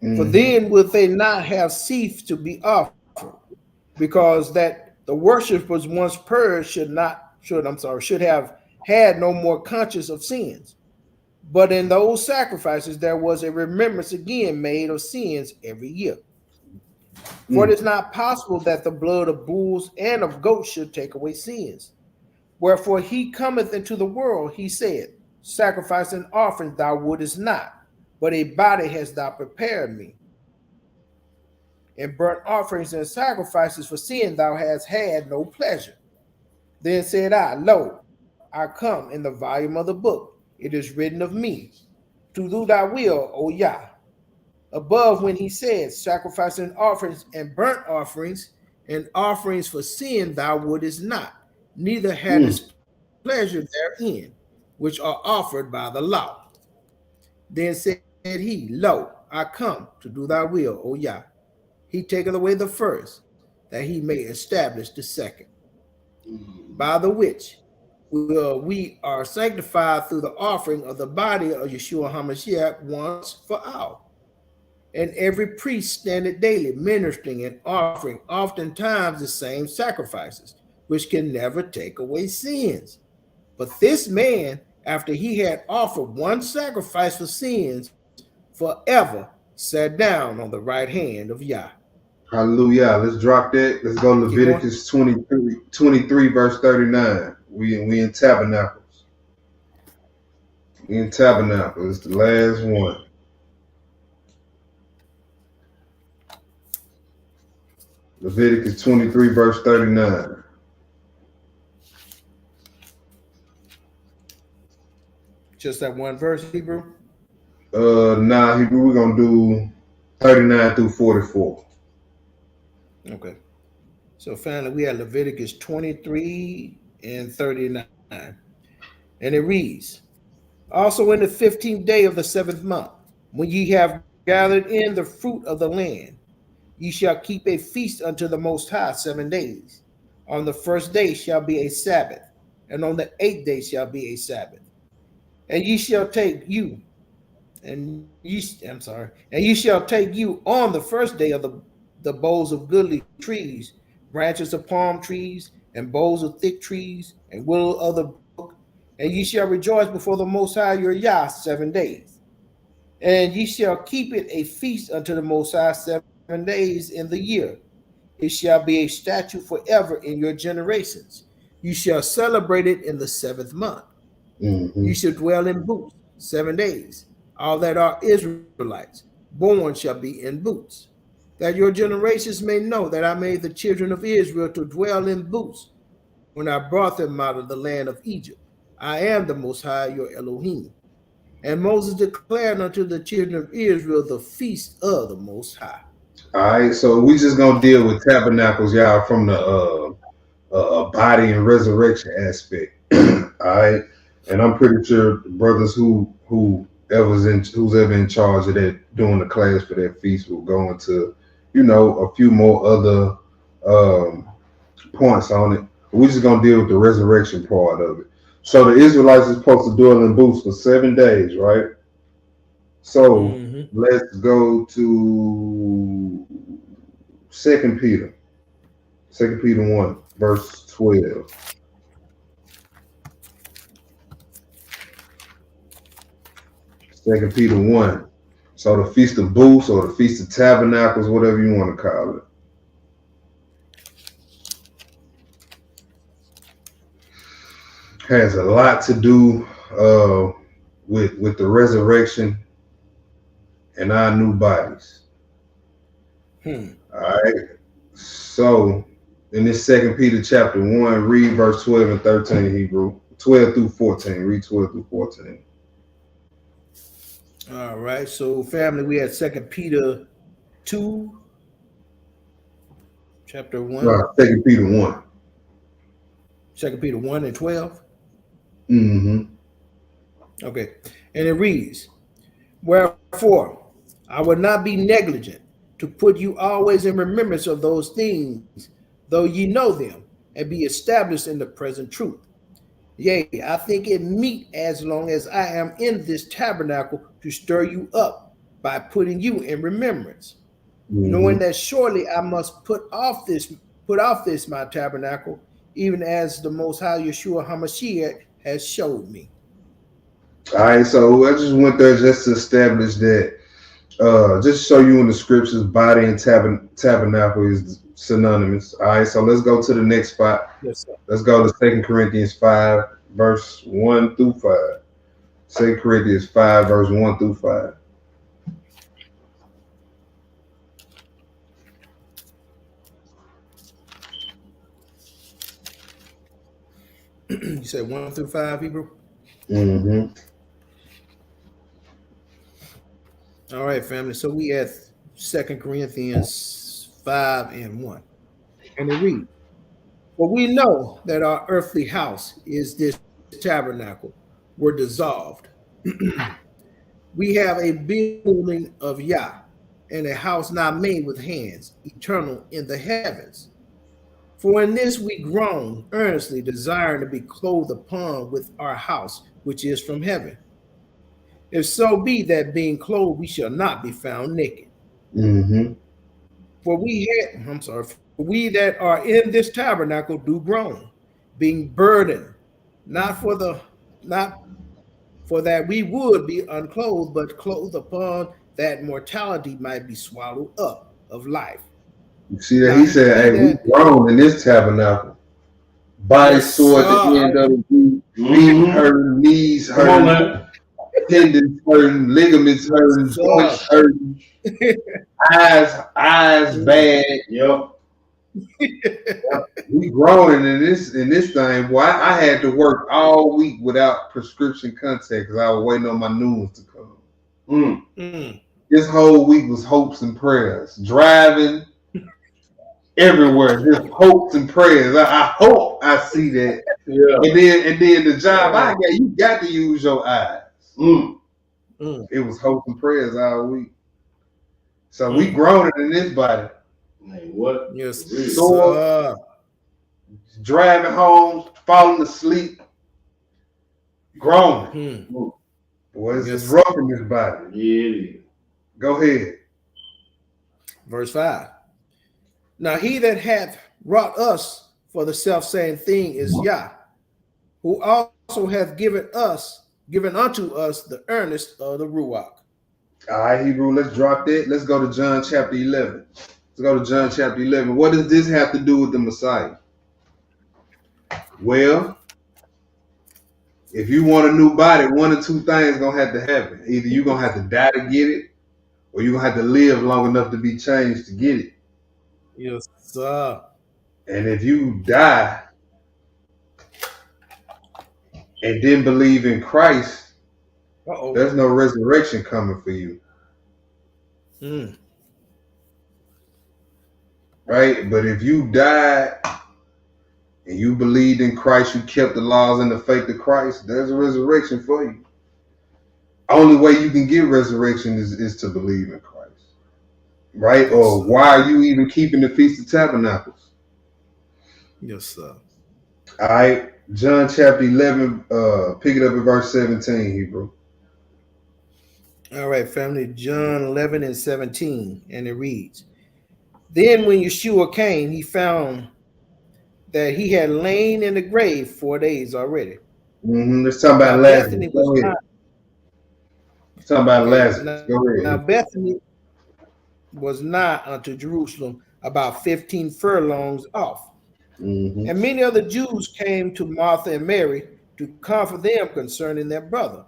For Mm-hmm. then would they not have ceased to be offered, because that the worshippers once purged should have had no more conscience of sins. But in those sacrifices there was a remembrance again made of sins every year. For it Mm. is not possible that the blood of bulls and of goats should take away sins. Wherefore he cometh into the world, he said, sacrifice and offering thou wouldest not, but a body hast thou prepared me. In burnt offerings and sacrifices for sin thou hast had no pleasure. Then said I, lo, I come in the volume of the book. It is written of me, to do thy will, O Yah. Above when he said, sacrifice and offerings and burnt offerings and offerings for sin thou wouldest not, neither Mm. hadst pleasure therein, which are offered by the law. Then said he, lo, I come to do thy will, O Yah. He taketh away the first, that he may establish the second, by the which we are sanctified through the offering of the body of Yeshua HaMashiach once for all. And every priest standeth daily ministering and offering oftentimes the same sacrifices, which can never take away sins. But this man, after he had offered one sacrifice for sins, forever sat down on the right hand of Yah. Hallelujah. Let's drop that. Let's go to Keep going. Leviticus 23, verse 39. We in tabernacles. We in tabernacles. It's the last one. Leviticus 23, verse 39. Just that one verse, Hebrew. Nah, Hebrew, we're gonna do 39 through 44. Okay. So finally, we have Leviticus 23 and 39. And it reads, also in the 15th day of the seventh month, when ye have gathered in the fruit of the land, ye shall keep a feast unto the Most High 7 days. On the first day shall be a Sabbath, and on the 8th day shall be a Sabbath. And ye shall take you and ye shall take you on the first day of the boughs of goodly trees, branches of palm trees, and boughs of thick trees, and willow of the brook, and ye shall rejoice before the Most High your Yah 7 days. And ye shall keep it a feast unto the Most High 7 days in the year. It shall be a statute forever in your generations. You shall celebrate it in the seventh month. Mm-hmm. You shall dwell in booths 7 days. All that are Israelites born shall be in booths, that your generations may know that I made the children of Israel to dwell in booths when I brought them out of the land of Egypt. I am the Most High, your Elohim. And Moses declared unto the children of Israel the feast of the Most High. All right, so we just gonna deal with tabernacles, y'all, from the body and resurrection aspect. All right, and I'm pretty sure the brothers who's ever in charge of that doing the class for that feast will go into, a few more other points on it. We're just gonna deal with the resurrection part of it. So the Israelites is supposed to dwell in booths for 7 days, right? So let's go to Second Peter. 1, verse 12. Second Peter 1. So the Feast of Booths or the Feast of Tabernacles, whatever you want to call it. Has a lot to do with the resurrection and our new bodies. All right. So in this Second Peter chapter 1, read verse 12 and 13 Hebrew. 12 through 14. Read 12 through 14. All right. So family, we had 2 Peter 2, chapter 1. 2 Peter 1. 2 Peter 1 and 12. Mm-hmm. Okay. And it reads, wherefore I would not be negligent to put you always in remembrance of those things, though ye know them, and be established in the present truth. Yea, I think it meet, as long as I am in this tabernacle, to stir you up by putting you in remembrance, knowing that surely I must put off this my tabernacle, even as the Most High Yeshua HaMashiach has showed me. All right, so I just went there just to establish that, just show you in the scriptures, body and tabernacle is synonymous. All right, so let's go to the next spot. Yes, sir. Let's go to 2 Corinthians 5, verse 1 through 5. 2 Corinthians 5, verse 1 through 5. You said 1 through 5, Hebrew? Mm-hmm. All right, family. So we at 2 Corinthians 5 and 1. And it reads, for we know that our earthly house is this tabernacle, were dissolved. We have a building of Yah, and a house not made with hands, eternal in the heavens. For in this we groan, earnestly desiring to be clothed upon with our house, which is from heaven. If so be that being clothed, we shall not be found naked. Mm-hmm. For we that are in this tabernacle do groan, being burdened, not for that we would be unclothed, but clothed upon, that mortality might be swallowed up of life. You see that? He said, hey, we grown in this tabernacle. Body sore at the end of the week, feet hurting, knees hurting, tendons hurting, ligaments hurting, joints hurting, eyes bad. Yep. We growing in this thing. Boy, I had to work all week without prescription contact because I was waiting on my new ones to come. This whole week was hopes and prayers. Driving everywhere, just hopes and prayers. I hope I see that. Yeah. And then the job I got, you got to use your eyes. It was hopes and prayers all week. So we grown in this body. Man, what? Yes. Driving home, falling asleep, grown. Boy, it's Yes, sir. rough in this body. Yeah, it is. Go ahead. Verse 5. Now he that hath wrought us for the self-same thing is Yah, who also hath given unto us the earnest of the Ruach. All right, Hebrew, let's drop that. Let's go to John chapter 11. Let's go to John chapter 11. What does this have to do with the Messiah? Well, if you want a new body, one or two things gonna have to happen. Either you're gonna have to die to get it, or you're gonna have to live long enough to be changed to get it. Yes, sir. And if you die and didn't believe in Christ, Uh-oh. there's no resurrection coming for you. Mm. Right? But if you died and you believed in Christ, you kept the laws and the faith of Christ, there's a resurrection for you. Only way you can get resurrection is to believe in Christ. Right? Or why are you even keeping the Feast of Tabernacles? Yes, sir. All right. John chapter 11, pick it up at verse 17, Hebrew. All right, family. John 11 and 17. And it reads, Then when Yeshua came, he found that he had lain in the grave 4 days already. Let's talk about Now Lazarus. Bethany was Go ahead. not Let's talk about okay. Lazarus. Go Now ahead. Bethany was not unto Jerusalem, about 15 furlongs off. Mm-hmm. And many of the Jews came to Martha and Mary to comfort them concerning their brother.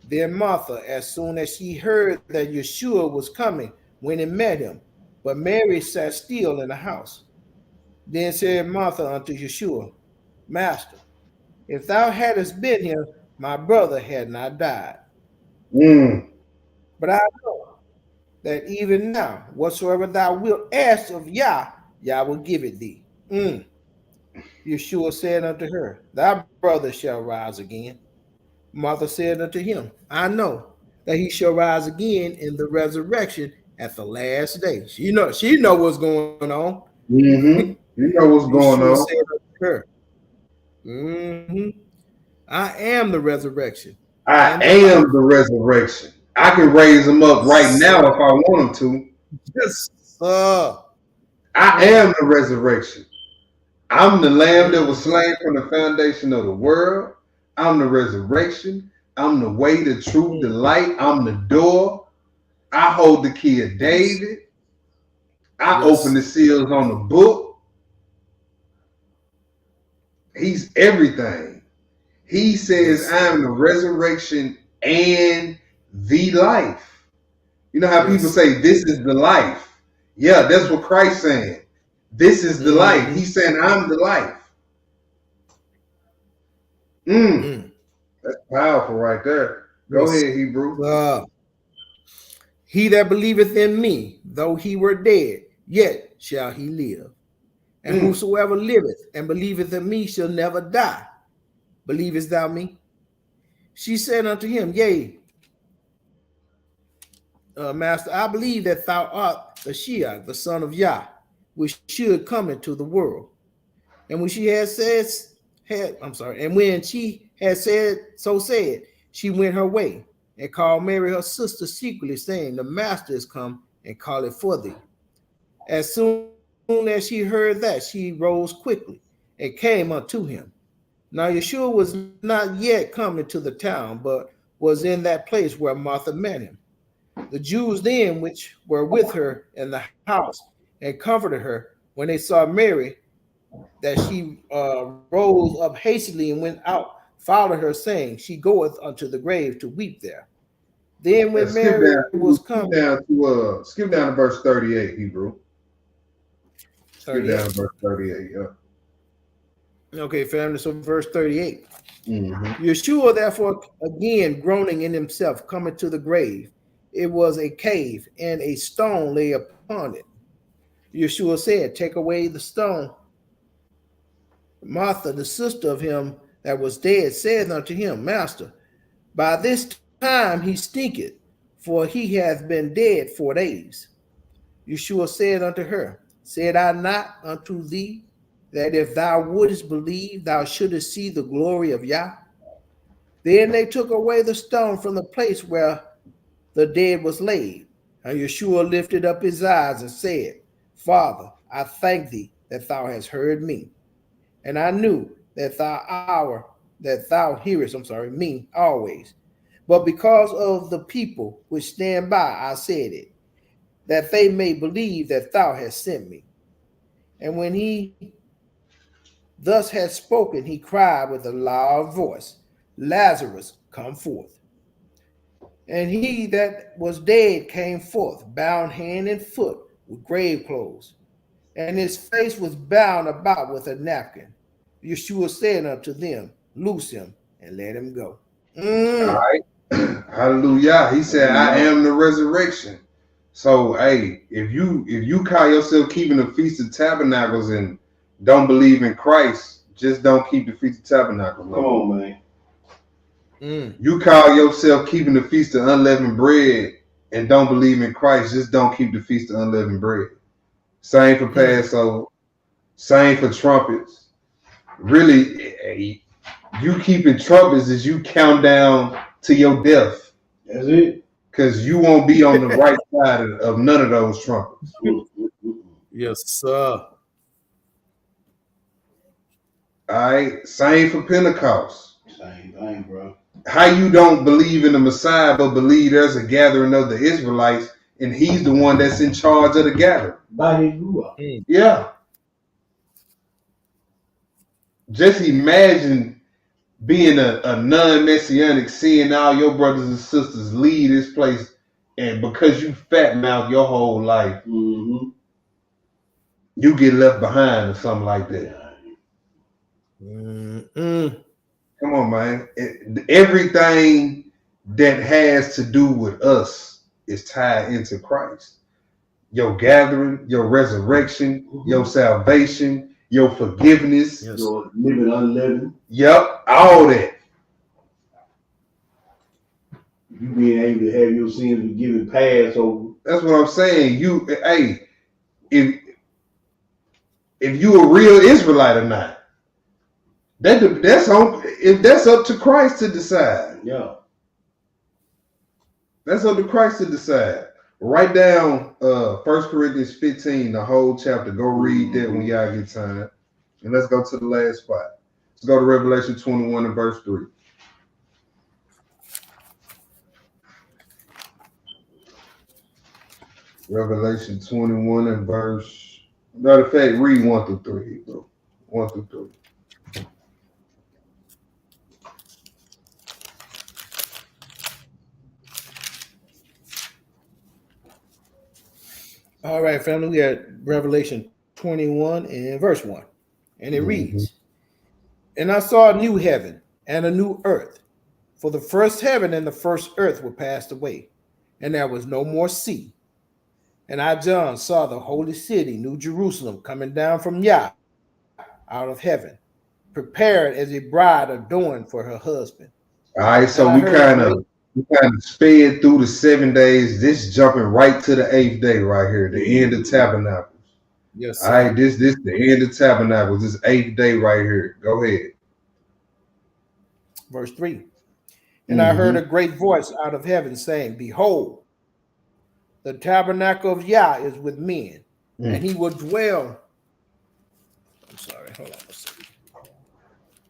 Then Martha, as soon as she heard that Yeshua was coming, went and met him. But Mary sat still in the house. Then said Martha unto Yeshua, Master, if thou hadst been here, my brother had not died. Mm. But I know that even now, whatsoever thou wilt ask of Yah, Yah will give it thee. Yeshua said unto her, Thy brother shall rise again. Martha said unto him, I know that he shall rise again in the resurrection at the last day. She know what's going on. Mm-hmm. You know what's going Yeshua on. said unto her, I am the resurrection I and the life. am the resurrection. I can raise them up right now if I want them to. Yes, I am the resurrection. I'm the lamb that was slain from the foundation of the world. I'm the resurrection. I'm the way, the truth, the light. I'm the door. I hold the key of David. I open the seals on the book. He's everything. He says, I am the resurrection and the life. You know how people say, this is the life. Yeah, that's what Christ's saying. This is the life. He's saying, I'm the life. That's powerful right there. Go ahead, Hebrew. He that believeth in me, though he were dead, yet shall he live. And whosoever liveth and believeth in me shall never die. Believest thou me? She said unto him, Yea, Master, I believe that thou art the Shiach, the son of Yah, which should come into the world. And when she had said, and when she had said, she went her way and called Mary her sister secretly, saying, The master is come and calleth for thee. As soon as she heard that, she rose quickly and came unto him. Now Yeshua was not yet come into the town, but was in that place where Martha met him. The Jews then, which were with her in the house, and comforted her when they saw Mary, that she rose up hastily and went out, followed her, saying, She goeth unto the grave to weep there. Then when Mary was come, skip down to verse 38, Hebrew. Skip 38. down to verse 38, yeah. Okay, family. So verse 38. Yeshua, therefore, again groaning in himself, coming to the grave. It was a cave, and a stone lay upon it. Yeshua said, Take away the stone. Martha, the sister of him that was dead, said unto him, Master, by this time he stinketh, for he hath been dead 4 days. Yeshua said unto her, Said I not unto thee that if thou wouldest believe, thou shouldest see the glory of Yah? Then they took away the stone from the place where the dead was laid. And Yeshua lifted up his eyes and said, Father, I thank thee that thou hast heard me. And I knew that thou hearest, me always. But because of the people which stand by, I said it, that they may believe that thou hast sent me. And when he thus had spoken, he cried with a loud voice, Lazarus, come forth. And he that was dead came forth, bound hand and foot with grave clothes, and his face was bound about with a napkin. Yeshua said unto them, Loose him and let him go. All right. Hallelujah. He said, I am the resurrection. So, hey, if you call yourself keeping the Feast of Tabernacles and don't believe in Christ, just don't keep the Feast of Tabernacles. Come on, man. You call yourself keeping the Feast of Unleavened Bread and don't believe in Christ, just don't keep the Feast of Unleavened Bread. Same for Passover. Same for trumpets. Really, you keeping trumpets as you count down to your death. That's it. Because you won't be on the right side of none of those trumpets. Yes, sir. All right. Same for Pentecost. Same thing, bro. How you don't believe in the Messiah, but believe there's a gathering of the Israelites, and he's the one that's in charge of the gathering. By his ruach. Yeah. Just imagine being a non-messianic, seeing all your brothers and sisters leave this place, and because you fat mouth your whole life, you get left behind or something like that. Come on, man. Everything that has to do with us is tied into Christ. Your gathering, your resurrection, your salvation, your forgiveness, your living unleavened. Yep, all that. You being able to have your sins forgiven, Passover. That's what I'm saying. If you a real Israelite or not, that's up to Christ to decide. Yeah. That's up to Christ to decide. Write down 1 Corinthians 15, the whole chapter. Go read that when y'all get time. And let's go to the last spot. Let's go to Revelation 21 and verse 3. Revelation 21 and verse. Matter of fact, read 1 through 3, bro. 1 through 3. All right, family, we got Revelation 21 and verse 1. And it reads, And I saw a new heaven and a new earth, for the first heaven and the first earth were passed away, and there was no more sea. And I, John, saw the holy city, New Jerusalem, coming down from Yah out of heaven, prepared as a bride adorned for her husband. All right, so we kind of sped through the 7 days. This jumping right to the 8th day right here, the end of Tabernacles. Yes, sir. All right, this the end of Tabernacles, this 8th day right here. Go ahead. Verse 3. And I heard a great voice out of heaven saying, Behold, the tabernacle of Yah is with men, and he will dwell. I'm sorry, hold on a second.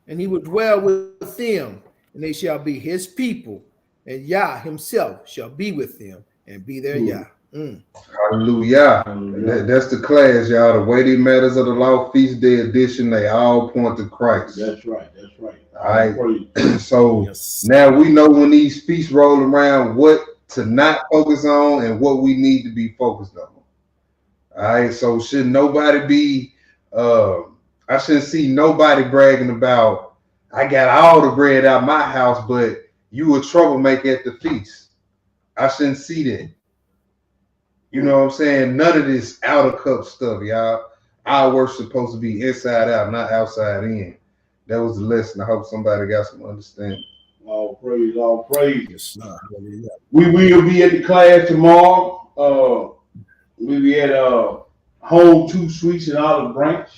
And he will dwell with them, and they shall be his people, and Yah himself shall be with them and be their Yah. Hallelujah. That's the class, y'all. The weighty matters of the law, feast day edition, they all point to Christ. That's right. That's right. All right. So now we know when these feasts roll around what to not focus on and what we need to be focused on. All right. So should nobody be, I shouldn't see nobody bragging about, I got all the bread out my house, but you a troublemaker at the feast. I shouldn't see that. You know what I'm saying? None of this outer cup stuff, y'all. Our work's supposed to be inside out, not outside in. That was the lesson. I hope somebody got some understanding. All praise, all praise. Yes, We will be at the class tomorrow. We'll be at Home 2 Suites in Olive Branch.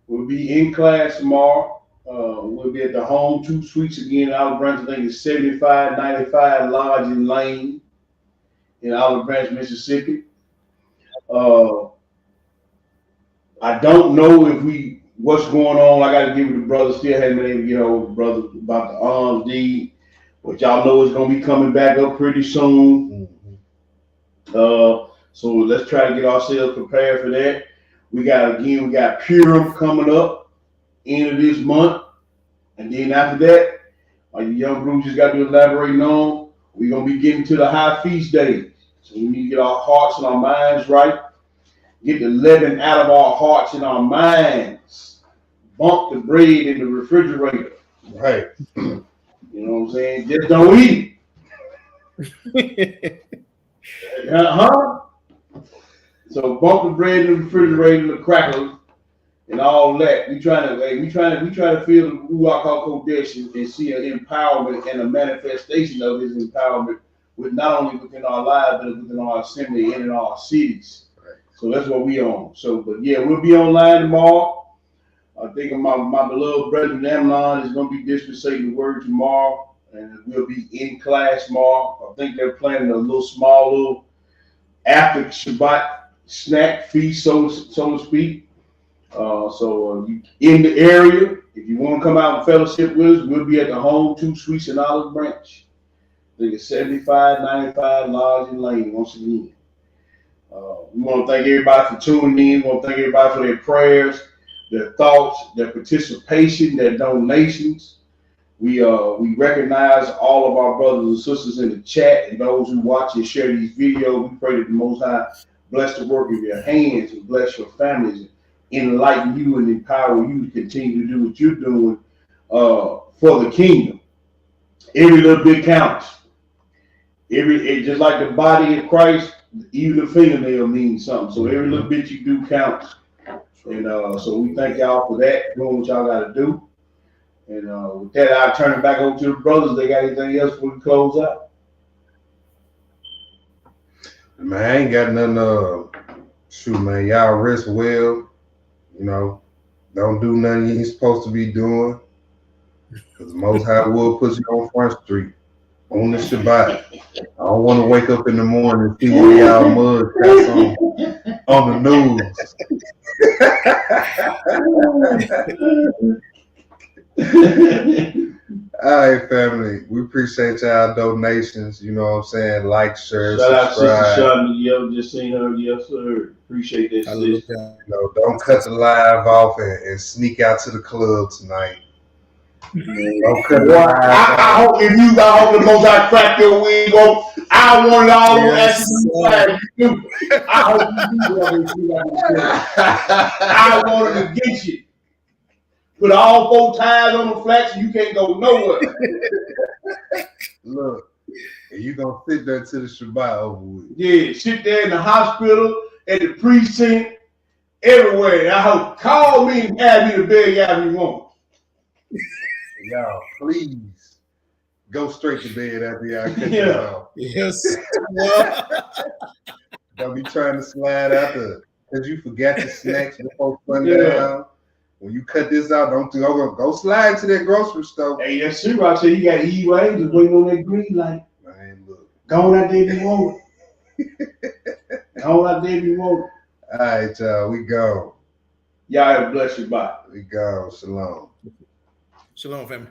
We'll be in class tomorrow. We'll be at the Home 2 Suites again in Olive Branch. I think it's 7595 Lodge and Lane in Olive Branch, Mississippi. I don't know if what's going on. I got to give it to brother. Still haven't been able to get hold of brother about the arms deed, but y'all know it's going to be coming back up pretty soon. So let's try to get ourselves prepared for that. We got Purim coming up end of this month, and then after that, like the young group just got to elaborate on, we're gonna be getting to the high feast days. So we need to get our hearts and our minds right. Get the leaven out of our hearts and our minds. Bump the bread in the refrigerator. Right. You know what I'm saying? Just don't eat it. So bump the bread in the refrigerator, the crackers, and all that. We try to feel the Ruach HaKodesh and see an empowerment and a manifestation of His empowerment with not only within our lives but within our assembly and in our cities. Right. So that's what we on. So, but yeah, we'll be online tomorrow. I think my beloved brother Amnon is going to be dispensating the word tomorrow, and we'll be in class tomorrow. I think they're planning a small after Shabbat snack feast, so to speak. So in the area, if you want to come out and fellowship with us, we'll be at the Home 2 Suites in Olive Branch. I think it's 7595 Lodge and Lane once again. We want to thank everybody for tuning in. We want to thank everybody for their prayers, their thoughts, their participation, their donations. We recognize all of our brothers and sisters in the chat and those who watch and share these videos. We pray that the Most High bless the work of your hands and bless your families, enlighten you and empower you to continue to do what you're doing for the kingdom. Every little bit counts. Just like the body of Christ, even the fingernail means something. So every little bit you do counts. And so we thank y'all for that, doing what y'all got to do. And with that, I'll turn it back over to the brothers. They got anything else before we close out? Man, I ain't got nothing. Shoot, man, y'all rest well. You know, don't do nothing you ain't supposed to be doing. Because the Most High will put you on Front Street on the Shabbat. I don't want to wake up in the morning and see one of y'all mud cats on the news. All right, family. We appreciate y'all donations. You know what I'm saying? Like, share, Shout subscribe. out to Sister Shotty. Just seen her. Yes, sir. Appreciate that. You know, don't cut the live off and sneak out to the club tonight. Don't cut the live I hope the Most High crack your wig off. I want it all on you. I hope you do that. I want it to get you. Put all 4 tires on the flat so you can't go nowhere. Look, and you gonna sit there till the Shabbat over with. Yeah, sit there in the hospital, at the precinct, everywhere. I hope call me and have me the bed y'all you want. Y'all, please go straight to bed after y'all cut it off. Yes. Don't be trying to slide out because you forgot your snacks before sundown. When you cut this out, don't go slide to that grocery store. Hey, that's true. I said you got E-way, just waiting on that green light. Man, look. Go on out there if you want it. Go on out there if you want it. All right, y'all. We go. Y'all have a blessed Shabbat. We go. Shalom. Shalom, family.